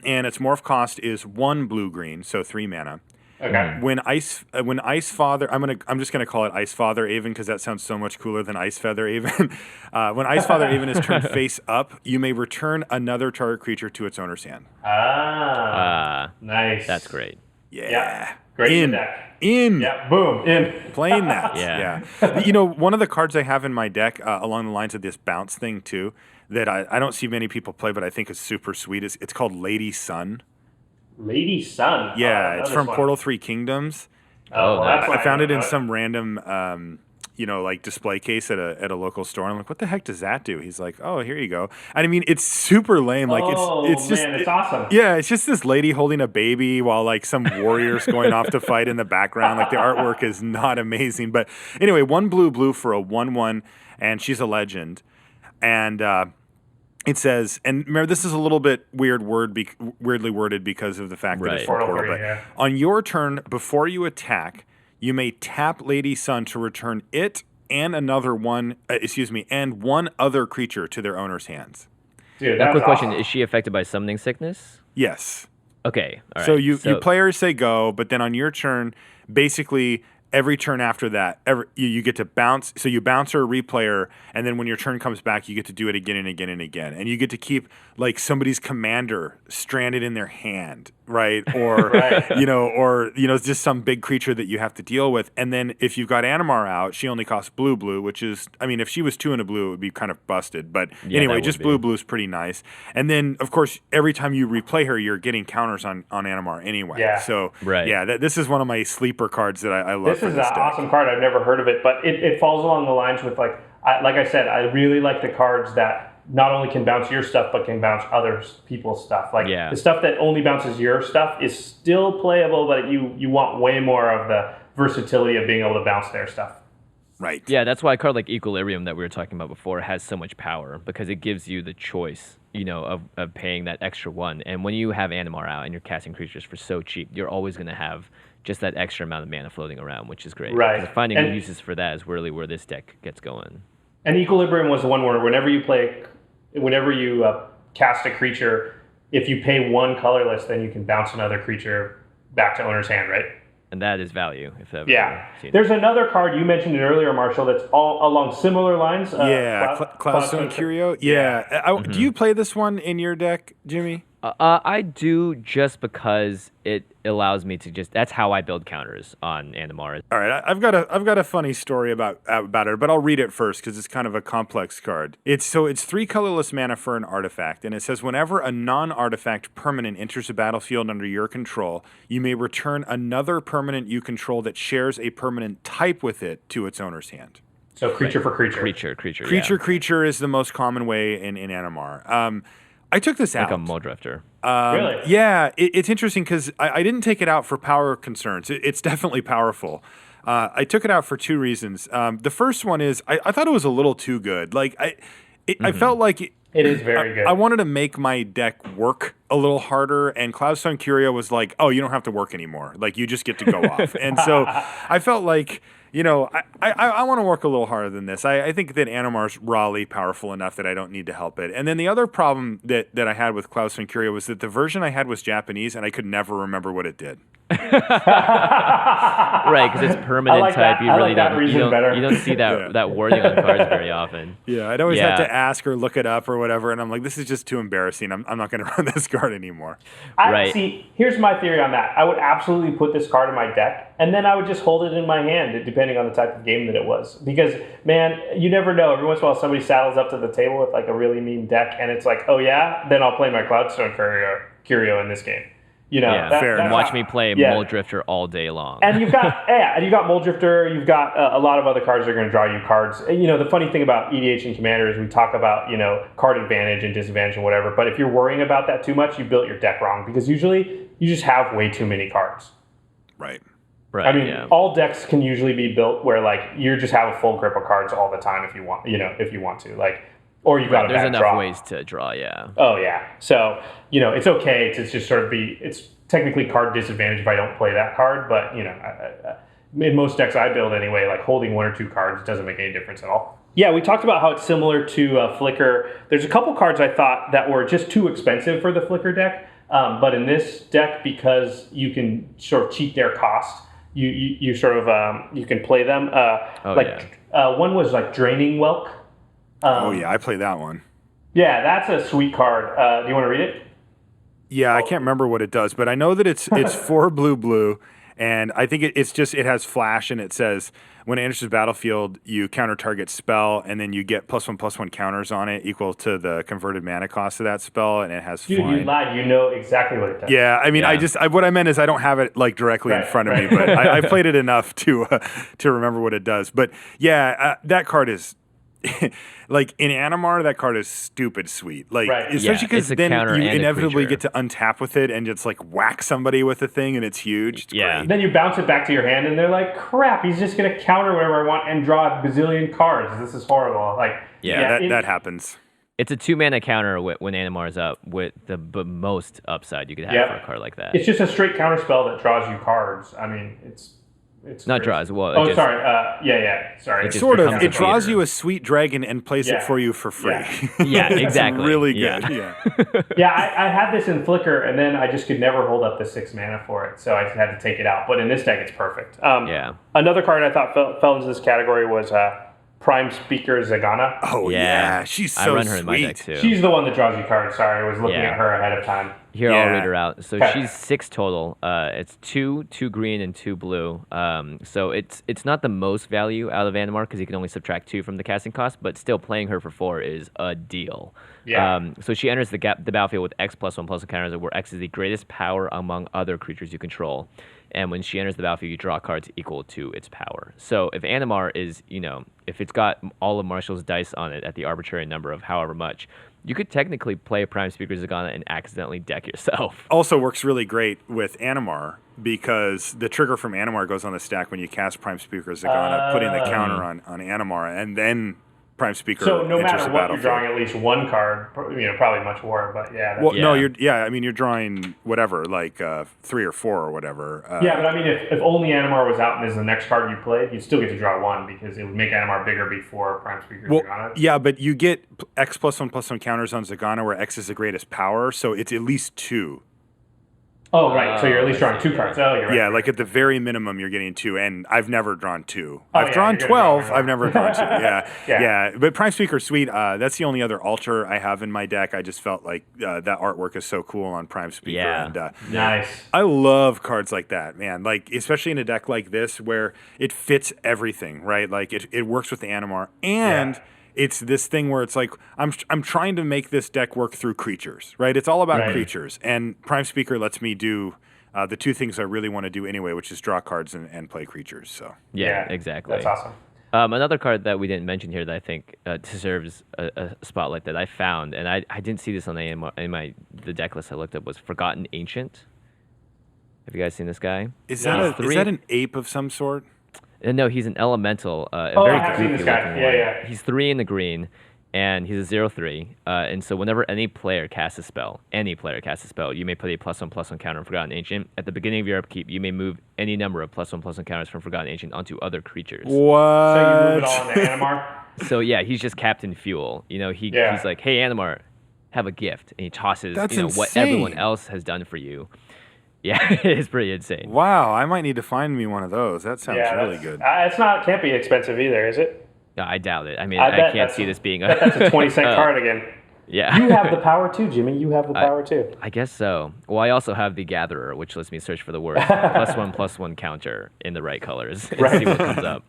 Speaker 4: and its morph cost is 1 blue-green, so 3 mana.
Speaker 3: Okay.
Speaker 4: When Ice Father, I'm just gonna call it Ice Father Aven because that sounds so much cooler than Ice Feather Aven. When Ice Father Aven is turned face up, you may return another target creature to its owner's hand.
Speaker 3: Nice.
Speaker 2: That's great.
Speaker 3: Yeah. Great deck.
Speaker 4: Yeah,
Speaker 3: boom, in.
Speaker 4: Playing that. Yeah. One of the cards I have in my deck along the lines of this bounce thing too, that I don't see many people play, but I think is super sweet. It's called Lady Sun.
Speaker 3: Lady Sun.
Speaker 4: Yeah, it's from Portal 3 Kingdoms.
Speaker 3: That's
Speaker 4: I found it in some random, display case at a local store. I'm like, what the heck does that do? He's like, oh, here you go. And I mean, it's super lame. Like, it's just,
Speaker 3: it's awesome.
Speaker 4: Yeah, it's just this lady holding a baby while like some warriors going off to fight in the background. Like the artwork is not amazing, but anyway, 1 blue for a 1/1, and she's a legend, and. It says, and remember, this is a little bit weirdly worded because of the fact that it's from Portal. But on your turn, before you attack, you may tap Lady Sun to return it and and one other creature to their owner's hands.
Speaker 3: Dude,
Speaker 2: that's
Speaker 3: quick
Speaker 2: question:
Speaker 3: awesome.
Speaker 2: Is she affected by summoning sickness?
Speaker 4: Yes.
Speaker 2: Okay. All right.
Speaker 4: So you players say go, but then on your turn, basically every turn after that, you get to bounce. So you bounce or replayer, and then when your turn comes back, you get to do it again and again and again, and you get to keep like somebody's commander stranded in their hand, right? Or just some big creature that you have to deal with. And then if you've got Animar out, she only costs blue, which is, I mean, if she was 2 and a blue, it would be kind of busted. But anyway, just blue is pretty nice. And then of course, every time you replay her, you're getting counters on Animar anyway.
Speaker 3: Yeah.
Speaker 4: So
Speaker 2: right.
Speaker 4: This is one of my sleeper cards that I love.
Speaker 3: This is an awesome card. I've never heard of it, but it falls along the lines with like I said, I really like the cards that not only can bounce your stuff, but can bounce other people's stuff. Like the stuff that only bounces your stuff is still playable, but you want way more of the versatility of being able to bounce their stuff.
Speaker 4: Right.
Speaker 2: Yeah, that's why a card like Equilibrium that we were talking about before has so much power, because it gives you the choice, of paying that extra 1. And when you have Animar out and you're casting creatures for so cheap, you're always going to have just that extra amount of mana floating around, which is great.
Speaker 3: Right.
Speaker 2: Finding uses for that is really where this deck gets going.
Speaker 3: And Equilibrium was the one where whenever you cast a creature, if you pay 1 colorless, then you can bounce another creature back to owner's hand, right?
Speaker 2: And that is value.
Speaker 3: There's another card, you mentioned it earlier, Marshall, that's all along similar lines.
Speaker 4: Cloudstone Curio. Yeah. Do you play this one in your deck, Jimmy?
Speaker 2: I do, just because it allows me to that's how I build counters on Animar.
Speaker 4: All right, I've got a funny story about it, but I'll read it first because it's kind of a complex card. It's 3 colorless mana for an artifact, and it says whenever a non-artifact permanent enters a battlefield under your control, you may return another permanent you control that shares a permanent type with it to its owner's hand.
Speaker 3: So creature for creature.
Speaker 4: Creature is the most common way in Animar. I took this out.
Speaker 2: Like a Muldrifter.
Speaker 3: Really?
Speaker 4: Yeah, it's interesting because I didn't take it out for power concerns. It's definitely powerful. I took it out for 2 reasons. The first one is I thought it was a little too good. Like I felt like
Speaker 3: it is very good.
Speaker 4: I wanted to make my deck work a little harder, and Cloudstone Curio was like, oh, you don't have to work anymore. Like you just get to go off. And so I felt like, I want to work a little harder than this. I think that Animar's rawly powerful enough that I don't need to help it. And then the other problem that I had with Cloudstone Curio was that the version I had was Japanese, and I could never remember what it did.
Speaker 2: Right, because it's permanent type. You really don't see that wording on cards very often.
Speaker 4: Yeah, I'd always have to ask or look it up or whatever, and I'm like, this is just too embarrassing. I'm not going to run this card anymore.
Speaker 3: See, here's my theory on that. I would absolutely put this card in my deck, and then I would just hold it in my hand, depending on the type of game that it was. Because, man, you never know. Every once in a while, somebody saddles up to the table with like a really mean deck, and it's like, oh yeah, then I'll play my Cloudstone Curio in this game.
Speaker 2: Fair. And watch me play Muldrifter all day long.
Speaker 3: And you've got Muldrifter. You've got a lot of other cards that are going to draw you cards. The funny thing about EDH and Commander is we talk about card advantage and disadvantage and whatever. But if you're worrying about that too much, you built your deck wrong, because usually you just have way too many cards.
Speaker 4: Right.
Speaker 3: I mean, all decks can usually be built where like you just have a full grip of cards all the time if you want. If you want to or you've got a
Speaker 2: there's
Speaker 3: bad
Speaker 2: enough
Speaker 3: draw.
Speaker 2: ways to draw, yeah.
Speaker 3: Oh, yeah. So, it's okay to just sort of it's technically card disadvantage if I don't play that card, but, in most decks I build anyway, like holding 1 or 2 cards doesn't make any difference at all. Yeah, we talked about how it's similar to Flicker. There's a couple cards I thought that were just too expensive for the Flicker deck, but in this deck, because you can sort of cheat their cost, you sort of, you can play them. One was like Draining Whelk.
Speaker 4: I play that one.
Speaker 3: Yeah, that's a sweet card. Do you want to read it?
Speaker 4: Yeah, I can't remember what it does, but I know that it's 4 blue, and I think it has flash, and it says when it enters the battlefield, you counter target spell, and then you get +1/+1 counters on it equal to the converted mana cost of that spell, and it has
Speaker 3: Dude,
Speaker 4: flying.
Speaker 3: You lied. You know exactly what it does.
Speaker 4: Yeah, I mean, what I meant is I don't have it like directly in front of me, but I played it enough to remember what it does. But yeah, that card is. Like in Animar, that card is stupid sweet. Like especially because then you inevitably get to untap with it and just like whack somebody with the thing, and it's huge. It's great.
Speaker 3: Then you bounce it back to your hand, and they're like, "Crap! He's just gonna counter whatever I want and draw a bazillion cards. This is horrible." Like
Speaker 4: that happens.
Speaker 2: It's a 2-mana counter when Animar is up with the most upside you could have for a card like that.
Speaker 3: It's just a straight counter spell that draws you cards. I mean, It's
Speaker 2: Not
Speaker 3: crazy.
Speaker 2: draws. Well,
Speaker 3: Oh,
Speaker 2: it just,
Speaker 3: sorry. Yeah. Sorry.
Speaker 2: It just
Speaker 4: Sort of.
Speaker 2: becomes
Speaker 4: It
Speaker 2: a
Speaker 4: draws
Speaker 2: feeder.
Speaker 4: you a sweet dragon and plays it
Speaker 3: Yeah.
Speaker 4: for you for free.
Speaker 3: Yeah.
Speaker 2: Yeah,
Speaker 4: It's
Speaker 2: exactly.
Speaker 4: really
Speaker 2: Yeah.
Speaker 4: good. Yeah.
Speaker 3: Yeah, I had this in Flicker, and then I just could never hold up the 6 mana for it, so I just had to take it out. But in this deck, it's perfect.
Speaker 2: Yeah.
Speaker 3: Another card I thought fell into this category was Prime Speaker Zagana.
Speaker 4: Oh
Speaker 2: Yeah.
Speaker 4: yeah, she's so
Speaker 2: I run her in my deck
Speaker 4: sweet.
Speaker 2: too.
Speaker 3: She's the one that draws you cards. Sorry, I was looking
Speaker 2: Yeah.
Speaker 3: at her ahead of time.
Speaker 2: Here, I'll
Speaker 4: Yeah.
Speaker 2: read her out. So
Speaker 3: Okay.
Speaker 2: she's 6 total. It's 2 green, and 2 blue. So it's not the most value out of Animar because you can only subtract 2 from the casting cost, but still playing her for 4 is a deal.
Speaker 3: Yeah.
Speaker 2: So she enters the battlefield with X+1/+1 counters, where X is the greatest power among other creatures you control. And when she enters the battlefield, you draw cards equal to its power. So if Animar is, if it's got all of Marshall's dice on it at the arbitrary number of however much, you could technically play a Prime Speaker Zagana and accidentally deck yourself.
Speaker 4: Also works really great with Animar because the trigger from Animar goes on the stack when you cast Prime Speaker Zagana, putting the counter on Animar, and then Prime Speaker
Speaker 3: So no
Speaker 4: enters
Speaker 3: matter
Speaker 4: the
Speaker 3: what, you're
Speaker 4: battlefield.
Speaker 3: drawing at least one card. Probably much more, but yeah.
Speaker 4: Well, no,
Speaker 2: Yeah.
Speaker 4: you're drawing whatever, like 3 or 4 or whatever.
Speaker 3: Yeah, but I mean, if only Animar was out and is the next card you played, you'd still get to draw one because it would make Animar bigger before Prime Speaker
Speaker 4: Well,
Speaker 3: Zagana.
Speaker 4: yeah, but you get X+1/+1 counters on Zagana where X is the greatest power, so it's at least 2.
Speaker 3: Oh, right. So you're at least
Speaker 2: I
Speaker 3: drawing
Speaker 2: see,
Speaker 3: 2 cards. Oh, you're right.
Speaker 4: Yeah, like at the very minimum, you're getting 2, and I've never drawn 2.
Speaker 3: Oh,
Speaker 4: I've
Speaker 3: yeah,
Speaker 4: drawn
Speaker 3: you're gonna draw
Speaker 4: 12.
Speaker 3: more.
Speaker 4: I've never drawn 2. Yeah,
Speaker 3: Yeah.
Speaker 4: yeah. But Prime Speaker Sweet, that's the only other altar I have in my deck. I just felt like that artwork is so cool on Prime Speaker.
Speaker 2: Yeah.
Speaker 4: And
Speaker 3: Nice.
Speaker 4: I love cards like that, man. Like, especially in a deck like this where it fits everything, right? Like, it works with the Animar, and it's this thing where it's like, I'm trying to make this deck work through creatures, right? It's all about
Speaker 3: Right.
Speaker 4: creatures, and Prime Speaker lets me do the 2 things I really want to do anyway, which is draw cards and play creatures. So
Speaker 2: Yeah, exactly.
Speaker 3: That's awesome.
Speaker 2: Another card that we didn't mention here that I think deserves a spotlight that I found, and I didn't see this on the deck list I looked up, was Forgotten Ancient. Have you guys seen this guy?
Speaker 4: is
Speaker 3: No.
Speaker 4: that an ape of some sort?
Speaker 2: No, he's an elemental. A
Speaker 3: Oh,
Speaker 2: very
Speaker 3: I have seen this
Speaker 2: goofy
Speaker 3: guy.
Speaker 2: looking
Speaker 3: Yeah,
Speaker 2: one.
Speaker 3: yeah.
Speaker 2: He's 3 in the green, and he's a 0/3. And so whenever any player casts a spell, you may put a +1/+1 counter on Forgotten Ancient. At the beginning of your upkeep, you may move any number of +1/+1 counters from Forgotten Ancient onto other creatures.
Speaker 4: What?
Speaker 3: So you move it all into Animar?
Speaker 2: So yeah, he's just Captain Fuel.
Speaker 3: Yeah.
Speaker 2: He's like, hey, Animar, have a gift. And he tosses
Speaker 4: That's
Speaker 2: what everyone
Speaker 4: insane.
Speaker 2: else has done for you. Yeah, it is pretty insane.
Speaker 4: Wow, I might need to find me one of those. That sounds really good.
Speaker 3: Can't be expensive either, is it?
Speaker 2: No, I doubt it. I mean,
Speaker 3: I
Speaker 2: I
Speaker 3: bet
Speaker 2: can't
Speaker 3: that's-
Speaker 2: see this being
Speaker 3: That's a 20-cent card again.
Speaker 2: Yeah.
Speaker 3: You have the power too, Jimmy. You have the power too.
Speaker 2: I guess so. Well, I also have the Gatherer, which lets me search for the word +1/+1 counter in the right colors and see what comes up.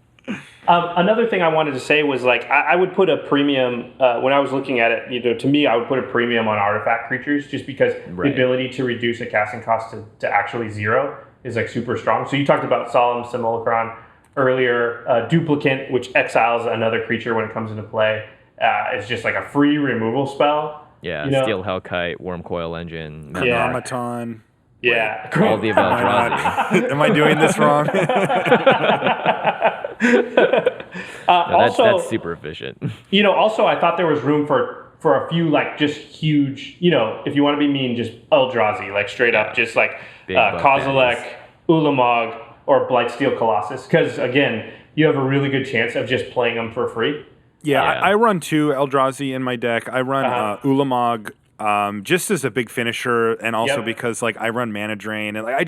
Speaker 3: Another thing I wanted to say was like I would put a premium when I was looking at it. To me, I would put a premium on artifact creatures just because
Speaker 2: Right.
Speaker 3: the ability to reduce a casting cost to actually 0 is like super strong. So you talked about Solemn Simulacron earlier. Duplicant, which exiles another creature when it comes into play, is just like a free removal spell.
Speaker 2: Yeah, Steel Hellkite, Worm Coil Engine,
Speaker 3: Yeah.
Speaker 4: Automaton.
Speaker 3: Yeah.
Speaker 2: all the above Eldrazi.
Speaker 4: Am I doing this wrong?
Speaker 2: No, that's
Speaker 3: Also,
Speaker 2: super efficient.
Speaker 3: Also I thought there was room for a few like just huge, if you want to be mean, just Eldrazi, like straight up, just like
Speaker 2: Big buff
Speaker 3: Kozilek,
Speaker 2: baddies.
Speaker 3: Ulamog, or Blightsteel Colossus, because again, you have a really good chance of just playing them for free.
Speaker 4: Yeah,
Speaker 2: Yeah.
Speaker 4: I run 2 Eldrazi in my deck. I run
Speaker 3: Uh-huh.
Speaker 4: Ulamog just as a big finisher, and also
Speaker 3: Yep.
Speaker 4: because like I run Mana Drain, and like I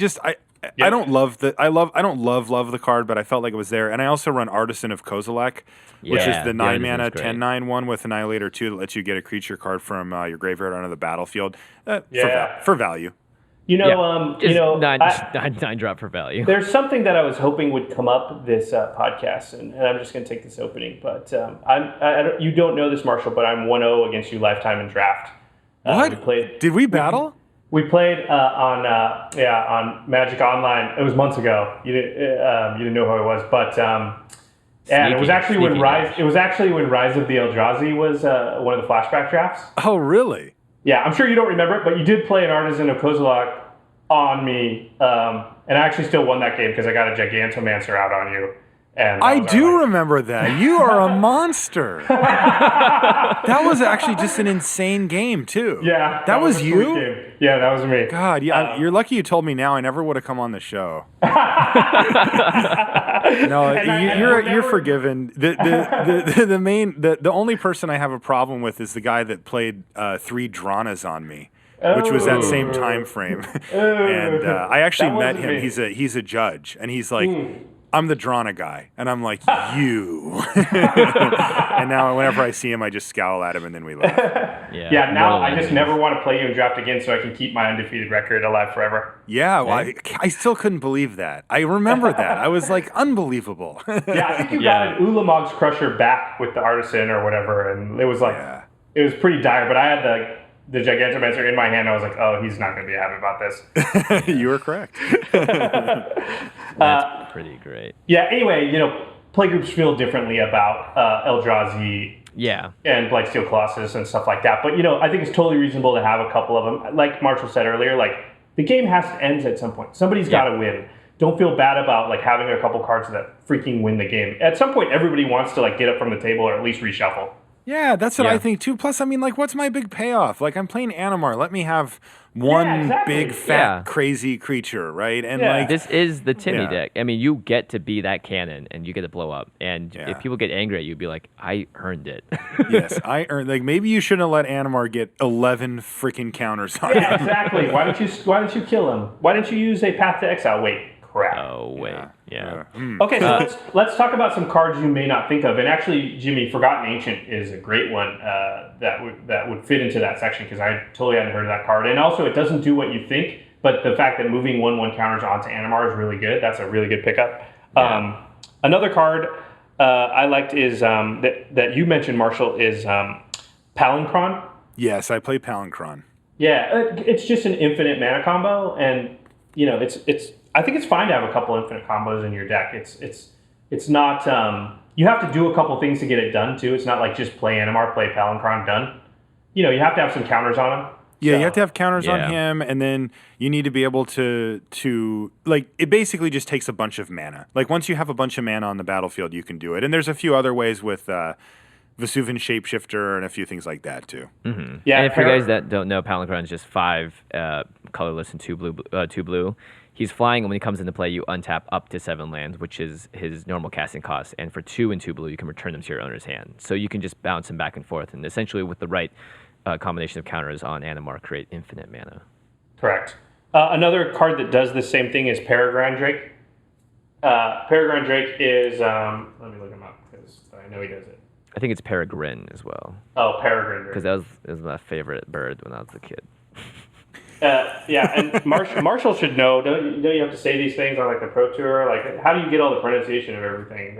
Speaker 4: don't love the card, but I felt like it was there. And I also run Artisan of Kozilek, which is
Speaker 2: Yeah,
Speaker 4: the
Speaker 2: the
Speaker 4: 9
Speaker 2: Artisan's
Speaker 4: mana
Speaker 2: great.
Speaker 4: 10/9 one with Annihilator 2 that lets you get a creature card from your graveyard onto the battlefield
Speaker 3: Yeah.
Speaker 4: for value.
Speaker 2: Just nine,
Speaker 3: I-
Speaker 2: nine drop for value.
Speaker 3: There's something that I was hoping would come up this podcast, and I'm just going to take this opening. But you don't know this, Marshall, but I'm 1-0 against you lifetime in draft.
Speaker 4: What? Did we battle?
Speaker 3: We played on Magic Online. It was months ago. You didn't know who I was, but and it was actually when
Speaker 2: Sneaky
Speaker 3: Rise.
Speaker 2: Josh.
Speaker 3: It was actually when Rise of the Eldrazi was one of the flashback drafts.
Speaker 4: Oh, really?
Speaker 3: Yeah, I'm sure you don't remember it, but you did play an Artisan of Kozilek on me, and I actually still won that game because I got a Gigantomancer out on you, And
Speaker 4: I do remember that. You are a monster. That was actually just an insane game, too.
Speaker 3: Yeah.
Speaker 4: That was
Speaker 3: a sweet
Speaker 4: you?
Speaker 3: game. Yeah, that was me.
Speaker 4: God, yeah, you're lucky you told me now. I never would have come on the show. No, you're forgiven. The only person I have a problem with is the guy that played 3 Dranas on me, which was that same time frame. And I actually met him.
Speaker 3: Me.
Speaker 4: He's a judge, and he's like, I'm the Drana guy. And I'm like, you. And now whenever I see him, I just scowl at him, and then we laugh.
Speaker 3: Yeah, now I just never want to play you in draft again so I can keep my undefeated record alive forever.
Speaker 4: Yeah, well, I still couldn't believe that. I remember that. I was like, unbelievable.
Speaker 3: Yeah, I think you got an Ulamog's Crusher back with the Artisan or whatever, and it was like, it was pretty dire, but I had the Gigantomancer in my hand. I was like, oh, he's not going to be happy about this.
Speaker 4: You were correct.
Speaker 2: That's pretty great.
Speaker 3: Yeah, anyway, playgroups feel differently about Eldrazi and Blightsteel Colossus and stuff like that. But, I think it's totally reasonable to have a couple of them. Like Marshall said earlier, like, the game has to end at some point. Somebody's got to win. Don't feel bad about, like, having a couple cards that freaking win the game. At some point, everybody wants to, like, get up from the table or at least reshuffle.
Speaker 4: Yeah, that's what I think too. Plus, I mean, like, what's my big payoff? Like, I'm playing Animar. Let me have one big, fat, crazy creature, right? And like,
Speaker 2: this is the Timmy deck. I mean, you get to be that cannon, and you get to blow up. And if people get angry at you, be like, I earned it.
Speaker 4: Yes, I earned. Like, maybe you shouldn't have let Animar get 11 freaking counters on him.
Speaker 3: Yeah, exactly. Why don't you kill him? Why don't you use a Path to Exile? Wait. Crap.
Speaker 2: Oh, wait. Yeah.
Speaker 3: Okay, so let's talk about some cards you may not think of. And actually, Jimmy, Forgotten Ancient is a great one that would fit into that section because I totally hadn't heard of that card. And also, it doesn't do what you think, but the fact that moving 1/1 counters onto Animar is really good. That's a really good pickup. Yeah. Another card I liked is that you mentioned, Marshall, is Palinchron.
Speaker 4: Yes, I play Palinchron.
Speaker 3: Yeah, it's just an infinite mana combo, and it's. I think it's fine to have a couple infinite combos in your deck. It's not. You have to do a couple things to get it done too. It's not like just play Animar, play Palinchron, done. You have to have some counters on him.
Speaker 4: Yeah, so, you have to have counters on him, and then you need to be able to like, it basically just takes a bunch of mana. Like, once you have a bunch of mana on the battlefield, you can do it. And there's a few other ways with Vesuvian Shapeshifter and a few things like that too.
Speaker 2: Mm-hmm. Yeah, and for you guys that don't know, Palinchron is just 5 colorless and 2 blue. He's flying, and when he comes into play, you untap up to 7 lands, which is his normal casting cost. And for 2 and 2 blue, you can return them to your owner's hand. So you can just bounce him back and forth, and essentially with the right combination of counters on Animar, create infinite mana.
Speaker 3: Correct. Another card that does the same thing is Peregrine Drake. Peregrine Drake is, let me look him up because I know he does it.
Speaker 2: I think it's Peregrine as well.
Speaker 3: Oh, Peregrine Drake.
Speaker 2: Because that was my favorite bird when I was a kid.
Speaker 3: And Marshall should know. Don't you have to say these things on like the Pro Tour? Like, how do you get all the pronunciation of everything?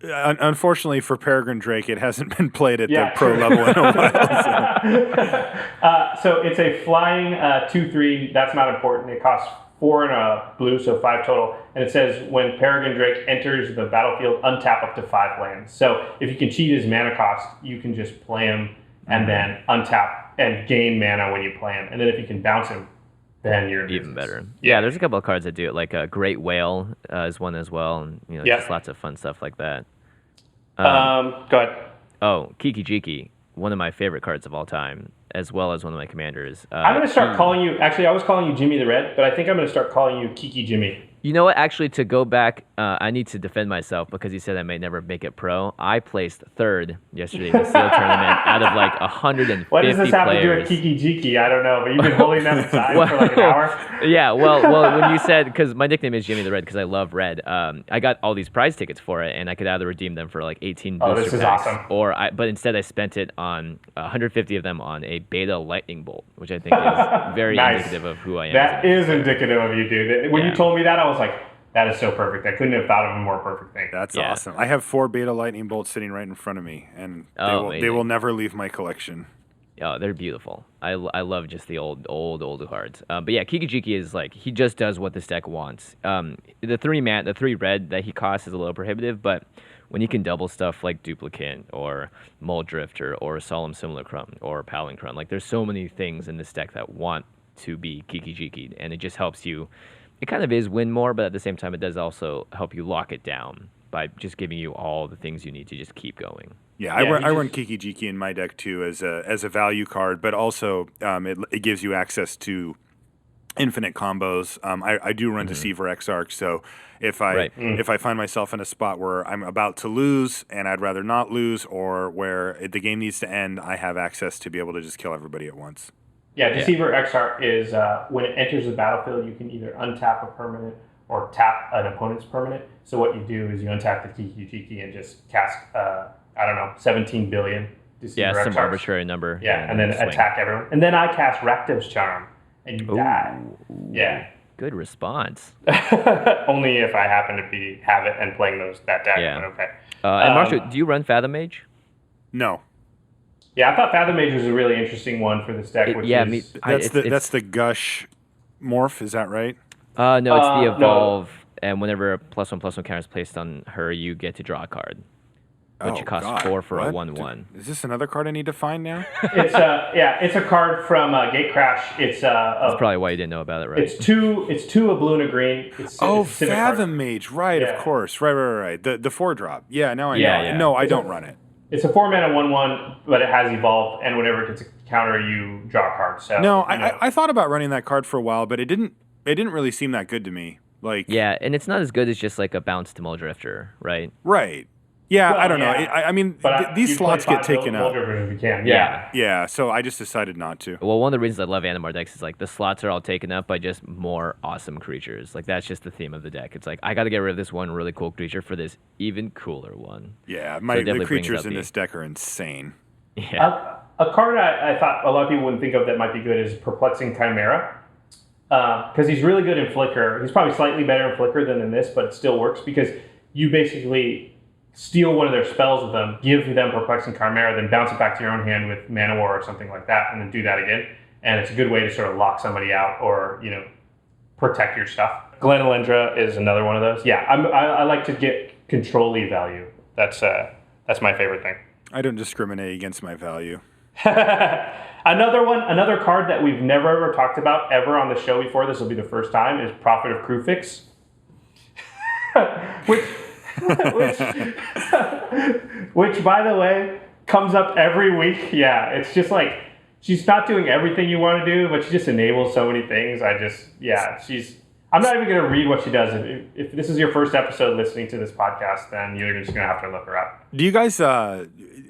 Speaker 4: Unfortunately for Peregrine Drake, it hasn't been played at the pro level in a while.
Speaker 3: So it's a flying 2/3. That's not important. It costs 4 and a blue, so 5 total. And it says when Peregrine Drake enters the battlefield, untap up to 5 lands. So if you can cheat his mana cost, you can just play him and then untap and gain mana when you play him. And then if you can bounce him, then you're
Speaker 2: even better. Yeah, there's a couple of cards that do it. Like a Great Whale is one as well, and just lots of fun stuff like that.
Speaker 3: Go ahead.
Speaker 2: Oh, Kiki Jiki, one of my favorite cards of all time, as well as one of my commanders.
Speaker 3: I'm going to start calling you. Actually, I was calling you Jimmy the Red, but I think I'm going to start calling you Kiki Jimmy.
Speaker 2: You know what? Actually, to go back, I need to defend myself because he said I may never make it pro. I placed 3rd yesterday in the Seal tournament out of like 150
Speaker 3: What does this have to do with Kiki Jiki? I don't know, but you've been holding them aside for like an hour.
Speaker 2: Yeah, well, when you said, because my nickname is Jimmy the Red because I love red, I got all these prize tickets for it, and I could either redeem them for like 18 booster
Speaker 3: this is
Speaker 2: packs,
Speaker 3: awesome.
Speaker 2: But instead I spent it on 150 of them on a beta lightning bolt, which I think is very indicative of who I am.
Speaker 3: That is indicative of you, dude. When you told me that, I was like, that is so perfect. I couldn't have thought of a more perfect thing.
Speaker 4: That's awesome. I have 4 beta lightning bolts sitting right in front of me, and they will never leave my collection.
Speaker 2: Oh, they're beautiful. I love just the old cards. But yeah, Kiki Jiki is like, he just does what this deck wants. The 3 red that he costs is a little prohibitive, but when you can double stuff like Duplicant or Muldrifter or Solemn Simulacrum or Palinchron, like there's so many things in this deck that want to be Kiki Jiki, and it just helps you. It kind of is win more, but at the same time, it does also help you lock it down. by just giving you all the things you need to just keep going.
Speaker 4: Yeah, I run Kiki Jiki in my deck too as a value card, but also it gives you access to infinite combos. I do run Deceiver Exarch, so if I find myself in a spot where I'm about to lose and I'd rather not lose, or where the game needs to end, I have access to be able to just kill everybody at once.
Speaker 3: Yeah, Deceiver Exarch is when it enters the battlefield, you can either untap a permanent or tap an opponent's permanent. So what you do is you untap the Kiki Jiki and just cast 17 billion Deceiver
Speaker 2: some
Speaker 3: Exarch.
Speaker 2: arbitrary number.
Speaker 3: Yeah, and then attack everyone. And then I cast Raktiv's Charm, and you die. Yeah.
Speaker 2: Good response.
Speaker 3: Only if I happen to have it and playing that deck.
Speaker 2: Yeah.
Speaker 3: But okay.
Speaker 2: And Marshall, do you run Fathom Mage?
Speaker 4: No.
Speaker 3: Yeah, I thought Fathom Mage was a really interesting one for this deck.
Speaker 4: That's the Gush morph, is that right?
Speaker 2: No, it's the Evolve, and whenever a +1/+1 counter is placed on her, you get to draw a card. Which costs 4 for a 1/1.
Speaker 4: Is this another card I need to find now?
Speaker 3: It's a card from Gatecrash. It's
Speaker 2: That's probably why you didn't know about it, right?
Speaker 3: It's two a blue and a green. It's
Speaker 4: Fathom Mage, right? Of course, right. The 4-drop. Yeah, now I know.
Speaker 2: Yeah.
Speaker 4: No, I don't run it.
Speaker 3: It's a 4-mana 1/1, but it has Evolved, and whenever it gets a counter, you draw a card. So
Speaker 4: no, I thought about running that card for a while, but it didn't really seem that good to me.
Speaker 2: Yeah, and it's not as good as just like a bounce to Muldrifter, right?
Speaker 4: Right. Yeah,
Speaker 3: well,
Speaker 4: I don't know. I mean, these slots get taken up.
Speaker 3: If you can. Yeah.
Speaker 4: So I just decided not to.
Speaker 2: Well, one of the reasons I love Animar decks is like the slots are all taken up by just more awesome creatures. Like that's just the theme of the deck. It's like I got to get rid of this one really cool creature for this even cooler one.
Speaker 4: Yeah, the creatures in this deck are insane.
Speaker 2: Yeah.
Speaker 3: A card I thought a lot of people wouldn't think of that might be good is Perplexing Chimera. Because he's really good in Flicker. He's probably slightly better in Flicker than in this, but it still works because you basically steal one of their spells with them, give them Perplexing Chimera, then bounce it back to your own hand with Mana War or something like that, and then do that again. And it's a good way to sort of lock somebody out or, protect your stuff. Glenalendra is another one of those. Yeah, I like to get control-y value. That's my favorite thing.
Speaker 4: I don't discriminate against my value.
Speaker 3: Another card that we've never ever talked about ever on the show before, this will be the first time, is Prophet of Krufix. which, by the way, comes up every week. Yeah, it's just like, she's not doing everything you want to do, but she just enables so many things. I'm not even going to read what she does. If this is your first episode listening to this podcast, then you're just going to have to look her up.
Speaker 4: Do you guys, are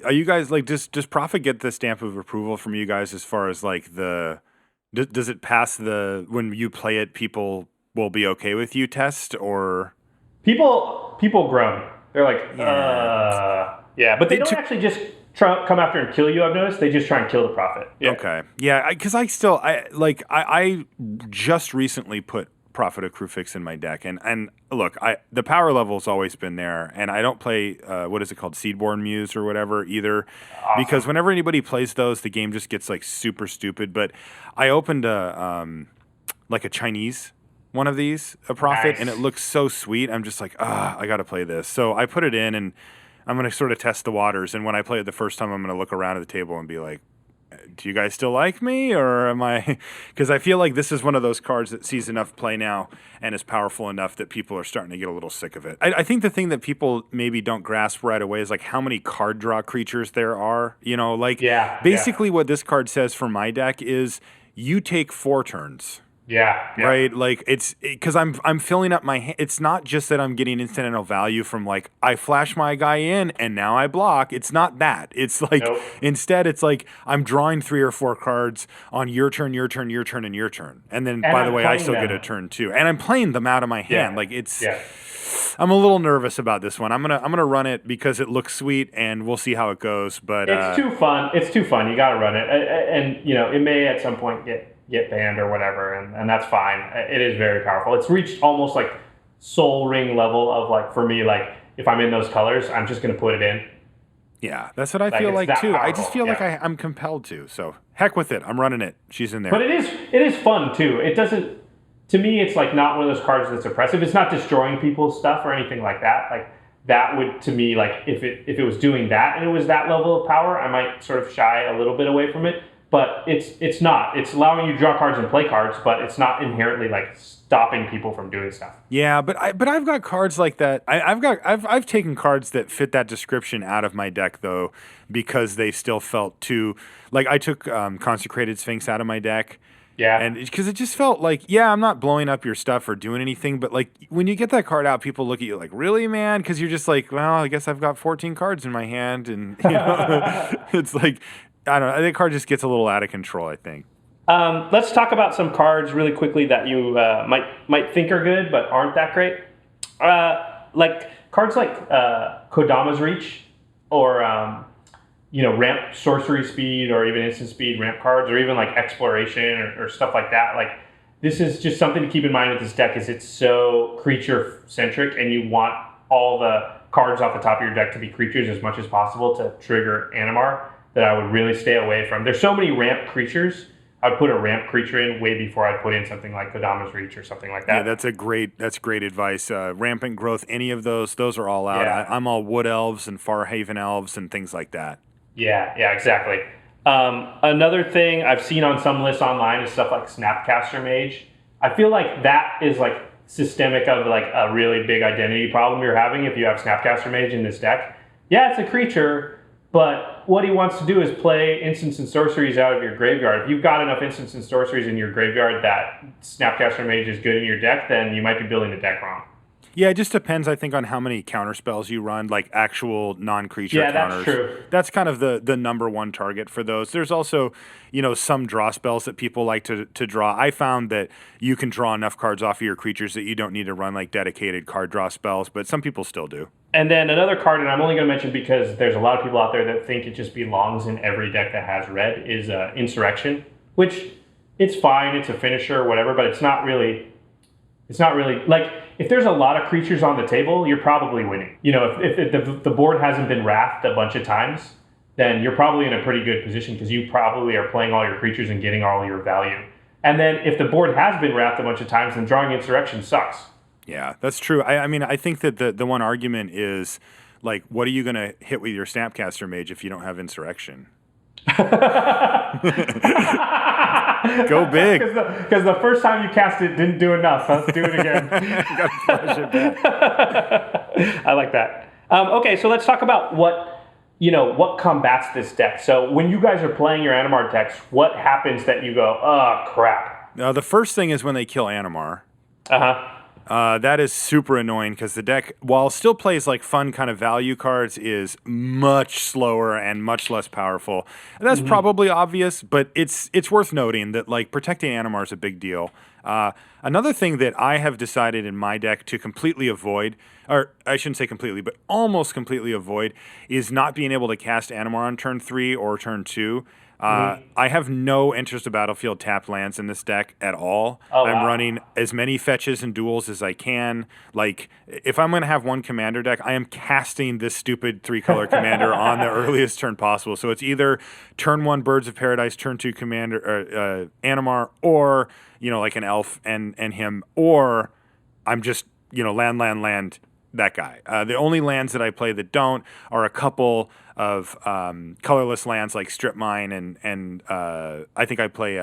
Speaker 4: you guys, like, does Prophet get the stamp of approval from you guys as far as, like, does it pass when you play it, people will be okay with you test, or? People groan. They're like, but they don't actually just come after and kill you. I've noticed they just try and kill the Prophet. Yeah. Okay, yeah, because I just recently put Prophet of Krufix in my deck, and look, the power level's always been there, and I don't play what is it called, Seedborn Muse or whatever either, because whenever anybody plays those, the game just gets like super stupid. But I opened a Chinese one of these, a Prophet, and it looks so sweet. I'm just like, I got to play this. So I put it in, and I'm going to sort of test the waters. And when I play it the first time, I'm going to look around at the table and be like, do you guys still like me, or am I? Because I feel like this is one of those cards that sees enough play now and is powerful enough that people are starting to get a little sick of it. I think the thing that people maybe don't grasp right away is like how many card draw creatures there are. Basically what this card says for my deck is you take 4 turns.
Speaker 3: Yeah.
Speaker 4: Right. Like it's because I'm filling up my hand. It's not just that I'm getting incidental value from like I flash my guy in and now I block. It's not that. It's like instead it's like I'm drawing 3 or 4 cards on your turn, your turn, your turn, and your turn. And then by the way, I still get a turn too. And I'm playing them out of my hand. Like it's. Yeah. I'm a little nervous about this one. I'm gonna run it because it looks sweet, and we'll see how it goes. But
Speaker 3: it's too fun. It's too fun. You got to run it, and it may at some point get banned or whatever, and that's fine. It is very powerful. It's reached almost like Soul Ring level of like, for me, like if I'm in those colors, I'm just gonna put it in.
Speaker 4: Yeah, that's what I feel like too. Powerful. I just feel like I'm compelled to. So heck with it. I'm running it. She's in there.
Speaker 3: But it is fun too. It doesn't. To me, it's like not one of those cards that's oppressive. It's not destroying people's stuff or anything like that. Like that would, to me, like if it was doing that and it was that level of power, I might sort of shy a little bit away from it. But it's not. It's allowing you to draw cards and play cards, but it's not inherently like stopping people from doing stuff.
Speaker 4: Yeah, but I've got cards like that. I've taken cards that fit that description out of my deck though, because they still felt too like I took Consecrated Sphinx out of my deck.
Speaker 3: Yeah.
Speaker 4: And because it just felt like, yeah, I'm not blowing up your stuff or doing anything, but like when you get that card out, people look at you like, really, man? Because you're just like, well, I guess I've got 14 cards in my hand, and you know, it's like, I don't know. I think card just gets a little out of control, I think.
Speaker 3: Let's talk about some cards really quickly that you might think are good but aren't that great. Like cards like Kodama's Reach, or ramp sorcery speed, or even instant speed ramp cards, or even like exploration or stuff like that. Like this is just something to keep in mind with this deck, is it's so creature centric, and you want all the cards off the top of your deck to be creatures as much as possible to trigger Animar, that I would really stay away from. There's so many ramp creatures. I'd put a ramp creature in way before I'd put in something like Kodama's Reach or something like that.
Speaker 4: Yeah, that's great advice. Rampant Growth, any of those are all out.
Speaker 3: Yeah.
Speaker 4: I'm all Wood Elves and Farhaven Elves and things like that.
Speaker 3: Yeah, exactly. Another thing I've seen on some lists online is stuff like Snapcaster Mage. I feel like that is like systemic of like a really big identity problem you're having if you have Snapcaster Mage in this deck. Yeah, it's a creature, but what he wants to do is play instants and sorceries out of your graveyard. If you've got enough instants and sorceries in your graveyard that Snapcaster Mage is good in your deck, then you might be building the deck wrong.
Speaker 4: Yeah, it just depends, I think, on how many counter spells you run, like actual non-creature counters.
Speaker 3: That's true.
Speaker 4: That's kind of the number one target for those. There's also, some draw spells that people like to draw. I found that you can draw enough cards off of your creatures that you don't need to run like dedicated card draw spells, but some people still do.
Speaker 3: And then another card, and I'm only going to mention because there's a lot of people out there that think it just belongs in every deck that has red, is Insurrection, which it's fine, it's a finisher, whatever, but it's not really like, if there's a lot of creatures on the table, you're probably winning. If the board hasn't been wrathed a bunch of times, then you're probably in a pretty good position, because you probably are playing all your creatures and getting all your value. And then if the board has been wrathed a bunch of times, then drawing Insurrection sucks.
Speaker 4: Yeah, that's true. I mean, I think that the one argument is, like, what are you going to hit with your Snapcaster Mage if you don't have Insurrection? Go big.
Speaker 3: Because the first time you cast it didn't do enough. Let's do it again.
Speaker 4: Gotta flash it back.
Speaker 3: I like that. Okay, so let's talk about what combats this deck. So when you guys are playing your Animar decks, what happens that you go, oh, crap?
Speaker 4: The first thing is when they kill Animar.
Speaker 3: Uh-huh.
Speaker 4: That is super annoying, because the deck, while it still plays like fun kind of value cards, is much slower and much less powerful. And that's probably obvious, but it's worth noting that like protecting Animar is a big deal. Another thing that I have decided in my deck to completely avoid, or I shouldn't say completely, but almost completely avoid, is not being able to cast Animar on turn 3 or turn 2. I have no interest of battlefield tapped lands in this deck at all. I'm running as many fetches and duels as I can. Like, if I'm going to have one commander deck, I am casting this stupid 3-color commander on the earliest turn possible. So it's either turn 1 Birds of Paradise, turn 2 commander Animar, or like an elf and him, or I'm just land that guy. The only lands that I play that don't are a couple of colorless lands like Strip Mine and I think I play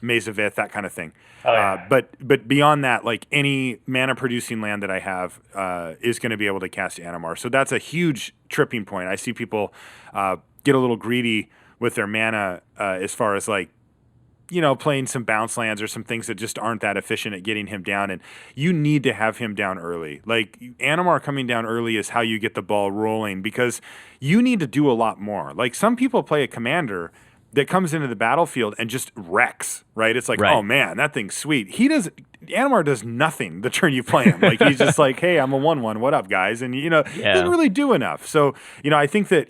Speaker 4: Maze of Ith, that kind of thing.
Speaker 3: Oh, yeah.
Speaker 4: But beyond that, like any mana producing land that I have is going to be able to cast Animar. So that's a huge tripping point. I see people get a little greedy with their mana as far as like, playing some bounce lands or some things that just aren't that efficient at getting him down. And you need to have him down early. Like, Animar coming down early is how you get the ball rolling, because you need to do a lot more. Like, some people play a commander that comes into the battlefield and just wrecks, right? It's like,
Speaker 2: Right.
Speaker 4: Oh man, that thing's sweet. Animar does nothing the turn you play him. Like, he's just like, hey, I'm a 1/1. What up, guys? And, he doesn't really do enough. So, I think that,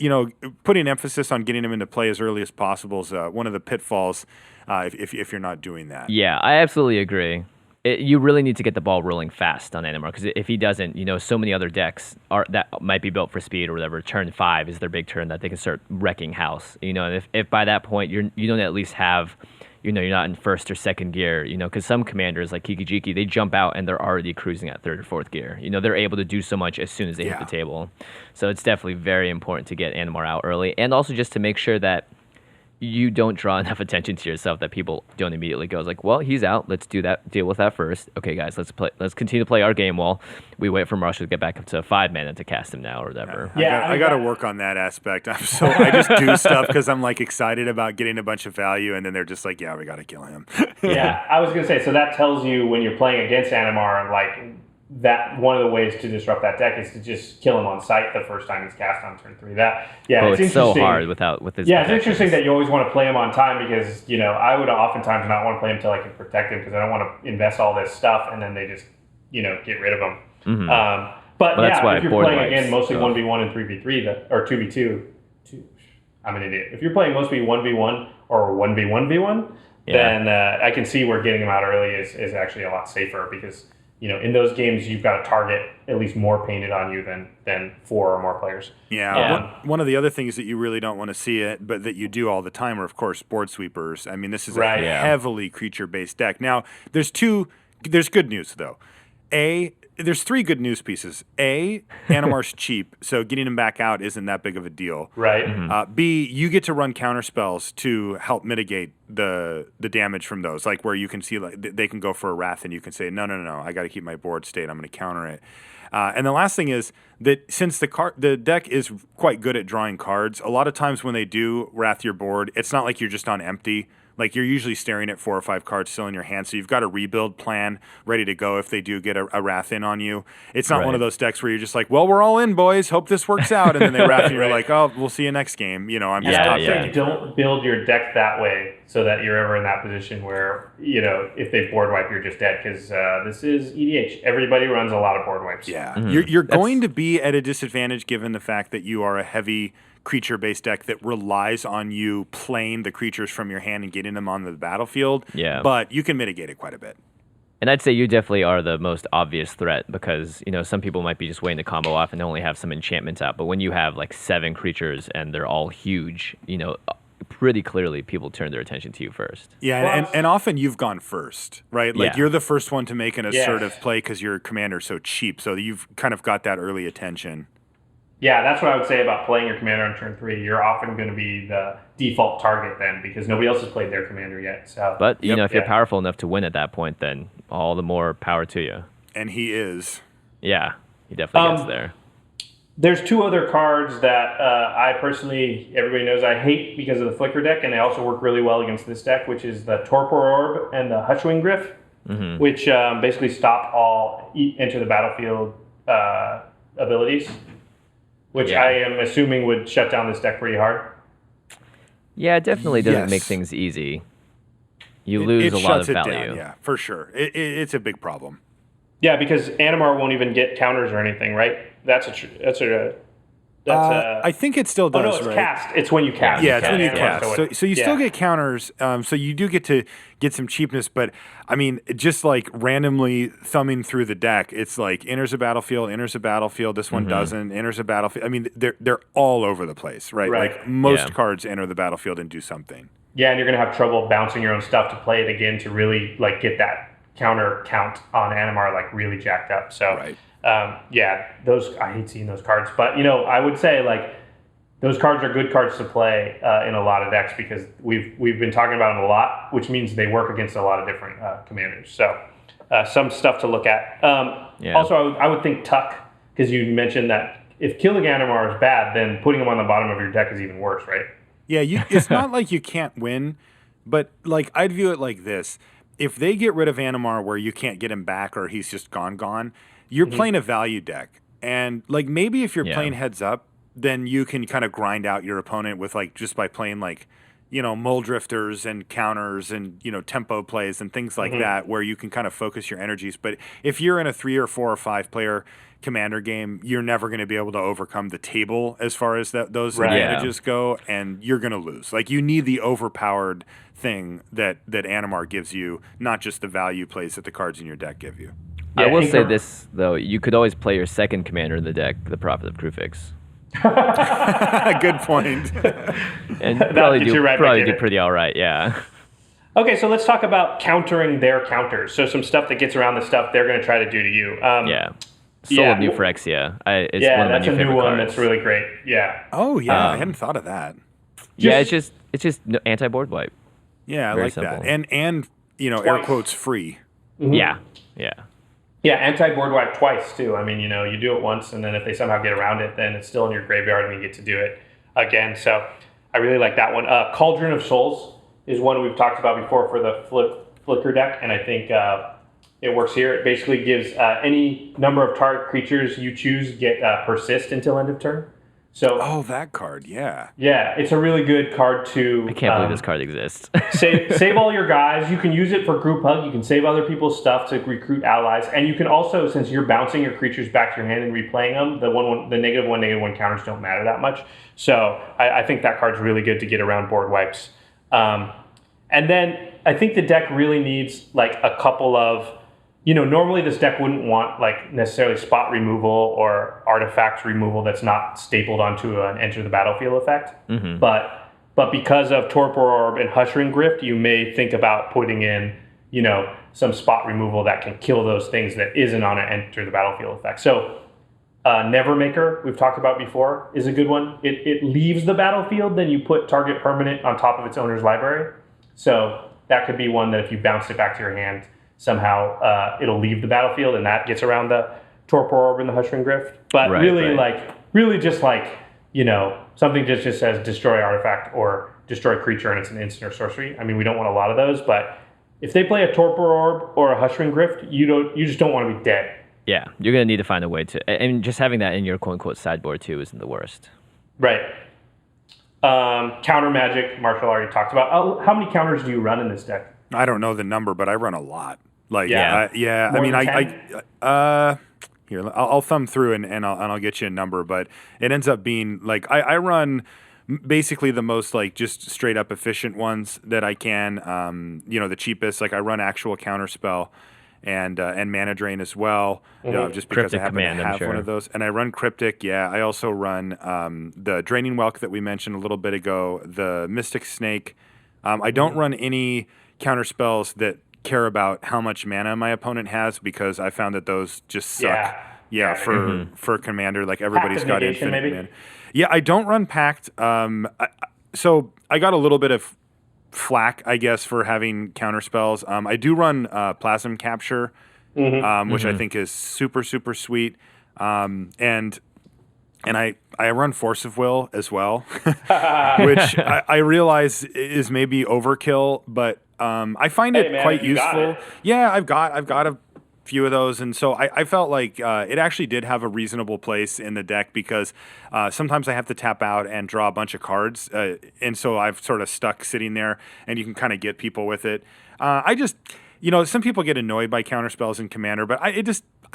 Speaker 4: putting emphasis on getting him into play as early as possible is one of the pitfalls if you're not doing that.
Speaker 2: Yeah, I absolutely agree. You really need to get the ball rolling fast on Animar, because if he doesn't, so many other decks that might be built for speed or whatever. Turn 5 is their big turn that they can start wrecking house. And if by that point you don't at least have, you're not in first or second gear. Because some commanders like Kikijiki, they jump out and they're already cruising at third or fourth gear. They're able to do so much as soon as they hit the table. So it's definitely very important to get Animar out early, and also just to make sure that you don't draw enough attention to yourself that people don't immediately go, like, well, he's out. Let's deal with that first. Okay, guys, let's continue to play our game while we wait for Marshall to get back up to 5 mana to cast him now or whatever.
Speaker 3: Yeah,
Speaker 4: I got to work on that aspect. I just do stuff because I'm like excited about getting a bunch of value, and then they're just like, yeah, we got to kill him.
Speaker 3: Yeah, I was gonna say, so that tells you when you're playing against Animar, like that one of the ways to disrupt that deck is to just kill him on sight the first time he's cast on turn 3.
Speaker 2: It's so hard with his.
Speaker 3: Yeah, it's interesting that you always want to play him on time because I would oftentimes not want to play him until I can protect him because I don't want to invest all this stuff and then they just get rid of him.
Speaker 2: Mm-hmm.
Speaker 3: But
Speaker 2: that's why
Speaker 3: if you're
Speaker 2: board
Speaker 3: playing
Speaker 2: wipes,
Speaker 3: again mostly 1v1 and 3v3 or 2v2, I'm an idiot. If you're playing mostly 1v1 or 1v1v1, then I can see where getting him out early is actually a lot safer because in those games you've got a target at least more painted on you than 4 or more players.
Speaker 4: Yeah. One of the other things that you really don't want to see it, but that you do all the time are of course board sweepers. I mean, this is a heavily creature-based deck. Now, there's good news though. There's 3 good news pieces. Animar's cheap, so getting him back out isn't that big of a deal.
Speaker 3: Right.
Speaker 2: Mm-hmm.
Speaker 4: B, you get to run counter spells to help mitigate the damage from those, like where you can see like they can go for a wrath and you can say no, I got to keep my board state. I'm going to counter it. And the last thing is that since the deck is quite good at drawing cards, a lot of times when they do wrath your board, it's not like you're just on empty. Like you're usually staring at 4 or 5 cards still in your hand, so you've got a rebuild plan ready to go if they do get a wrath in on you. It's not one of those decks where you're just like, well, we're all in, boys. Hope this works out, and then they wrath and you're like, oh, we'll see you next game. I'm just
Speaker 3: Don't build your deck that way so that you're ever in that position where if they board wipe, you're just dead because this is EDH. Everybody runs a lot of board wipes.
Speaker 4: Yeah, you're going to be at a disadvantage given the fact that you are a heavy creature-based deck that relies on you playing the creatures from your hand and getting them on the battlefield.
Speaker 2: Yeah.
Speaker 4: But you can mitigate it quite a bit.
Speaker 2: And I'd say you definitely are the most obvious threat because, some people might be just waiting to combo off and only have some enchantments out. But when you have like 7 creatures and they're all huge, pretty clearly people turn their attention to you first.
Speaker 4: Yeah, and often you've gone first, right? Like you're the first one to make an assertive play because your commander's so cheap. So you've kind of got that early attention.
Speaker 3: Yeah, that's what I would say about playing your commander on turn 3. You're often going to be the default target then because nobody else has played their commander yet. So,
Speaker 2: but if you're powerful enough to win at that point, then all the more power to you.
Speaker 4: And he is.
Speaker 2: Yeah, he definitely gets there.
Speaker 3: There's 2 other cards that I personally, everybody knows I hate because of the Flicker deck, and they also work really well against this deck, which is the Torpor Orb and the Hushwing Gryph, which basically stop all enter the battlefield abilities. Which I am assuming would shut down this deck pretty hard.
Speaker 2: Yeah, it definitely doesn't make things easy. You lose a lot of value.
Speaker 4: Down, yeah, for sure. It's a big problem.
Speaker 3: Yeah, because Animar won't even get counters or anything, right?
Speaker 4: I think it still does.
Speaker 3: Oh no, it's
Speaker 4: right?
Speaker 3: cast. It's when you cast.
Speaker 4: Yeah, it's when you cast. So you still get counters. So you do get some cheapness, but I mean, just like randomly thumbing through the deck, it's like enters a battlefield. This one doesn't. Enters a battlefield. I mean, they're all over the place, right? Like most cards enter the battlefield and do something. Yeah,
Speaker 3: and you're gonna have trouble bouncing your own stuff to play it again to really like get that counter count on Animar like really jacked up. So.
Speaker 4: Right.
Speaker 3: Those I hate seeing those cards, but I would say like those cards are good cards to play in a lot of decks because we've been talking about them a lot, which means they work against a lot of different commanders. So some stuff to look at. Also, I would think Tuck because you mentioned that if killing Animar is bad, then putting him on the bottom of your deck is even worse, right?
Speaker 4: Yeah, it's not like you can't win, but like I'd view it like this: if they get rid of Animar where you can't get him back or he's just gone. You're playing a value deck, and like maybe if you're playing heads up, then you can kind of grind out your opponent with like just by playing like mole drifters and counters and tempo plays and things like that, where you can kind of focus your energies. But if you're in a 3 or 4 or 5 player commander game, you're never going to be able to overcome the table as far as those advantages go, and you're going to lose. Like you need the overpowered thing that Animar gives you, not just the value plays that the cards in your deck give you.
Speaker 2: I will say this, though. You could always play your second commander in the deck, the Prophet of Krufix.
Speaker 4: Good point.
Speaker 2: And probably do pretty all right, yeah.
Speaker 3: Okay, so let's talk about countering their counters. So some stuff that gets around the stuff they're going to try to do to you.
Speaker 2: Soul of New Phyrexia. It's one of my
Speaker 3: that's a new one
Speaker 2: cards.
Speaker 3: that's really great. Yeah.
Speaker 4: Oh, yeah. I hadn't thought of that.
Speaker 2: Yeah, it's just anti-board wipe.
Speaker 4: Yeah, I
Speaker 2: Very
Speaker 4: like
Speaker 2: simple.
Speaker 4: that. And air
Speaker 3: Twice.
Speaker 4: quotes free.
Speaker 2: Yeah.
Speaker 3: Yeah, anti-board wipe twice too. I mean, you do it once, and then if they somehow get around it, then it's still in your graveyard, and you get to do it again. So I really like that one. Cauldron of Souls is one we've talked about before for the Flicker deck, and I think it works here. It basically gives any number of target creatures you choose get persist until end of turn. So
Speaker 4: Oh, that card, yeah.
Speaker 3: yeah, it's a really good card to.
Speaker 2: I can't believe this card exists.
Speaker 3: save all your guys. You can use it for group hug. You can save other people's stuff to recruit allies, and you can also, since you're bouncing your creatures back to your hand and replaying them, the -1/-1 counters don't matter that much. So I think that card's really good to get around board wipes. And then I think the deck really needs like a couple of. Normally this deck wouldn't want like necessarily spot removal or artifact removal that's not stapled onto an enter the battlefield effect. But because of Torpor Orb and Hushring Grift, you may think about putting in, some spot removal that can kill those things that isn't on an enter the battlefield effect. So Nevermaker, we've talked about before, is a good one. It leaves the battlefield, then you put target permanent on top of its owner's library. So that could be one that if you bounce it back to your hand, somehow it'll leave the battlefield, and that gets around the Torpor Orb and the Hushring Grift. But really just something just says destroy artifact or destroy creature, and it's an instant or sorcery. I mean, we don't want a lot of those, but if they play a Torpor Orb or a Hushring Grift, you just don't want to be dead.
Speaker 2: Yeah, you're gonna need to find a way to, and just having that in your quote unquote sideboard too isn't the worst.
Speaker 3: Right. Counter magic, Marshall already talked about. How many counters do you run in this deck?
Speaker 4: I don't know the number, but I run a lot. Like,
Speaker 3: Yeah.
Speaker 4: I mean,
Speaker 3: More than 10?
Speaker 4: Here, I'll thumb through and I'll get you a number, but it ends up being like I run basically the most like just straight up efficient ones that I can. The cheapest. Like I run actual counterspell and mana drain as well. Just because
Speaker 2: Cryptic
Speaker 4: I happen
Speaker 2: Command,
Speaker 4: to
Speaker 2: I'm
Speaker 4: have
Speaker 2: sure.
Speaker 4: one of those, and I run cryptic. Yeah, I also run the draining whelk that we mentioned a little bit ago. The Mystic Snake. I don't run any counter spells that care about how much mana my opponent has, because I found that those just suck. Yeah, for commander, like everybody's
Speaker 3: Pact of
Speaker 4: got
Speaker 3: Negation,
Speaker 4: infinite
Speaker 3: maybe?
Speaker 4: mana. Yeah, I don't run Pact. So I got a little bit of flack, I guess, for having counter spells. I do run Plasm Capture, which I think is super, super sweet. And I run Force of Will as well, which I realize is maybe overkill, but I find it quite
Speaker 3: you got
Speaker 4: useful.
Speaker 3: it.
Speaker 4: Yeah, I've got a few of those, and so I felt like it actually did have a reasonable place in the deck, because sometimes I have to tap out and draw a bunch of cards, and so I've sort of stuck sitting there, and you can kind of get people with it. I just, some people get annoyed by counterspells in Commander, but I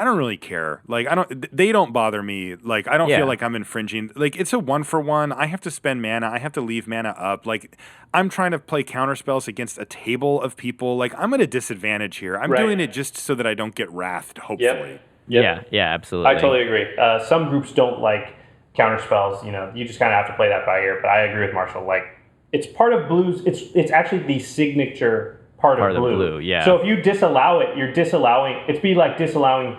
Speaker 4: don't really care. Like, they don't bother me. Like, I don't feel like I'm infringing. Like, it's a 1-for-1. I have to spend mana. I have to leave mana up. Like, I'm trying to play counterspells against a table of people. Like, I'm at a disadvantage here. I'm doing it just so that I don't get wrathed, hopefully.
Speaker 3: Yep.
Speaker 2: Yeah, absolutely.
Speaker 3: I totally agree. Some groups don't like counterspells. You just kind of have to play that by ear. But I agree with Marshall. Like, it's part of blues. It's actually the signature part of
Speaker 2: the
Speaker 3: blue.
Speaker 2: blue, yeah.
Speaker 3: So if you disallow it, you're disallowing. It'd be like disallowing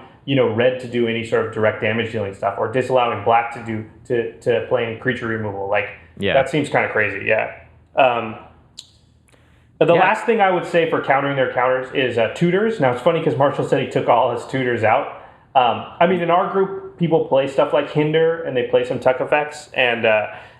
Speaker 3: red to do any sort of direct damage dealing stuff, or disallowing black to play in creature removal. Like, that seems kind of crazy. Yeah. The last thing I would say for countering their counters is tutors. Now, it's funny because Marshall said he took all his tutors out. I mean, in our group, people play stuff like Hinder, and they play some tuck effects, and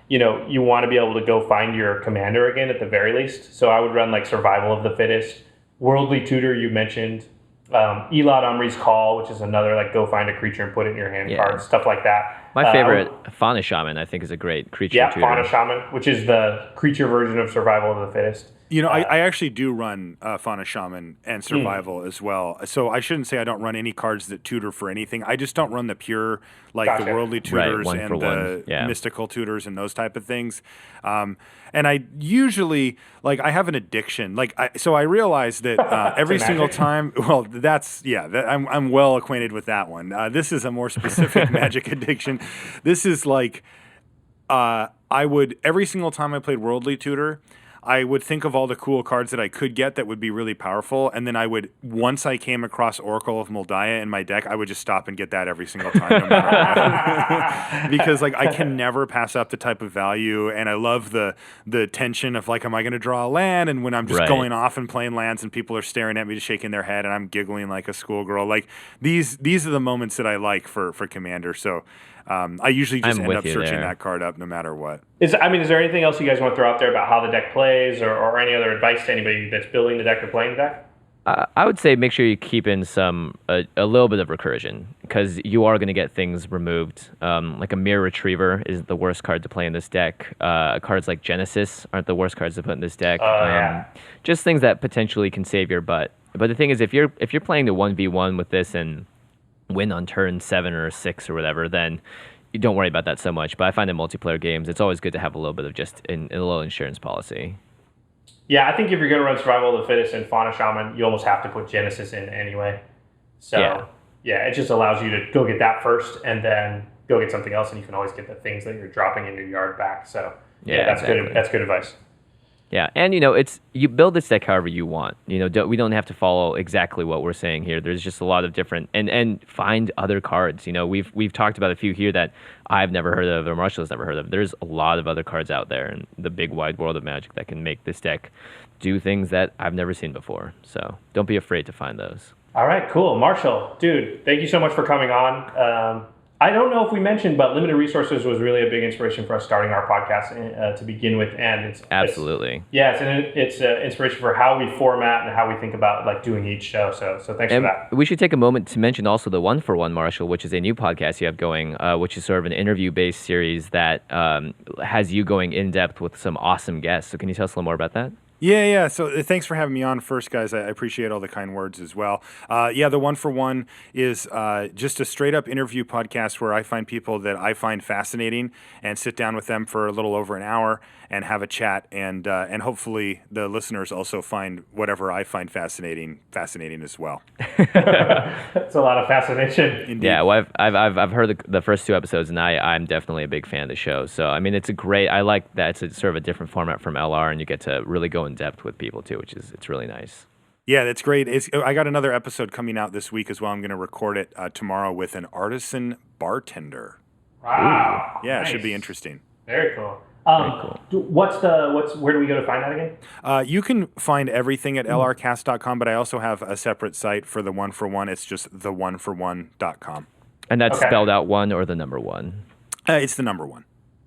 Speaker 3: you want to be able to go find your commander again at the very least. So I would run like Survival of the Fittest, Worldly Tutor you mentioned, Elad Omri's Call, which is another like go find a creature and put it in your hand card, stuff like that.
Speaker 2: My favorite, Fauna Shaman, I think is a great creature tutor.
Speaker 3: Fauna Shaman, which is the creature version of Survival of the Fittest.
Speaker 4: I actually do run Fauna Shaman and Survival as well. So I shouldn't say I don't run any cards that tutor for anything. I just don't run the pure, like the Worldly Tutors and the Mystical Tutors and those type of things. And I usually, like, I have an addiction. Like, so I realize that every single time, well, I'm well acquainted with that one. This is a more specific magic addiction. This is like, I would, every single time I played Worldly Tutor, I would think of all the cool cards that I could get that would be really powerful, and then I would, once I came across Oracle of Moldiah in my deck, I would just stop and get that every single time, no matter what. Because like I can never pass up the type of value, and I love the tension of like, am I going to draw a land? And when I'm just going off and playing lands, and people are staring at me, just shaking their head, and I'm giggling like a schoolgirl. Like these are the moments that I like for Commander. So I usually just end up searching that card up no matter what.
Speaker 3: Is there anything else you guys want to throw out there about how the deck plays, or any other advice to anybody that's building the deck or playing the deck?
Speaker 2: I would say make sure you keep in a little bit of recursion, because you are going to get things removed. Like a Mirror Retriever is the worst card to play in this deck. Cards like Genesis aren't the worst cards to put in this deck. Just things that potentially can save your butt. But the thing is, if you're playing the 1v1 with this and win on turn 7 or 6 or whatever, then you don't worry about that so much. But I find in multiplayer games, it's always good to have a little bit of just a little insurance policy.
Speaker 3: Yeah, I think if you're going to run Survival of the Fittest and Fauna Shaman, you almost have to put Genesis in anyway. So, yeah, it just allows you to go get that first and then go get something else, and you can always get the things that you're dropping in your yard back. So, that's good. That's good advice.
Speaker 2: Yeah, and you build this deck however you want. We don't have to follow exactly what we're saying here. There's just a lot of different and find other cards. We've talked about a few here that I've never heard of or Marshall's never heard of. There's a lot of other cards out there in the big wide world of Magic that can make this deck do things that I've never seen before. So don't be afraid to find those. All
Speaker 3: right, cool. Marshall, dude, thank you so much for coming on. I don't know if we mentioned, but limited resources was really a big inspiration for us starting our podcast to begin with, and it's
Speaker 2: absolutely
Speaker 3: it's an inspiration for how we format and how we think about like doing each show. So thanks for that.
Speaker 2: We should take a moment to mention also the 1-for-1, Marshall, which is a new podcast you have going, which is sort of an interview-based series that has you going in depth with some awesome guests. So can you tell us a little more about that?
Speaker 4: Yeah. So thanks for having me on first, guys. I appreciate all the kind words as well. The 1-for-1 is just a straight up interview podcast where I find people that I find fascinating and sit down with them for a little over an hour and have a chat, and hopefully the listeners also find whatever I find fascinating as well.
Speaker 3: That's a lot of fascination.
Speaker 2: Indeed. Yeah, well, I've heard the first 2 episodes, and I'm definitely a big fan of the show. So it's I like that it's sort of a different format from LR, and you get to really go in depth with people too, it's really nice.
Speaker 4: Yeah, that's great. I got another episode coming out this week as well. I'm going to record it tomorrow with an artisan bartender.
Speaker 3: Wow.
Speaker 4: Ooh. Yeah,
Speaker 3: nice.
Speaker 4: It should be interesting.
Speaker 3: Very cool.
Speaker 2: Very cool.
Speaker 3: Where do we go to find that again?
Speaker 4: You can find everything at lrcast.com, but I also have a separate site for the 1-for-1. It's just the1for1.com.
Speaker 2: And that's spelled out 1 or the number 1?
Speaker 4: It's the number 1.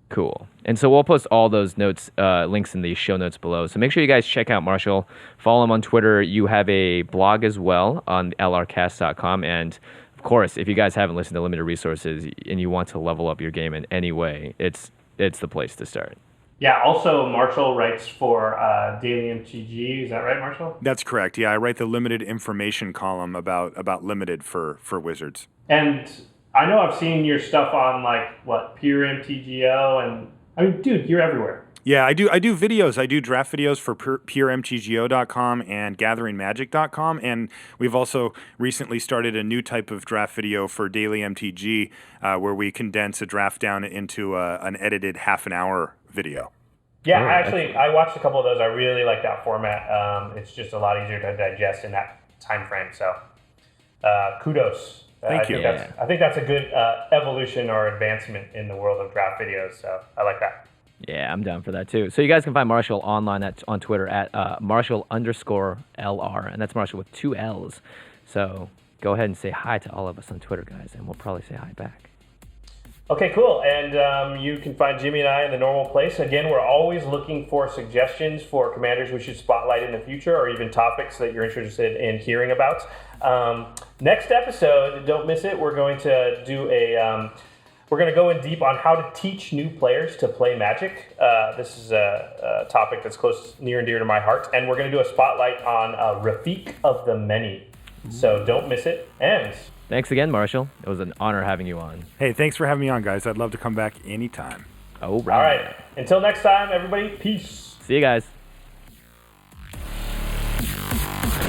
Speaker 2: Cool. And so we'll post all those notes, links in the show notes below. So make sure you guys check out Marshall. Follow him on Twitter. You have a blog as well on lrcast.com. And of course, if you guys haven't listened to Limited Resources and you want to level up your game in any way, it's the place to start.
Speaker 3: Yeah, also Marshall writes for Daily MTG. Is that right, Marshall?
Speaker 4: That's correct. Yeah, I write the limited information column about Limited for Wizards.
Speaker 3: And I know I've seen your stuff on Pure MTGO, and dude, you're everywhere.
Speaker 4: Yeah, I do videos. I do draft videos for puremtgo.com and gatheringmagic.com, and we've also recently started a new type of draft video for Daily MTG, where we condense a draft down into an edited half an hour video.
Speaker 3: Yeah, I watched a couple of those. I really like that format. It's just a lot easier to digest in that time frame. So, kudos.
Speaker 4: Thank you.
Speaker 3: I think that's a good evolution or advancement in the world of draft videos. So I like that.
Speaker 2: Yeah, I'm down for that too. So you guys can find Marshall online on Twitter at Marshall_LR, and that's Marshall with 2 L's. So go ahead and say hi to all of us on Twitter, guys, and we'll probably say hi back.
Speaker 3: Okay, cool. And you can find Jimmy and I in the normal place. Again, we're always looking for suggestions for commanders we should spotlight in the future, or even topics that you're interested in hearing about. Next episode, don't miss it. We're going to do we're going to go in deep on how to teach new players to play Magic. This is a topic that's near and dear to my heart. And we're going to do a spotlight on Rafiq of the Many. So don't miss it. And
Speaker 2: thanks again, Marshall. It was an honor having you on.
Speaker 4: Hey, thanks for having me on, guys. I'd love to come back anytime.
Speaker 2: All right.
Speaker 3: All right. Until next time, everybody, peace.
Speaker 2: See you guys.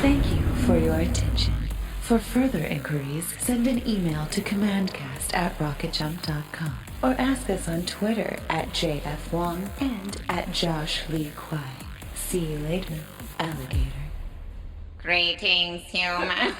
Speaker 1: Thank you for your attention. For further inquiries, send an email to commandcast@rocketjump.com or ask us on Twitter @JFWong and @JoshLeeQuai. See you later, alligator.
Speaker 5: Greetings, humans.